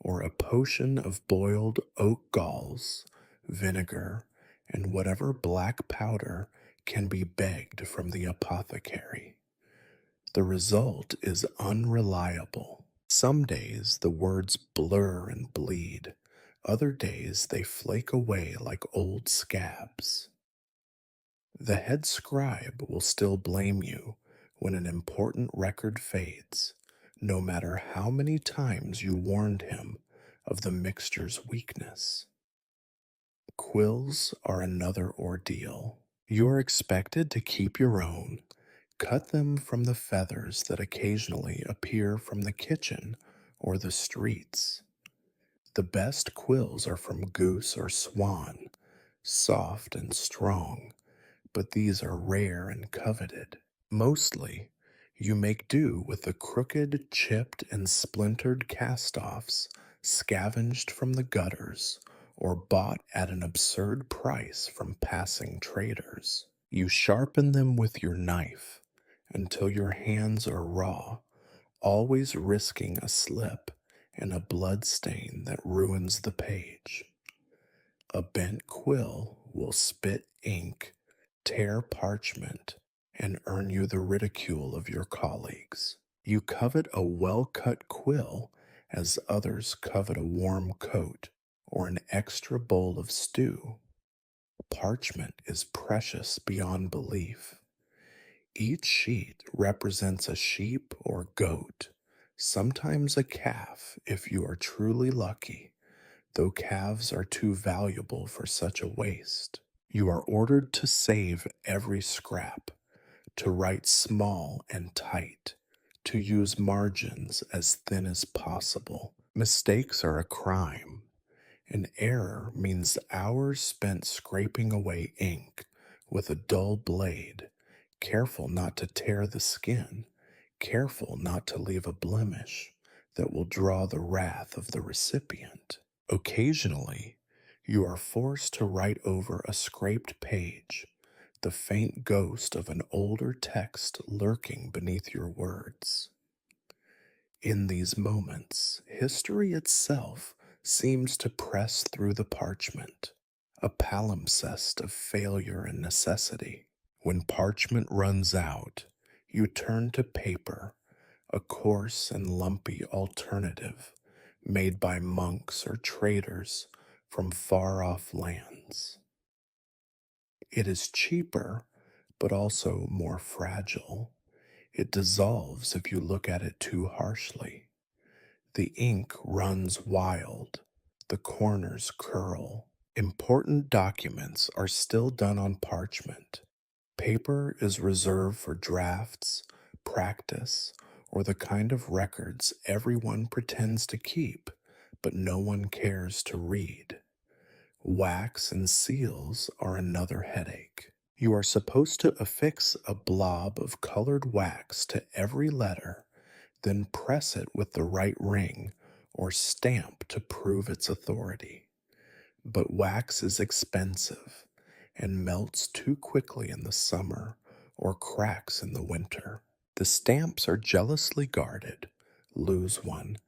or a potion of boiled oak galls, vinegar, and whatever black powder can be begged from the apothecary. The result is unreliable. Some days the words blur and bleed. Other days they flake away like old scabs. The head scribe will still blame you when an important record fades, no matter how many times you warned him of the mixture's weakness. Quills are another ordeal. You are expected to keep your own. Cut them from the feathers that occasionally appear from the kitchen or the streets. The best quills are from goose or swan, soft and strong, but these are rare and coveted. Mostly, you make do with the crooked, chipped, and splintered cast offs scavenged from the gutters or bought at an absurd price from passing traders. You sharpen them with your knife until your hands are raw, always risking a slip and a blood stain that ruins the page. A bent quill will spit ink, tear parchment, and earn you the ridicule of your colleagues. You covet a well cut quill as others covet a warm coat or an extra bowl of stew. Parchment is precious beyond belief. Each sheet represents a sheep or goat, sometimes a calf if you are truly lucky, though calves are too valuable for such a waste. You are ordered to save every scrap, to write small and tight, to use margins as thin as possible. Mistakes are a crime. An error means hours spent scraping away ink with a dull blade, careful not to tear the skin, careful not to leave a blemish that will draw the wrath of the recipient. Occasionally, you are forced to write over a scraped page, the faint ghost of an older text lurking beneath your words. In these moments, history itself seems to press through the parchment, a palimpsest of failure and necessity. When parchment runs out, you turn to paper, a coarse and lumpy alternative made by monks or traders from far off lands. It is cheaper, but also more fragile. It dissolves if you look at it too harshly. The ink runs wild, the corners curl. Important documents are still done on parchment. Paper is reserved for drafts, practice, or the kind of records everyone pretends to keep, but no one cares to read. Wax and seals are another headache. You are supposed to affix a blob of colored wax to every letter, then press it with the right ring or stamp to prove its authority. But wax is expensive and melts too quickly in the summer or cracks in the winter. The stamps are jealously guarded. Lose one,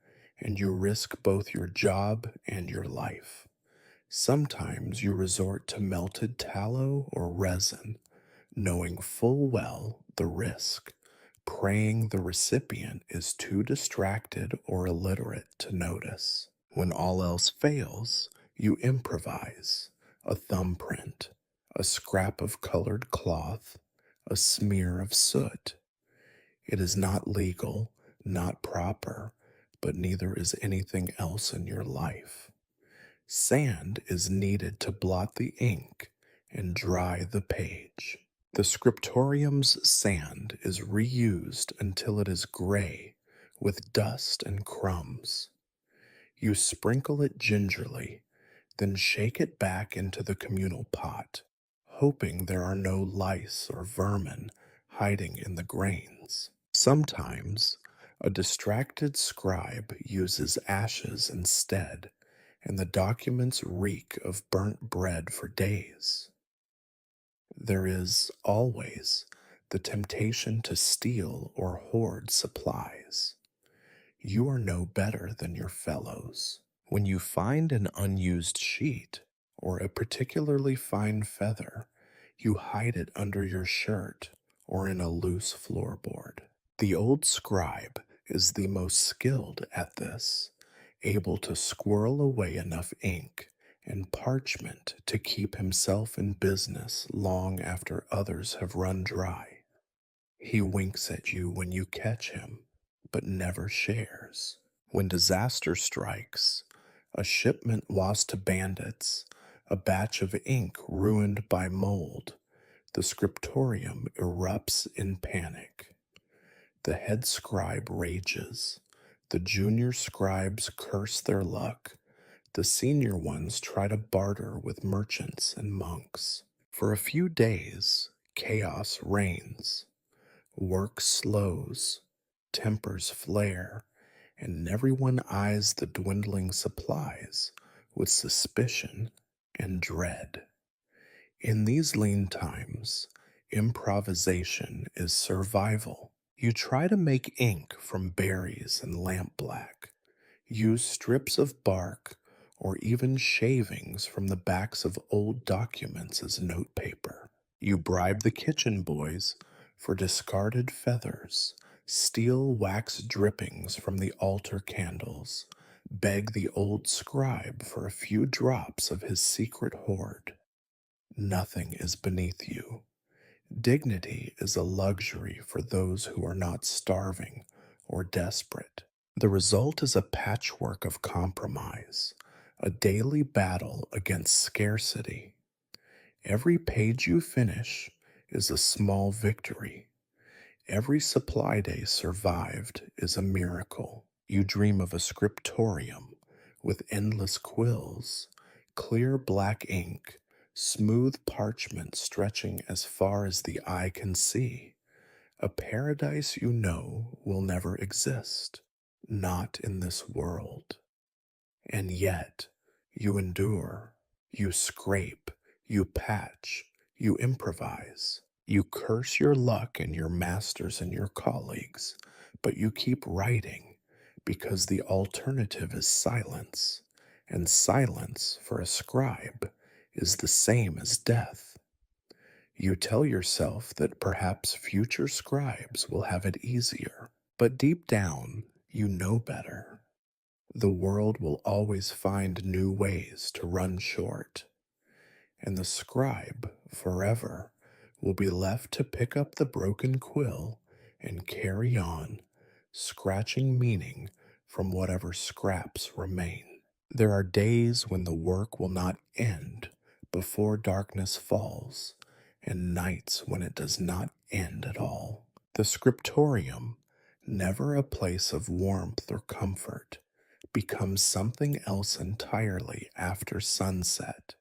and you risk both your job and your life. Sometimes you resort to melted tallow or resin, knowing full well the risk, praying the recipient is too distracted or illiterate to notice. When all else fails, you improvise a thumbprint, a scrap of colored cloth, a smear of soot. It is not legal, not proper, but neither is anything else in your life. Sand is needed to blot the ink and dry the page. The scriptorium's sand is reused until it is gray with dust and crumbs. You sprinkle it gingerly, then shake it back into the communal pot, hoping there are no lice or vermin hiding in the grains. Sometimes A distracted scribe uses ashes instead, and the documents reek of burnt bread for days. There is always the temptation to steal or hoard supplies. You are no better than your fellows. When you find an unused sheet or a particularly fine feather, you hide it under your shirt or in a loose floorboard. The old scribe is the most skilled at this, able to squirrel away enough ink and parchment to keep himself in business long after others have run dry. He winks at you when you catch him, but never shares. When disaster strikes, a shipment lost to bandits, a batch of ink ruined by mold, the scriptorium erupts in panic. The head scribe rages. The junior scribes curse their luck. The senior ones try to barter with merchants and monks. For a few days, chaos reigns. Work slows, tempers flare, and everyone eyes the dwindling supplies with suspicion and dread. In these lean times, improvisation is survival. You try to make ink from berries and lampblack. Use strips of bark or even shavings from the backs of old documents as notepaper. You bribe the kitchen boys for discarded feathers, steal wax drippings from the altar candles, beg the old scribe for a few drops of his secret hoard. Nothing is beneath you. Dignity is a luxury for those who are not starving or desperate. The result is a patchwork of compromise, a daily battle against scarcity. Every page you finish is a small victory. Every supply day survived is a miracle. You dream of a scriptorium with endless quills, clear black ink, smooth parchment stretching as far as the eye can see. A paradise you know will never exist, not in this world. And yet, you endure, you scrape, you patch, you improvise. You curse your luck and your masters and your colleagues, but you keep writing because the alternative is silence, and silence for a scribe is the same as death. You tell yourself that perhaps future scribes will have it easier, but deep down, you know better. The world will always find new ways to run short, and the scribe forever will be left to pick up the broken quill and carry on, scratching meaning from whatever scraps remain. There are days when the work will not end before darkness falls, and nights when it does not end at all. The scriptorium, never a place of warmth or comfort, becomes something else entirely after sunset,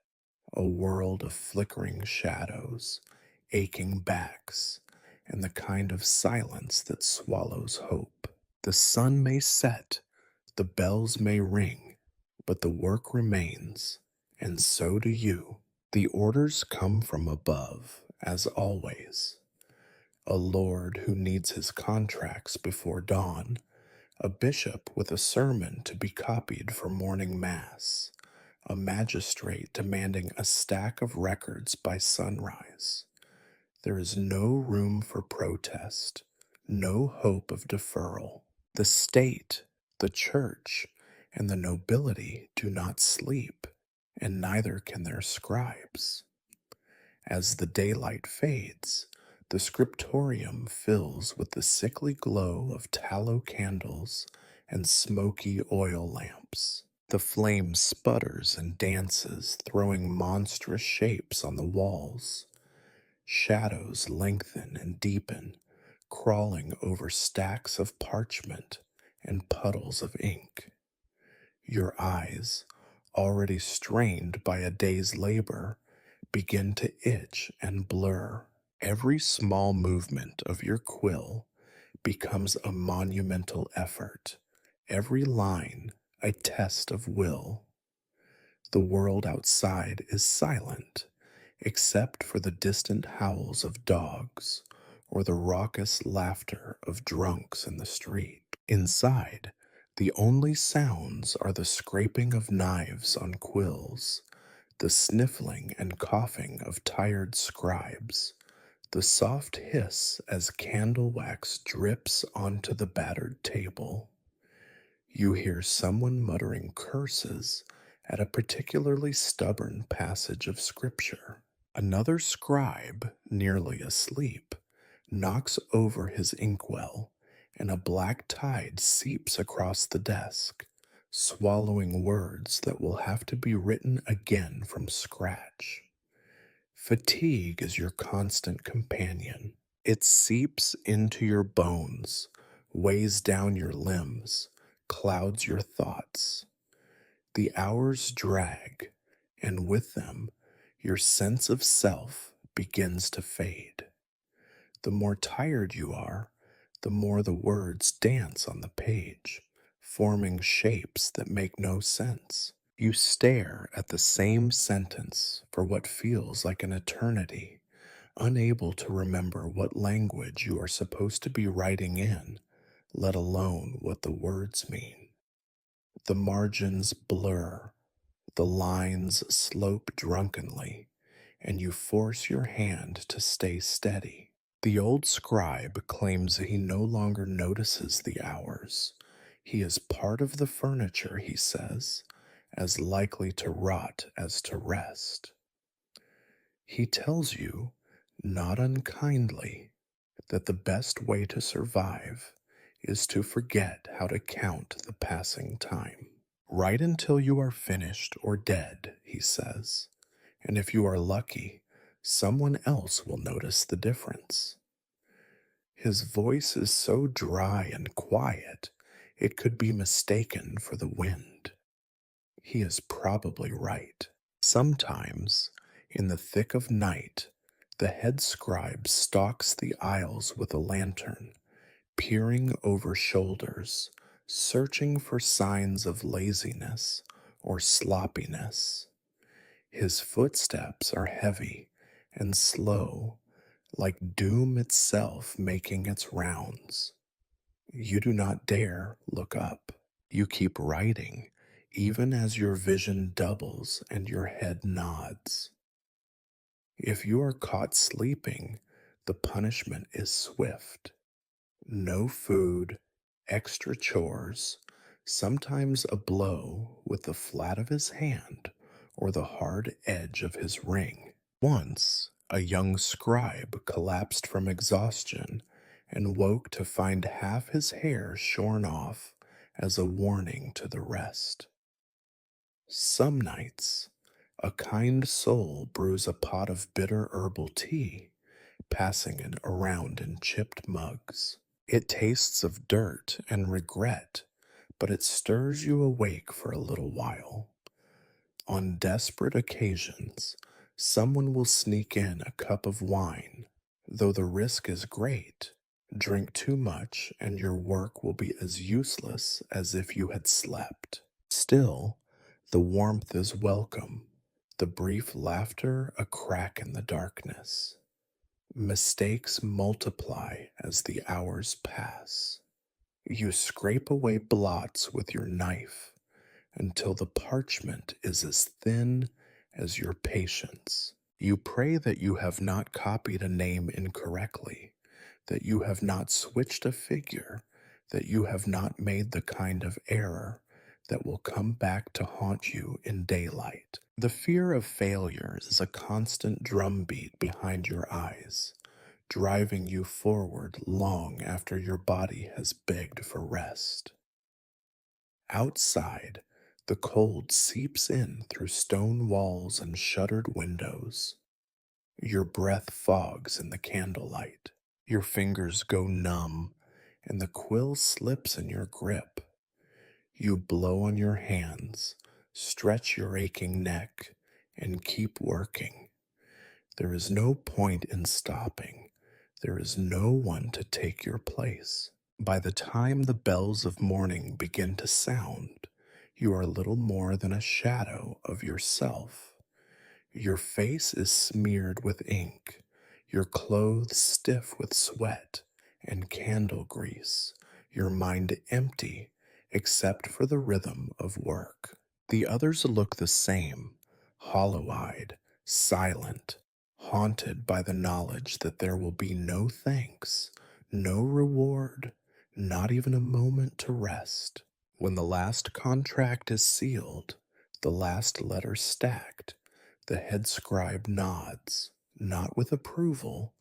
a world of flickering shadows, aching backs, and the kind of silence that swallows hope. The sun may set, the bells may ring, but the work remains, and so do you. The orders come from above, as always. A lord who needs his contracts before dawn, a bishop with a sermon to be copied for morning mass, a magistrate demanding a stack of records by sunrise. There is no room for protest, no hope of deferral. The state, the church, and the nobility do not sleep, and neither can their scribes. As the daylight fades, the scriptorium fills with the sickly glow of tallow candles and smoky oil lamps. The flame sputters and dances, throwing monstrous shapes on the walls. Shadows lengthen and deepen, crawling over stacks of parchment and puddles of ink. Your eyes, already strained by a day's labor, begin to itch and blur. Every small movement of your quill becomes a monumental effort, every line a test of will. The world outside is silent, except for the distant howls of dogs or the raucous laughter of drunks in the street. Inside, the only sounds are the scraping of knives on quills, the sniffling and coughing of tired scribes, the soft hiss as candle wax drips onto the battered table. You hear someone muttering curses at a particularly stubborn passage of scripture. Another scribe, nearly asleep, knocks over his inkwell, and a black tide seeps across the desk, swallowing words that will have to be written again from scratch. Fatigue is your constant companion. It seeps into your bones, weighs down your limbs, clouds your thoughts. The hours drag, and with them, your sense of self begins to fade. The more tired you are, the more the words dance on the page, forming shapes that make no sense. You stare at the same sentence for what feels like an eternity, unable to remember what language you are supposed to be writing in, let alone what the words mean. The margins blur, the lines slope drunkenly, and you force your hand to stay steady. The old scribe claims he no longer notices the hours. He is part of the furniture, he says, as likely to rot as to rest. He tells you, not unkindly, that the best way to survive is to forget how to count the passing time. Write until you are finished or dead, he says, and if you are lucky, someone else will notice the difference. His voice is so dry and quiet, it could be mistaken for the wind. He is probably right. Sometimes, in the thick of night, the head scribe stalks the aisles with a lantern, peering over shoulders, searching for signs of laziness or sloppiness. His footsteps are heavy and slow, like doom itself making its rounds. You do not dare look up. You keep writing, even as your vision doubles and your head nods. If you are caught sleeping, the punishment is swift. No food, extra chores, sometimes a blow with the flat of his hand or the hard edge of his ring. Once, a young scribe collapsed from exhaustion and woke to find half his hair shorn off as a warning to the rest. Some nights, a kind soul brews a pot of bitter herbal tea, passing it around in chipped mugs. It tastes of dirt and regret, but it stirs you awake for a little while. On desperate occasions, someone will sneak in a cup of wine, though the risk is great. Drink too much, and your work will be as useless as if you had slept. Still, the warmth is welcome, the brief laughter a crack in the darkness. Mistakes multiply as the hours pass. You scrape away blots with your knife until the parchment is as thin as your patience. You pray that you have not copied a name incorrectly, that you have not switched a figure, that you have not made the kind of error that will come back to haunt you in daylight. The fear of failure is a constant drumbeat behind your eyes, driving you forward long after your body has begged for rest. Outside, the cold seeps in through stone walls and shuttered windows. Your breath fogs in the candlelight. Your fingers go numb, and the quill slips in your grip. You blow on your hands, stretch your aching neck, and keep working. There is no point in stopping. There is no one to take your place. By the time the bells of morning begin to sound, you are little more than a shadow of yourself. Your face is smeared with ink, your clothes stiff with sweat and candle grease, your mind empty except for the rhythm of work. The others look the same, hollow eyed, silent, haunted by the knowledge that there will be no thanks, no reward, not even a moment to rest. When the last contract is sealed, the last letter stacked, the head scribe nods, not with approval,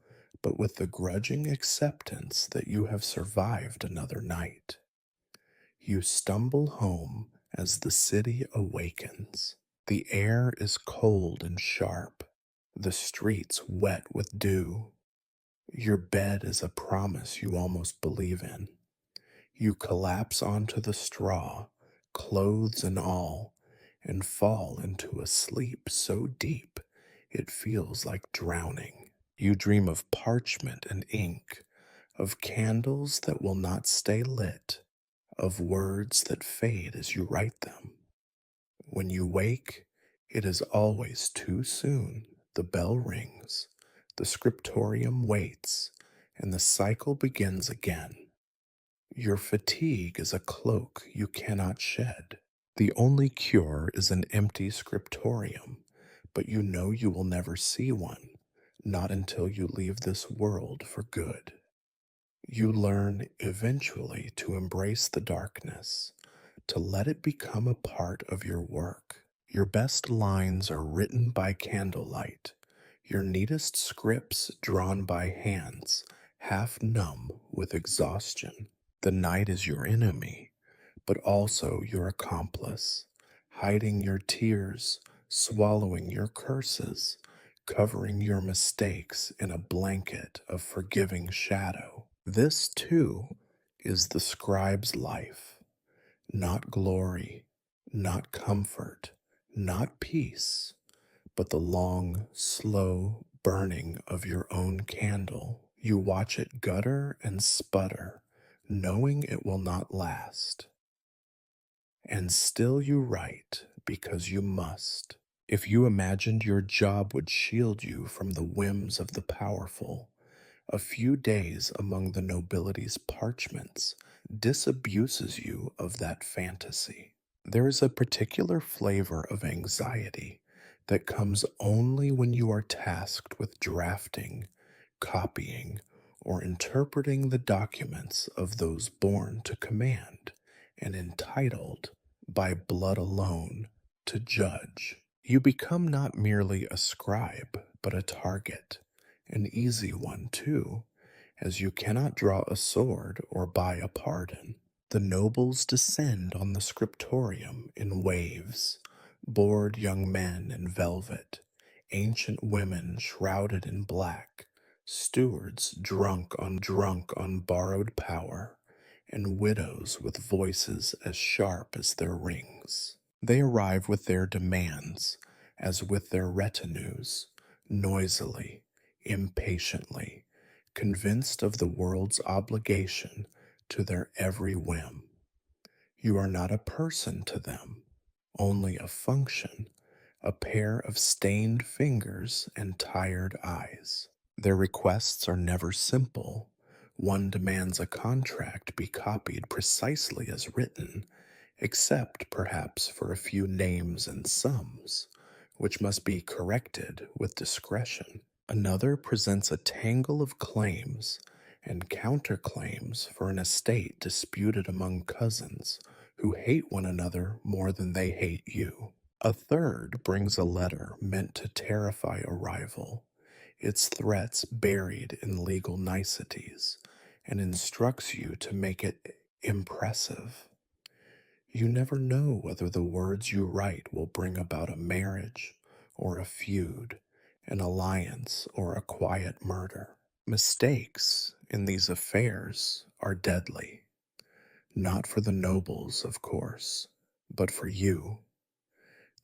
but with the grudging acceptance that you have survived another night. You stumble home as the city awakens. The air is cold and sharp, the streets wet with dew. Your bed is a promise you almost believe in. You collapse onto the straw, clothes and all, and fall into a sleep so deep it feels like drowning. You dream of parchment and ink, of candles that will not stay lit, of words that fade as you write them. When you wake, it is always too soon. The bell rings, the scriptorium waits, and the cycle begins again. Your fatigue is a cloak you cannot shed. The only cure is an empty scriptorium, but you know you will never see one, not until you leave this world for good. You learn eventually to embrace the darkness, to let it become a part of your work. Your best lines are written by candlelight, your neatest scripts drawn by hands, half numb with exhaustion. The night is your enemy, but also your accomplice, hiding your tears, swallowing your curses, covering your mistakes in a blanket of forgiving shadow. This, too, is the scribe's life. Not glory, not comfort, not peace, but the long, slow burning of your own candle. You watch it gutter and sputter, knowing it will not last. And still you write because you must. If you imagined your job would shield you from the whims of the powerful, a few days among the nobility's parchments disabuses you of that fantasy. There is a particular flavor of anxiety that comes only when you are tasked with drafting, copying, or interpreting the documents of those born to command and entitled, by blood alone, to judge. You become not merely a scribe, but a target, an easy one, too, as you cannot draw a sword or buy a pardon. The nobles descend on the scriptorium in waves, bored young men in velvet, ancient women shrouded in black, stewards drunk on borrowed power, and widows with voices as sharp as their rings. They arrive with their demands, as with their retinues, noisily, impatiently, convinced of the world's obligation to their every whim. You are not a person to them, only a function, a pair of stained fingers and tired eyes. Their requests are never simple. One demands a contract be copied precisely as written, except perhaps for a few names and sums, which must be corrected with discretion. Another presents a tangle of claims and counterclaims for an estate disputed among cousins who hate one another more than they hate you. A third brings a letter meant to terrify a rival, its threats buried in legal niceties, and instructs you to make it impressive. You never know whether the words you write will bring about a marriage or a feud, an alliance or a quiet murder. Mistakes in these affairs are deadly, not for the nobles, of course, but for you.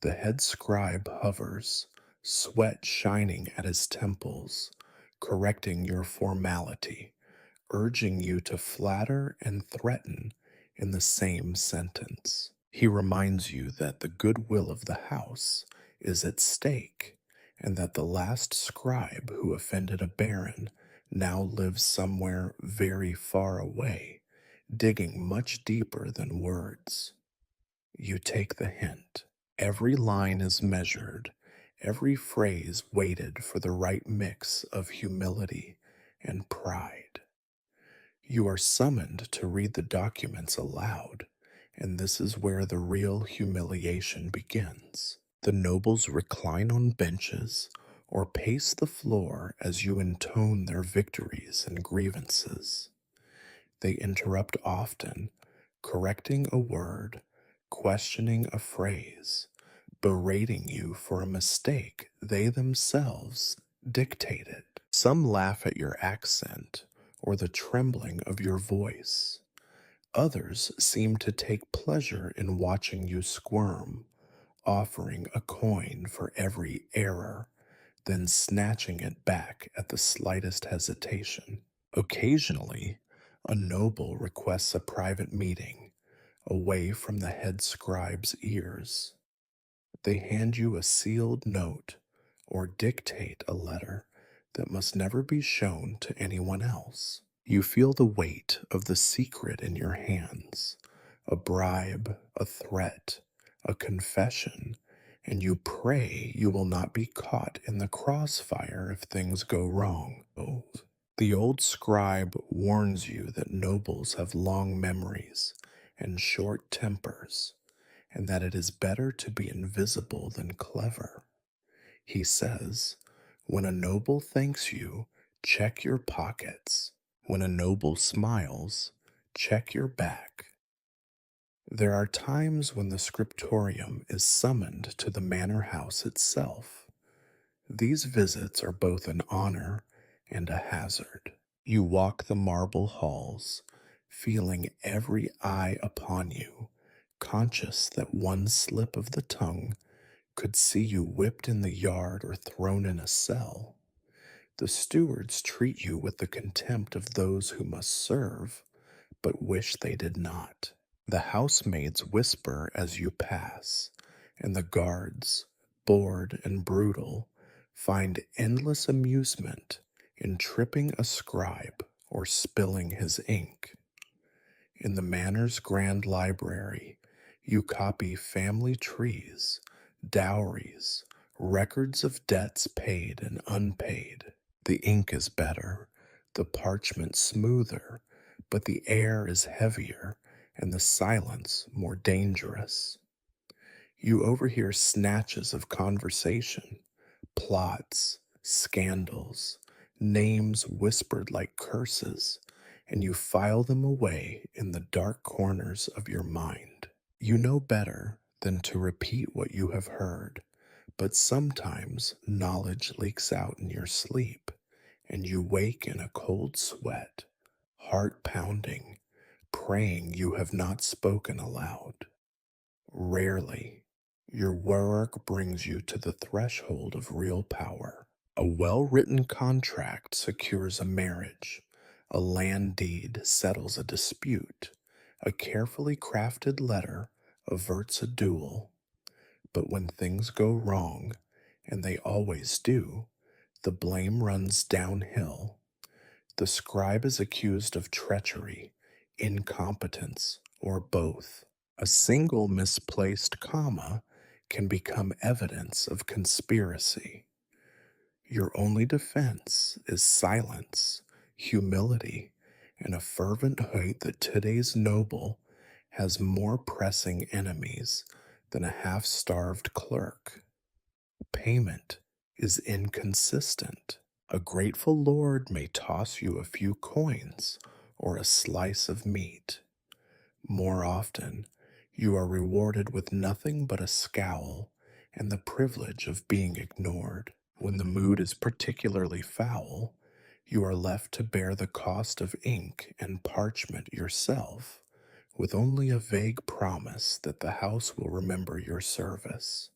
The head scribe hovers, sweat shining at his temples, correcting your formality, urging you to flatter and threaten in the same sentence. He reminds you that the goodwill of the house is at stake, and that the last scribe who offended a baron now lives somewhere very far away, digging much deeper than words. You take the hint. Every line is measured, every phrase weighted for the right mix of humility and pride. You are summoned to read the documents aloud, and this is where the real humiliation begins. The nobles recline on benches or pace the floor as you intone their victories and grievances. They interrupt often, correcting a word, questioning a phrase, berating you for a mistake they themselves dictated. Some laugh at your accent or the trembling of your voice. Others seem to take pleasure in watching you squirm, offering a coin for every error, then snatching it back at the slightest hesitation. Occasionally, a noble requests a private meeting away from the head scribe's ears. They hand you a sealed note or dictate a letter that must never be shown to anyone else. You feel the weight of the secret in your hands, a bribe, a threat, a confession, and you pray you will not be caught in the crossfire if things go wrong. The old scribe warns you that nobles have long memories and short tempers, and that it is better to be invisible than clever. He says, when a noble thanks you, check your pockets. When a noble smiles, check your back. There are times when the scriptorium is summoned to the manor house itself. These visits are both an honor and a hazard. You walk the marble halls, feeling every eye upon you, conscious that one slip of the tongue could see you whipped in the yard or thrown in a cell. The stewards treat you with the contempt of those who must serve, but wish they did not. The housemaids whisper as you pass, and the guards, bored and brutal, find endless amusement in tripping a scribe or spilling his ink. In the manor's grand library, you copy family trees, dowries, records of debts paid and unpaid. The ink is better, the parchment smoother, but the air is heavier and the silence more dangerous. You overhear snatches of conversation, plots, scandals, names whispered like curses, and you file them away in the dark corners of your mind. You know better than to repeat what you have heard, but sometimes knowledge leaks out in your sleep, and you wake in a cold sweat, heart pounding, praying you have not spoken aloud. Rarely, your work brings you to the threshold of real power. A well written contract secures a marriage, a land deed settles a dispute, a carefully crafted letter averts a duel. But when things go wrong, and they always do, the blame runs downhill. The scribe is accused of treachery, incompetence, or both. A single misplaced comma can become evidence of conspiracy. Your only defense is silence, humility, and a fervent hope that today's noble has more pressing enemies than a half starved clerk. Payment is inconsistent. A grateful lord may toss you a few coins or a slice of meat. More often, you are rewarded with nothing but a scowl and the privilege of being ignored. When the mood is particularly foul, you are left to bear the cost of ink and parchment yourself, with only a vague promise that the house will remember your service.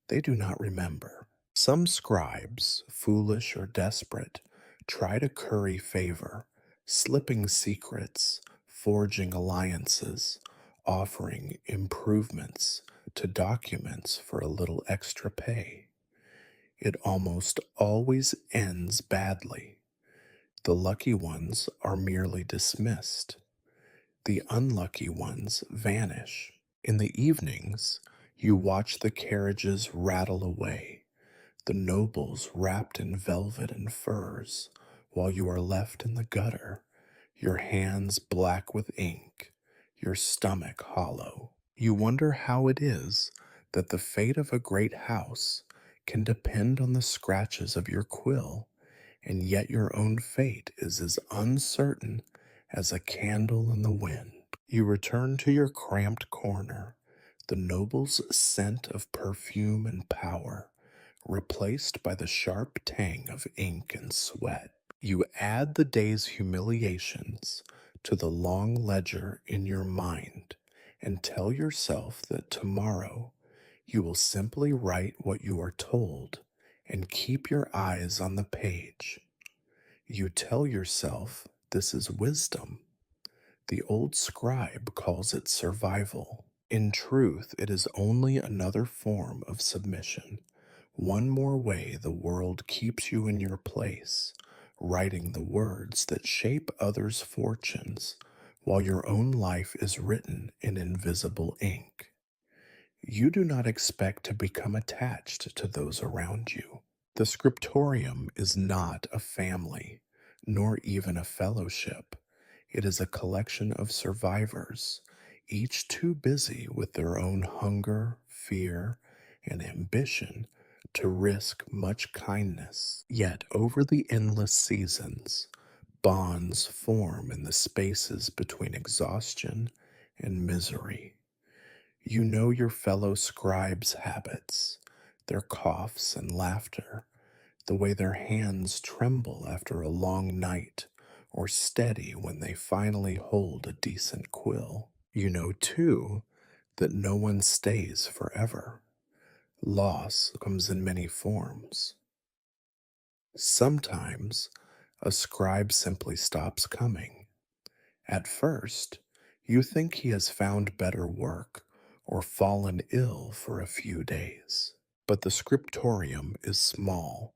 They do not remember. Some scribes, foolish or desperate, try to curry favor, slipping secrets, forging alliances, offering improvements to documents for a little extra pay. It almost always ends badly. The lucky ones are merely dismissed. The unlucky ones vanish. In the evenings, you watch the carriages rattle away, the nobles wrapped in velvet and furs, while you are left in the gutter, your hands black with ink, your stomach hollow. You wonder how it is that the fate of a great house can depend on the scratches of your quill, and yet your own fate is as uncertain as a candle in the wind. You return to your cramped corner, the noble's scent of perfume and power, replaced by the sharp tang of ink and sweat. You add the day's humiliations to the long ledger in your mind and tell yourself that tomorrow you will simply write what you are told and keep your eyes on the page. You tell yourself this is wisdom. The old scribe calls it survival. In truth, it is only another form of submission. One more way the world keeps you in your place, writing the words that shape others' fortunes, while your own life is written in invisible ink. You do not expect to become attached to those around you. The scriptorium is not a family, nor even a fellowship. It is a collection of survivors, each too busy with their own hunger, fear, and ambition to risk much kindness. Yet over the endless seasons, bonds form in the spaces between exhaustion and misery. You know your fellow scribes' habits, their coughs and laughter, the way their hands tremble after a long night, or steady when they finally hold a decent quill. You know, too, that no one stays forever. Loss comes in many forms. Sometimes a scribe simply stops coming. At first, you think he has found better work or fallen ill for a few days. But the scriptorium is small,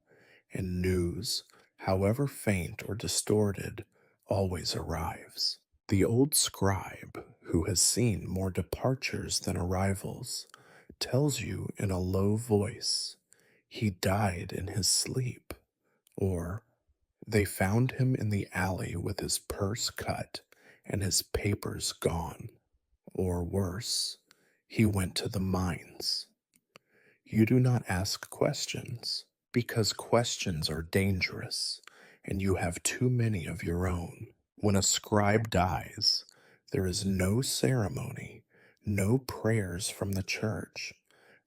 and news, however faint or distorted, always arrives. The old scribe, who has seen more departures than arrivals, tells you in a low voice, he died in his sleep, or they found him in the alley with his purse cut and his papers gone, or worse, he went to the mines. You do not ask questions because questions are dangerous and you have too many of your own. When a scribe dies, there is no ceremony, no prayers from the church,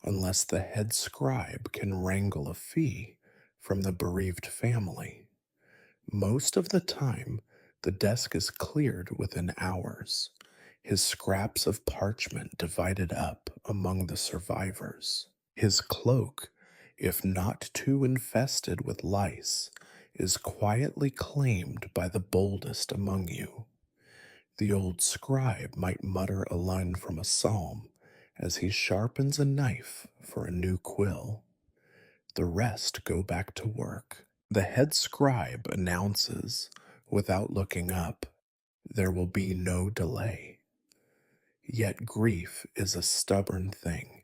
unless the head scribe can wrangle a fee from the bereaved family. Most of the time, the desk is cleared within hours, his scraps of parchment divided up among the survivors. His cloak, if not too infested with lice, is quietly claimed by the boldest among you. The old scribe might mutter a line from a psalm as he sharpens a knife for a new quill. The rest go back to work. The head scribe announces, without looking up, there will be no delay. Yet grief is a stubborn thing.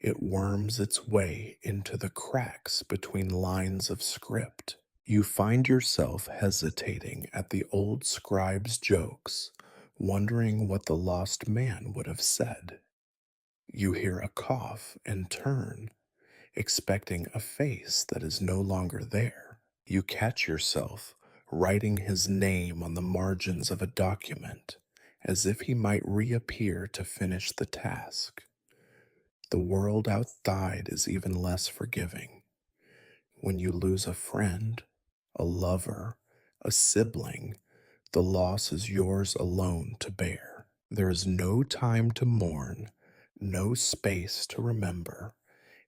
It worms its way into the cracks between lines of script. You find yourself hesitating at the old scribe's jokes, wondering what the lost man would have said. You hear a cough and turn, expecting a face that is no longer there. You catch yourself writing his name on the margins of a document, as if he might reappear to finish the task. The world outside is even less forgiving. When you lose a friend, a lover, a sibling, the loss is yours alone to bear. There is no time to mourn, no space to remember,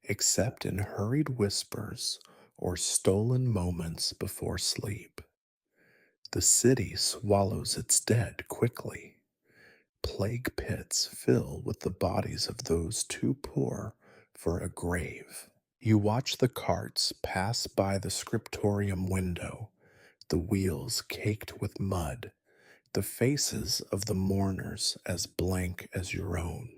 except in hurried whispers or stolen moments before sleep. The city swallows its dead quickly. Plague pits fill with the bodies of those too poor for a grave. You watch the carts pass by the scriptorium window, the wheels caked with mud, the faces of the mourners as blank as your own.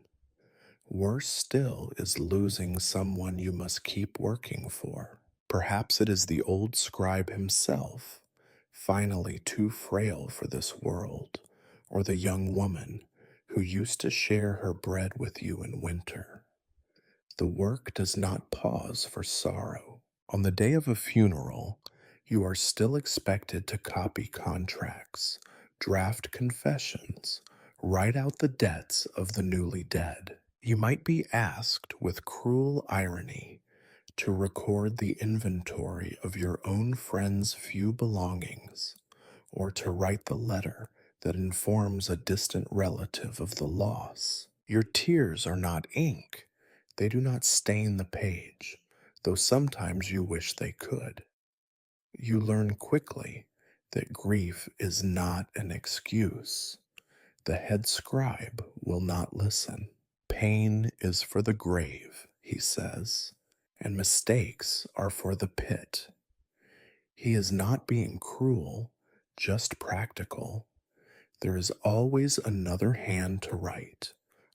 Worse still is losing someone you must keep working for. Perhaps it is the old scribe himself, finally too frail for this world, or the young woman who used to share her bread with you in winter. The work does not pause for sorrow. On the day of a funeral, you are still expected to copy contracts, draft confessions, write out the debts of the newly dead. You might be asked with cruel irony to record the inventory of your own friend's few belongings, or to write the letter that informs a distant relative of the loss. Your tears are not ink. They do not stain the page, though sometimes you wish they could. You learn quickly that grief is not an excuse. The head scribe will not listen. Pain is for the grave, he says, and mistakes are for the pit. He is not being cruel, just practical. There is always another hand to write,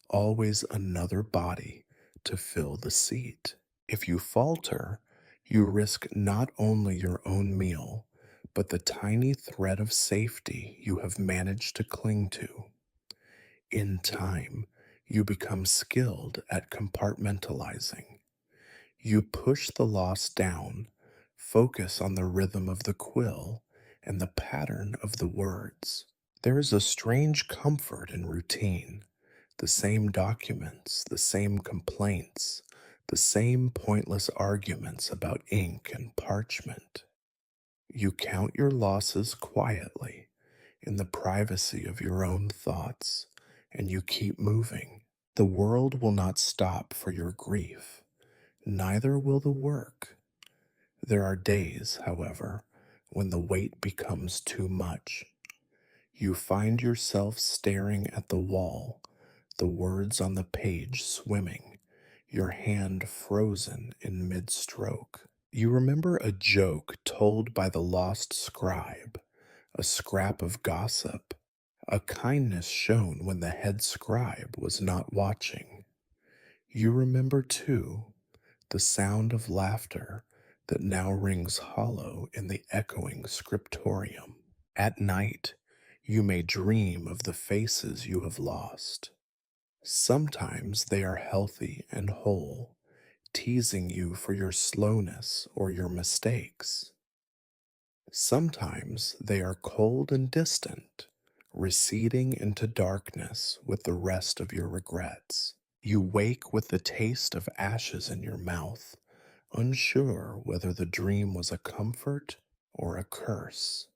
always another body to fill the seat. If you falter, you risk not only your own meal, but the tiny thread of safety you have managed to cling to. In time, you become skilled at compartmentalizing. You push the loss down, focus on the rhythm of the quill and the pattern of the words. There is a strange comfort in routine, the same documents, the same complaints, the same pointless arguments about ink and parchment. You count your losses quietly in the privacy of your own thoughts, and you keep moving. The world will not stop for your grief, neither will the work. There are days, however, when the weight becomes too much. You find yourself staring at the wall, the words on the page swimming, your hand frozen in mid stroke. You remember a joke told by the lost scribe, a scrap of gossip, a kindness shown when the head scribe was not watching. You remember, too, the sound of laughter that now rings hollow in the echoing scriptorium. At night, you may dream of the faces you have lost. Sometimes they are healthy and whole, teasing you for your slowness or your mistakes. Sometimes they are cold and distant, receding into darkness with the rest of your regrets. You wake with the taste of ashes in your mouth, unsure whether the dream was a comfort or a curse.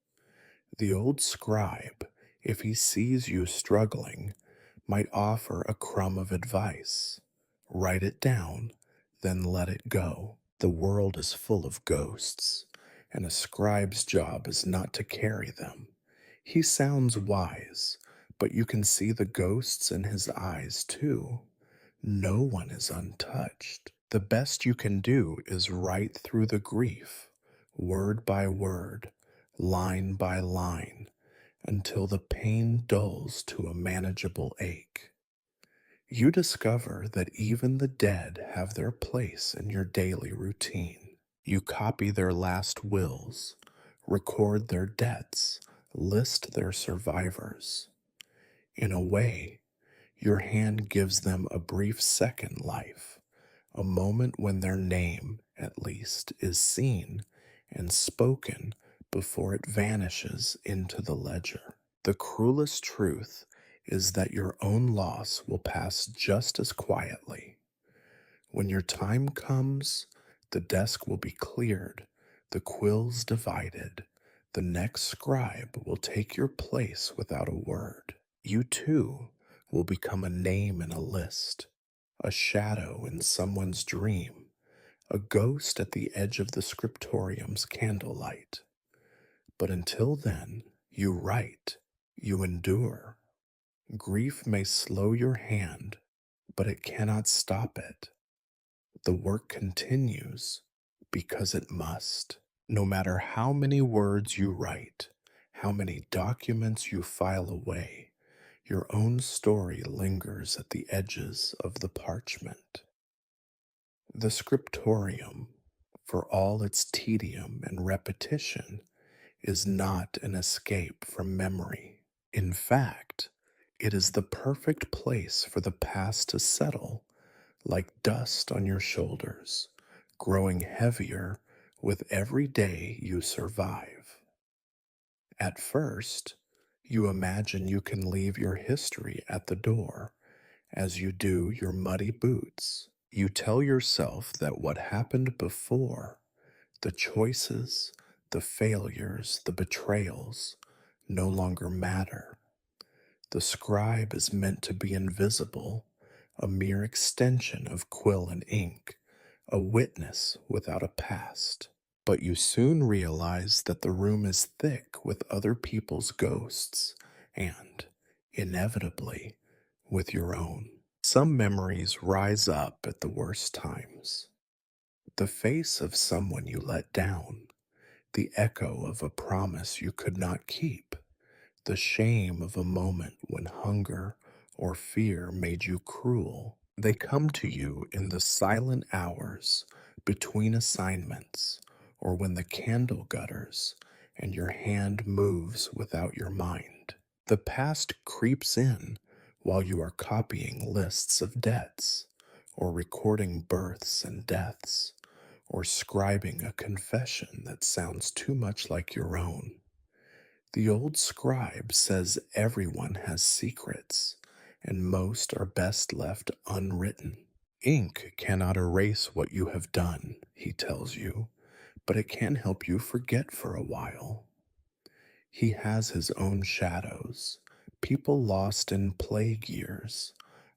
The old scribe, if he sees you struggling, might offer a crumb of advice. Write it down, then let it go. The world is full of ghosts, and a scribe's job is not to carry them. He sounds wise, but you can see the ghosts in his eyes too. No one is untouched. The best you can do is write through the grief, word by word, line by line, until the pain dulls to a manageable ache. You discover that even the dead have their place in your daily routine. You copy their last wills, record their debts, list their survivors. In a way, your hand gives them a brief second life, a moment when their name, at least, is seen and spoken before it vanishes into the ledger. The cruelest truth is that your own loss will pass just as quietly. When your time comes, the desk will be cleared, the quills divided, the next scribe will take your place without a word. You too will become a name in a list, a shadow in someone's dream, a ghost at the edge of the scriptorium's candlelight. But until then, You write, you endure. Grief may slow your hand, but it cannot stop it. The work continues because it must. No matter how many words you write, how many documents you file away, your own story lingers at the edges of the parchment. The scriptorium, for all its tedium and repetition, is not an escape from memory. In fact, it is the perfect place for the past to settle like dust on your shoulders, growing heavier with every day you survive. At first, you imagine you can leave your history at the door as you do your muddy boots. You tell yourself that what happened before, the choices, the failures, the betrayals, no longer matter. The scribe is meant to be invisible, a mere extension of quill and ink, a witness without a past. But you soon realize that the room is thick with other people's ghosts and, inevitably, with your own. Some memories rise up at the worst times. The face of someone you let down, the echo of a promise you could not keep, the shame of a moment when hunger or fear made you cruel. They come to you in the silent hours between assignments or when the candle gutters and your hand moves without your mind. The past creeps in while you are copying lists of debts or recording births and deaths or scribing a confession that sounds too much like your own. The old scribe says everyone has secrets, and most are best left unwritten. Ink cannot erase what you have done, he tells you, but it can help you forget for a while. He has his own shadows, people lost in plague years,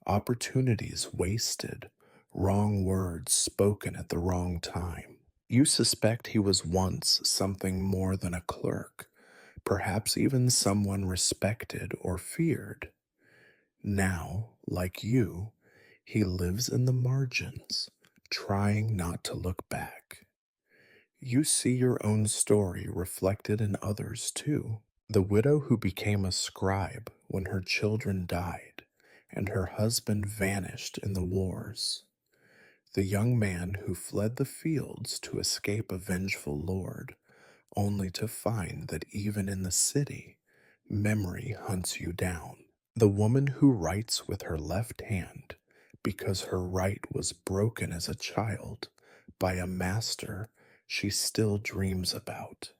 opportunities wasted, wrong words spoken at the wrong time. You suspect he was once something more than a clerk, perhaps even someone respected or feared. Now, like you, he lives in the margins, trying not to look back. You see your own story reflected in others too. The widow who became a scribe when her children died and her husband vanished in the wars. The young man who fled the fields to escape a vengeful lord, only to find that even in the city, memory hunts you down. The woman who writes with her left hand because her right was broken as a child by a master she still dreams about.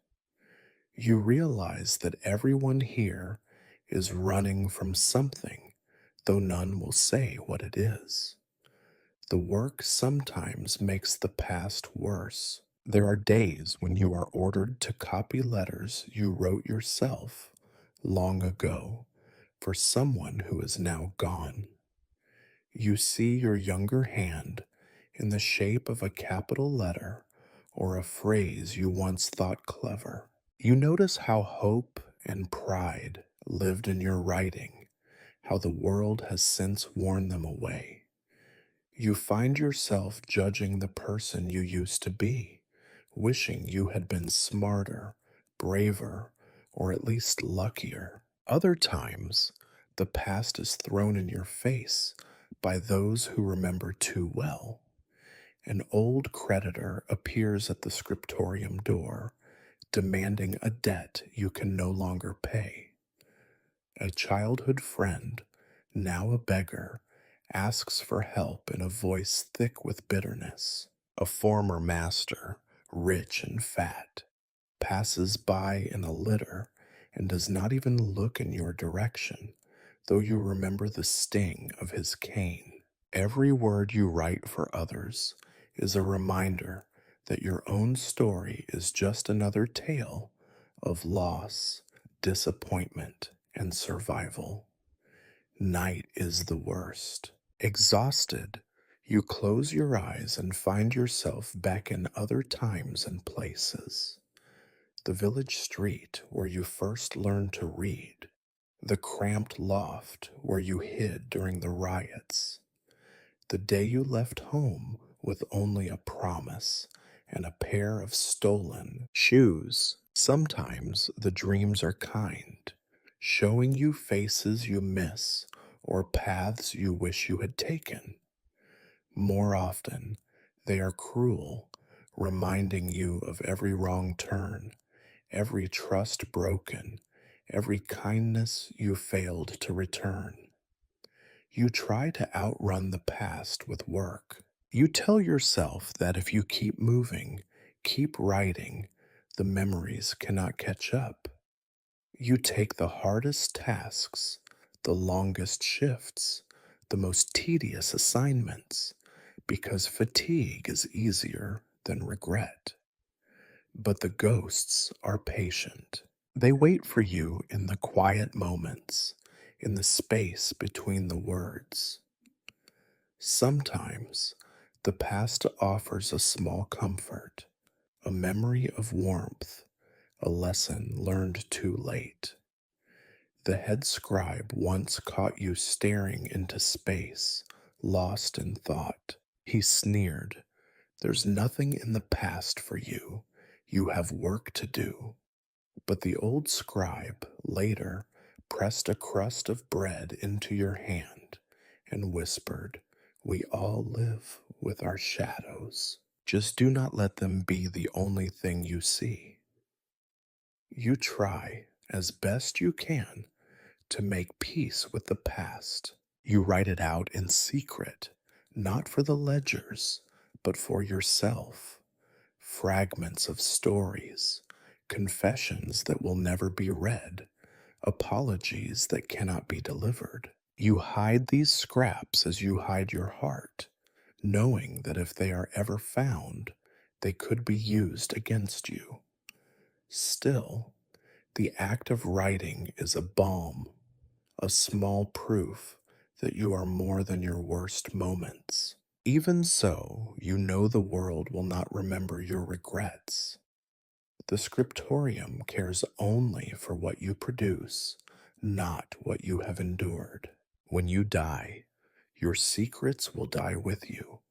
You realize that everyone here is running from something, though none will say what it is. The work sometimes makes the past worse. There are days when you are ordered to copy letters you wrote yourself long ago for someone who is now gone. You see your younger hand in the shape of a capital letter or a phrase you once thought clever. You notice how hope and pride lived in your writing, how the world has since worn them away. You find yourself judging the person you used to be, wishing you had been smarter, braver, or at least luckier. Other times, the past is thrown in your face by those who remember too well. An old creditor appears at the scriptorium door, demanding a debt you can no longer pay. A childhood friend, now a beggar, asks for help in a voice thick with bitterness. A former master, rich and fat, passes by in a litter and does not even look in your direction, though you remember the sting of his cane. Every word you write for others is a reminder that your own story is just another tale of loss, disappointment, and survival. Night is the worst. Exhausted, you close your eyes and find yourself back in other times and places. the village street where you first learned to read, the cramped loft where you hid during the riots, the day you left home with only a promise and a pair of stolen shoes. Sometimes the dreams are kind, showing you faces you miss or paths you wish you had taken. More often, they are cruel, reminding you of every wrong turn, every trust broken, every kindness you failed to return. You try to outrun the past with work. You tell yourself that if you keep moving, keep writing, the memories cannot catch up. You take the hardest tasks, the longest shifts, the most tedious assignments, because fatigue is easier than regret. But the ghosts are patient. They wait for you in the quiet moments, in the space between the words. Sometimes the past offers a small comfort, a memory of warmth, a lesson learned too late. The head scribe once caught you staring into space, lost in thought. He sneered, "There's nothing in the past for you. You have work to do." But the old scribe later pressed a crust of bread into your hand and whispered, "We all live with our shadows. Just do not let them be the only thing you see." You try, as best you can, to make peace with the past. You write it out in secret, not for the ledgers, but for yourself. Fragments of stories, confessions that will never be read, apologies that cannot be delivered. You hide these scraps as you hide your heart, knowing that if they are ever found, they could be used against you. Still, the act of writing is a balm, a small proof that you are more than your worst moments. Even so, you know the world will not remember your regrets. The scriptorium cares only for what you produce, not what you have endured. When you die, your secrets will die with you.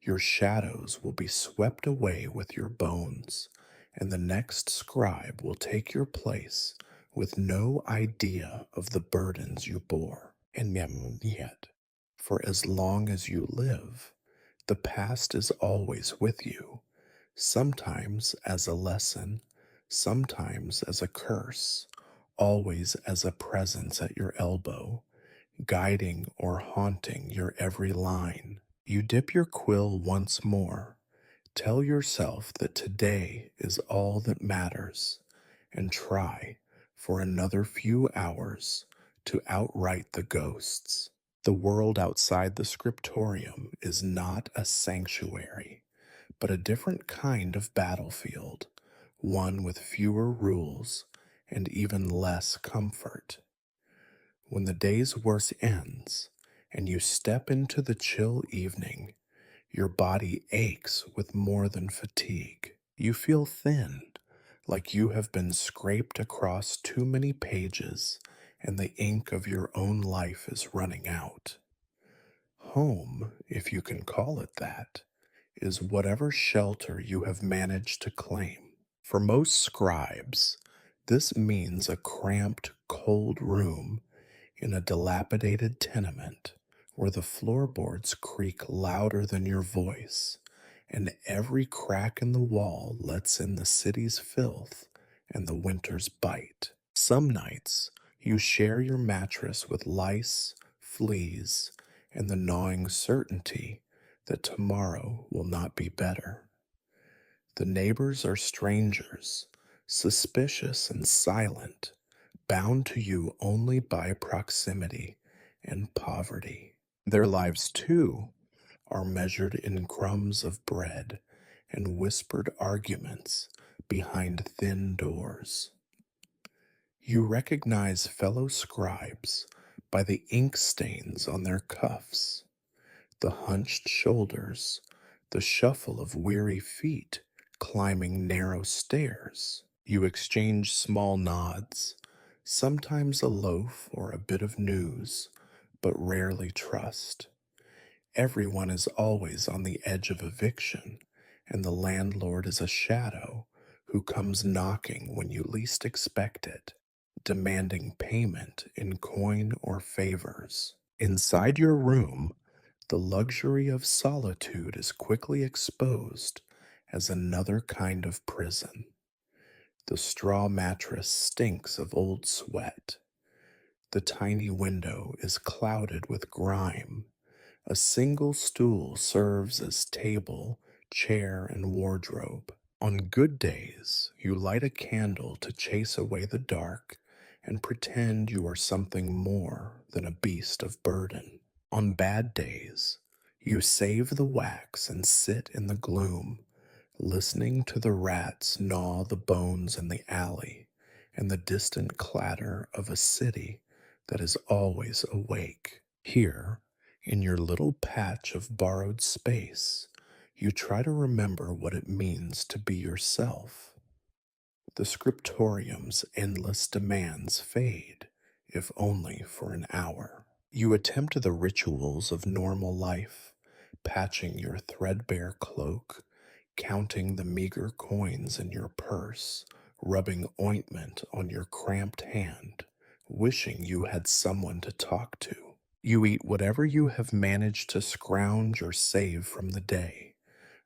Your shadows will be swept away with your bones, and the next scribe will take your place with no idea of the burdens you bore. And yet, for as long as you live, the past is always with you, sometimes as a lesson, sometimes as a curse, always as a presence at your elbow, guiding or haunting your every line. You dip your quill once more, tell yourself that today is all that matters, and try, for another few hours, to outwrite the ghosts. The world outside the scriptorium is not a sanctuary, but a different kind of battlefield, one with fewer rules and even less comfort. When the day's work ends and you step into the chill evening, your body aches with more than fatigue. You feel thin, like you have been scraped across too many pages and the ink of your own life is running out. Home, if you can call it that, is whatever shelter you have managed to claim. For most scribes, this means a cramped, cold room in a dilapidated tenement where the floorboards creak louder than your voice, and every crack in the wall lets in the city's filth and the winter's bite. Some nights, you share your mattress with lice, fleas, and the gnawing certainty that tomorrow will not be better. The neighbors are strangers, suspicious and silent, bound to you only by proximity and poverty. Their lives, too, are measured in crumbs of bread and whispered arguments behind thin doors. You recognize fellow scribes by the ink stains on their cuffs, the hunched shoulders, the shuffle of weary feet climbing narrow stairs. You exchange small nods, sometimes a loaf or a bit of news, but rarely trust. Everyone is always on the edge of eviction, and the landlord is a shadow who comes knocking when you least expect it, demanding payment in coin or favors. Inside your room, the luxury of solitude is quickly exposed as another kind of prison. The straw mattress stinks of old sweat. The tiny window is clouded with grime. A single stool serves as table, chair, and wardrobe. On good days, you light a candle to chase away the dark and pretend you are something more than a beast of burden. On bad days, you save the wax and sit in the gloom, listening to the rats gnaw the bones in the alley and the distant clatter of a city that is always awake. Here, in your little patch of borrowed space, you try to remember what it means to be yourself. The scriptorium's endless demands fade, if only for an hour. You attempt the rituals of normal life, patching your threadbare cloak, counting the meager coins in your purse, rubbing ointment on your cramped hand, wishing you had someone to talk to. You eat whatever you have managed to scrounge or save from the day: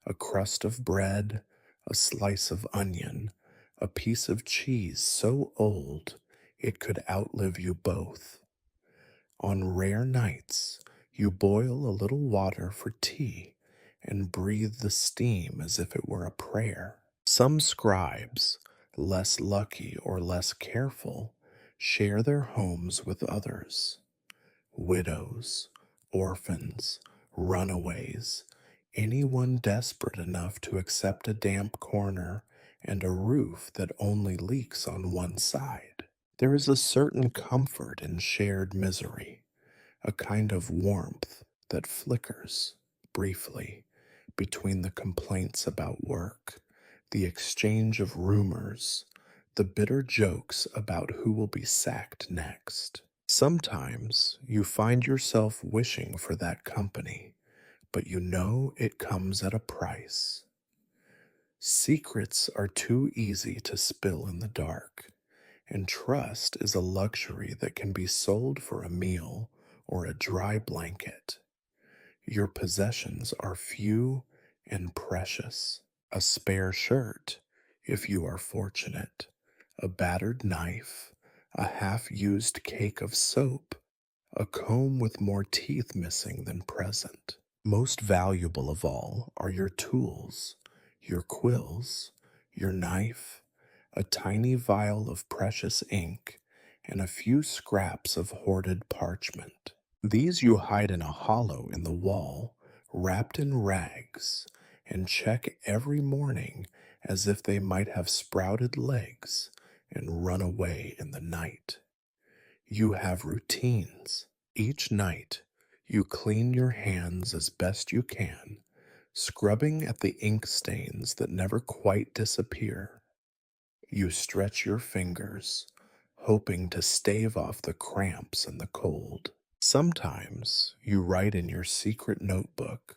a crust of bread, a slice of onion, a piece of cheese so old it could outlive you both. On rare nights, you boil a little water for tea and breathe the steam as if it were a prayer. Some scribes, less lucky or less careful, share their homes with others: widows, orphans, runaways, anyone desperate enough to accept a damp corner and a roof that only leaks on one side. There is a certain comfort in shared misery, a kind of warmth that flickers briefly between the complaints about work, the exchange of rumors, the bitter jokes about who will be sacked next. Sometimes you find yourself wishing for that company, but you know it comes at a price. Secrets are too easy to spill in the dark, and trust is a luxury that can be sold for a meal or a dry blanket. Your possessions are few and precious: a spare shirt, if you are fortunate, a battered knife, a half used cake of soap, a comb with more teeth missing than present. Most valuable of all are your tools, your quills, your knife, a tiny vial of precious ink, and a few scraps of hoarded parchment. These you hide in a hollow in the wall, wrapped in rags, and check every morning as if they might have sprouted legs and run away in the night. You have routines. Each night, you clean your hands as best you can, scrubbing at the ink stains that never quite disappear. You stretch your fingers, hoping to stave off the cramps and the cold. Sometimes you write in your secret notebook,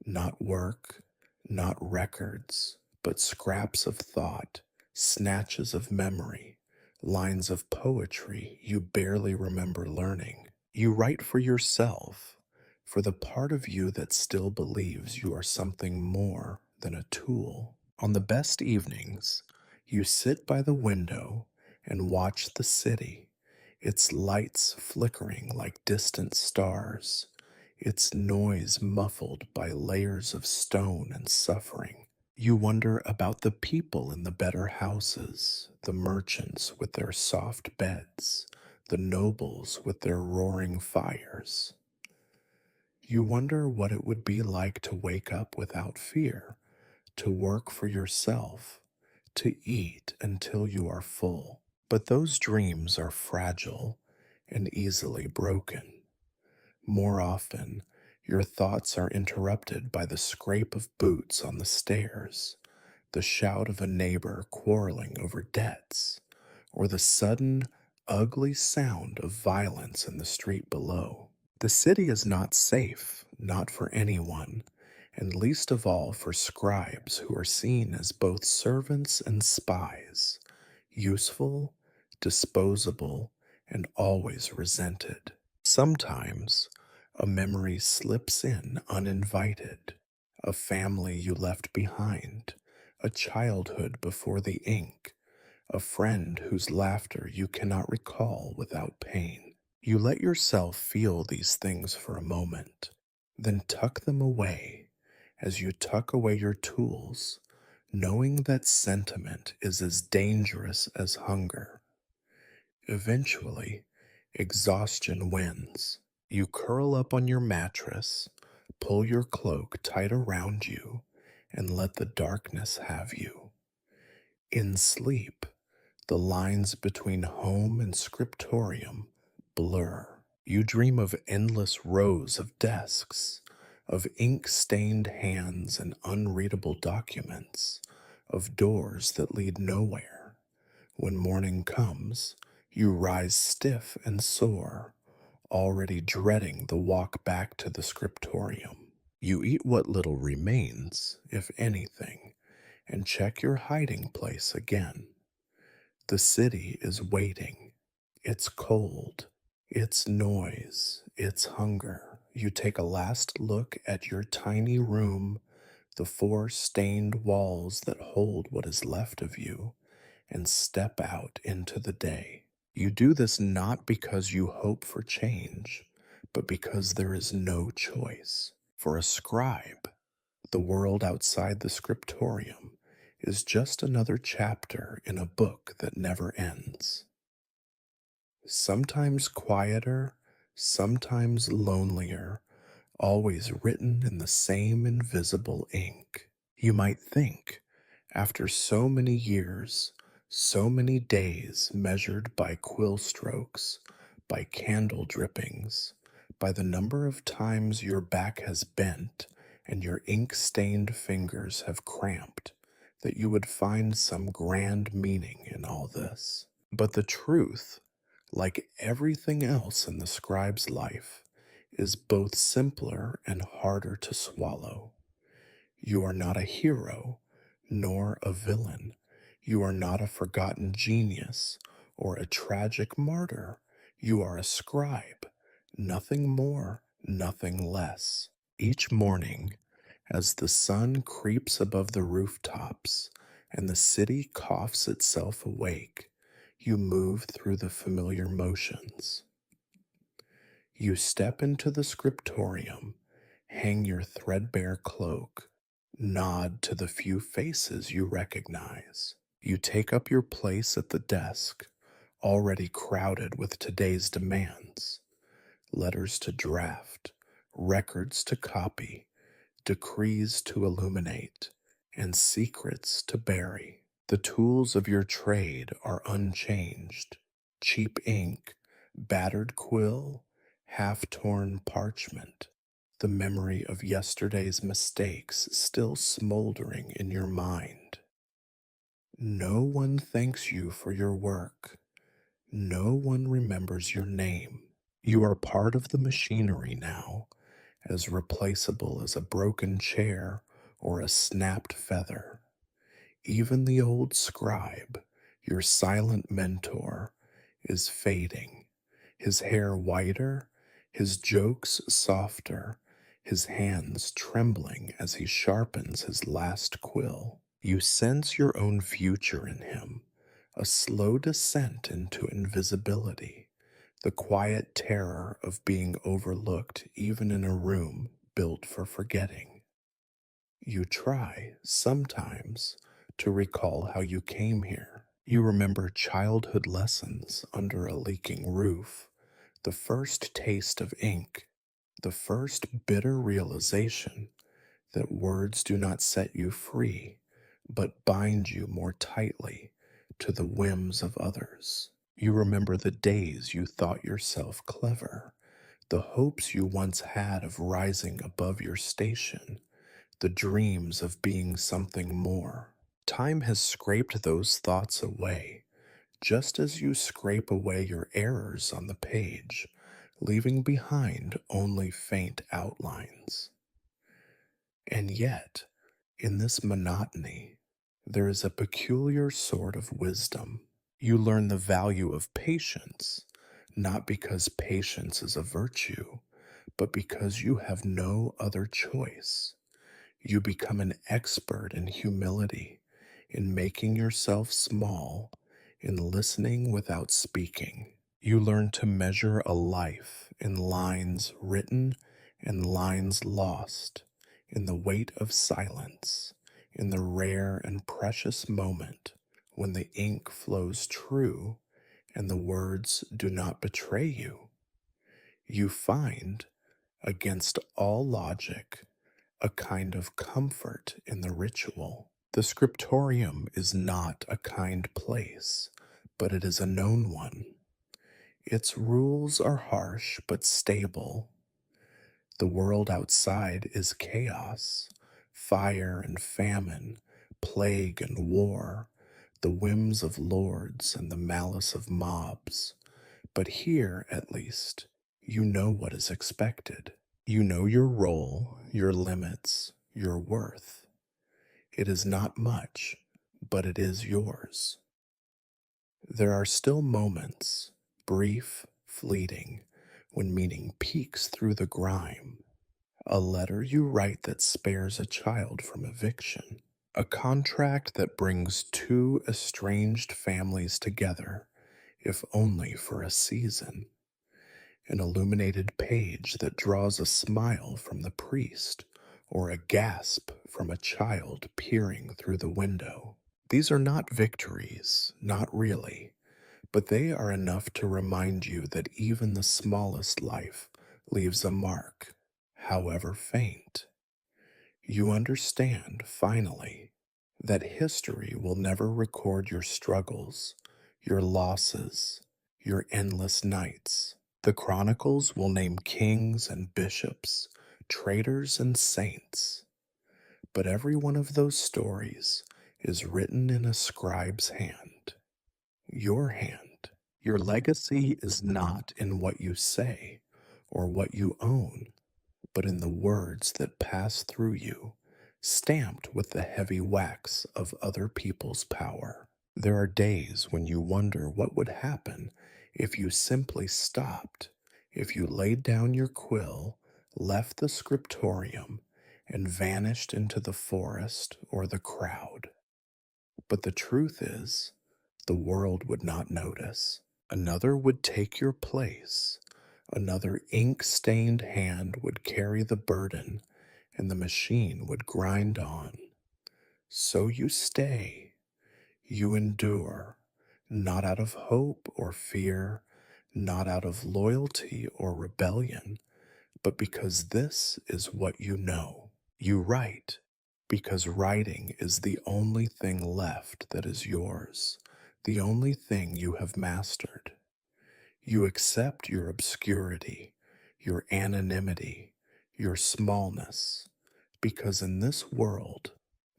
not work, not records, but scraps of thought, snatches of memory, lines of poetry you barely remember learning. You write for yourself, for the part of you that still believes you are something more than a tool. On the best evenings, you sit by the window and watch the city, its lights flickering like distant stars, its noise muffled by layers of stone and suffering. You wonder about the people in the better houses, the merchants with their soft beds, the nobles with their roaring fires. You wonder what it would be like to wake up without fear, to work for yourself, to eat until you are full. But those dreams are fragile and easily broken. More often, your thoughts are interrupted by the scrape of boots on the stairs, the shout of a neighbor quarreling over debts, or the sudden, ugly sound of violence in the street below. The city is not safe, not for anyone, and least of all for scribes who are seen as both servants and spies, useful, disposable, and always resented. Sometimes a memory slips in uninvited, a family you left behind, a childhood before the ink, a friend whose laughter you cannot recall without pain. You let yourself feel these things for a moment, then tuck them away as you tuck away your tools, knowing that sentiment is as dangerous as hunger. Eventually, exhaustion wins. You curl up on your mattress, pull your cloak tight around you, and let the darkness have you. In sleep, the lines between home and scriptorium blur. You dream of endless rows of desks, of ink stained hands and unreadable documents, of doors that lead nowhere. When morning comes, you rise stiff and sore, already dreading the walk back to the scriptorium. You eat what little remains, if anything, and check your hiding place again. The city is waiting. It's cold. It's noise. It's hunger. You take a last look at your tiny room, the four stained walls that hold what is left of you, and step out into the day. You do this not because you hope for change, but because there is no choice. For a scribe, the world outside the scriptorium is just another chapter in a book that never ends. Sometimes quieter, sometimes lonelier, always written in the same invisible ink. You might think, after so many years, so many days measured by quill strokes, by candle drippings, by the number of times your back has bent and your ink stained fingers have cramped, that you would find some grand meaning in all this. But the truth, like everything else in the scribe's life, is both simpler and harder to swallow. You are not a hero, nor a villain. You are not a forgotten genius or a tragic martyr. You are a scribe, nothing more, nothing less. Each morning, as the sun creeps above the rooftops and the city coughs itself awake, you move through the familiar motions. You step into the scriptorium, hang your threadbare cloak, nod to the few faces you recognize. You take up your place at the desk, already crowded with today's demands: letters to draft, records to copy, decrees to illuminate, and secrets to bury. The tools of your trade are unchanged: cheap ink, battered quill, half-torn parchment, the memory of yesterday's mistakes still smoldering in your mind. No one thanks you for your work. No one remembers your name. You are part of the machinery now, as replaceable as a broken chair or a snapped feather. Even the old scribe, your silent mentor, is fading, his hair whiter, his jokes softer, his hands trembling as he sharpens his last quill. You sense your own future in him, a slow descent into invisibility, the quiet terror of being overlooked even in a room built for forgetting. You try, sometimes, to recall how you came here. You remember childhood lessons under a leaking roof, the first taste of ink, the first bitter realization that words do not set you free, but bind you more tightly to the whims of others. You remember the days you thought yourself clever, the hopes you once had of rising above your station, the dreams of being something more. Time has scraped those thoughts away, just as you scrape away your errors on the page, leaving behind only faint outlines. And yet, in this monotony, there is a peculiar sort of wisdom. You learn the value of patience, not because patience is a virtue, but because you have no other choice. You become an expert in humility, in making yourself small, in listening without speaking. You learn to measure a life in lines written and lines lost, in the weight of silence, in the rare and precious moment when the ink flows true and the words do not betray you. You find, against all logic, a kind of comfort in the ritual. The scriptorium is not a kind place, but it is a known one. Its rules are harsh but stable. The world outside is chaos, fire and famine, plague and war, the whims of lords and the malice of mobs. But here, at least, you know what is expected. You know your role, your limits, your worth. It is not much, but it is yours. There are still moments, brief, fleeting, when meaning peeks through the grime. A letter you write that spares a child from eviction. A contract that brings two estranged families together, if only for a season. An illuminated page that draws a smile from the priest, or a gasp from a child peering through the window. These are not victories, not really, but they are enough to remind you that even the smallest life leaves a mark, however faint. You understand, finally, that history will never record your struggles, your losses, your endless nights. The chronicles will name kings and bishops, traitors and saints, but every one of those stories is written in a scribe's hand, your hand. Your legacy is not in what you say or what you own, but in the words that pass through you, stamped with the heavy wax of other people's power. There are days when you wonder what would happen if you simply stopped, if you laid down your quill, left the scriptorium, and vanished into the forest or the crowd. But the truth is, the world would not notice. Another would take your place. Another ink stained hand would carry the burden, and the machine would grind on. So you stay, you endure, not out of hope or fear, not out of loyalty or rebellion, but because this is what you know. You write because writing is the only thing left that is yours, the only thing you have mastered. You accept your obscurity, your anonymity, your smallness, because in this world,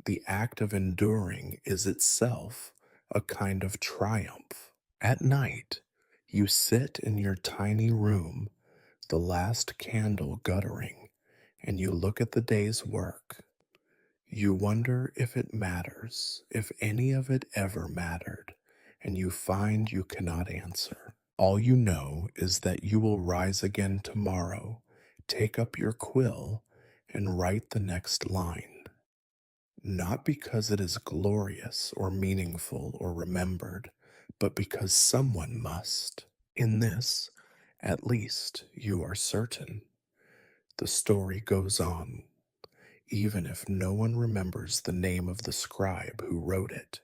the act of enduring is itself a kind of triumph. At night, you sit in your tiny room, the last candle guttering, and you look at the day's work. You wonder if it matters, if any of it ever mattered, and you find you cannot answer. All you know is that you will rise again tomorrow, take up your quill, and write the next line. Not because it is glorious or meaningful or remembered, but because someone must. In this, at least, you are certain. The story goes on, even if no one remembers the name of the scribe who wrote it.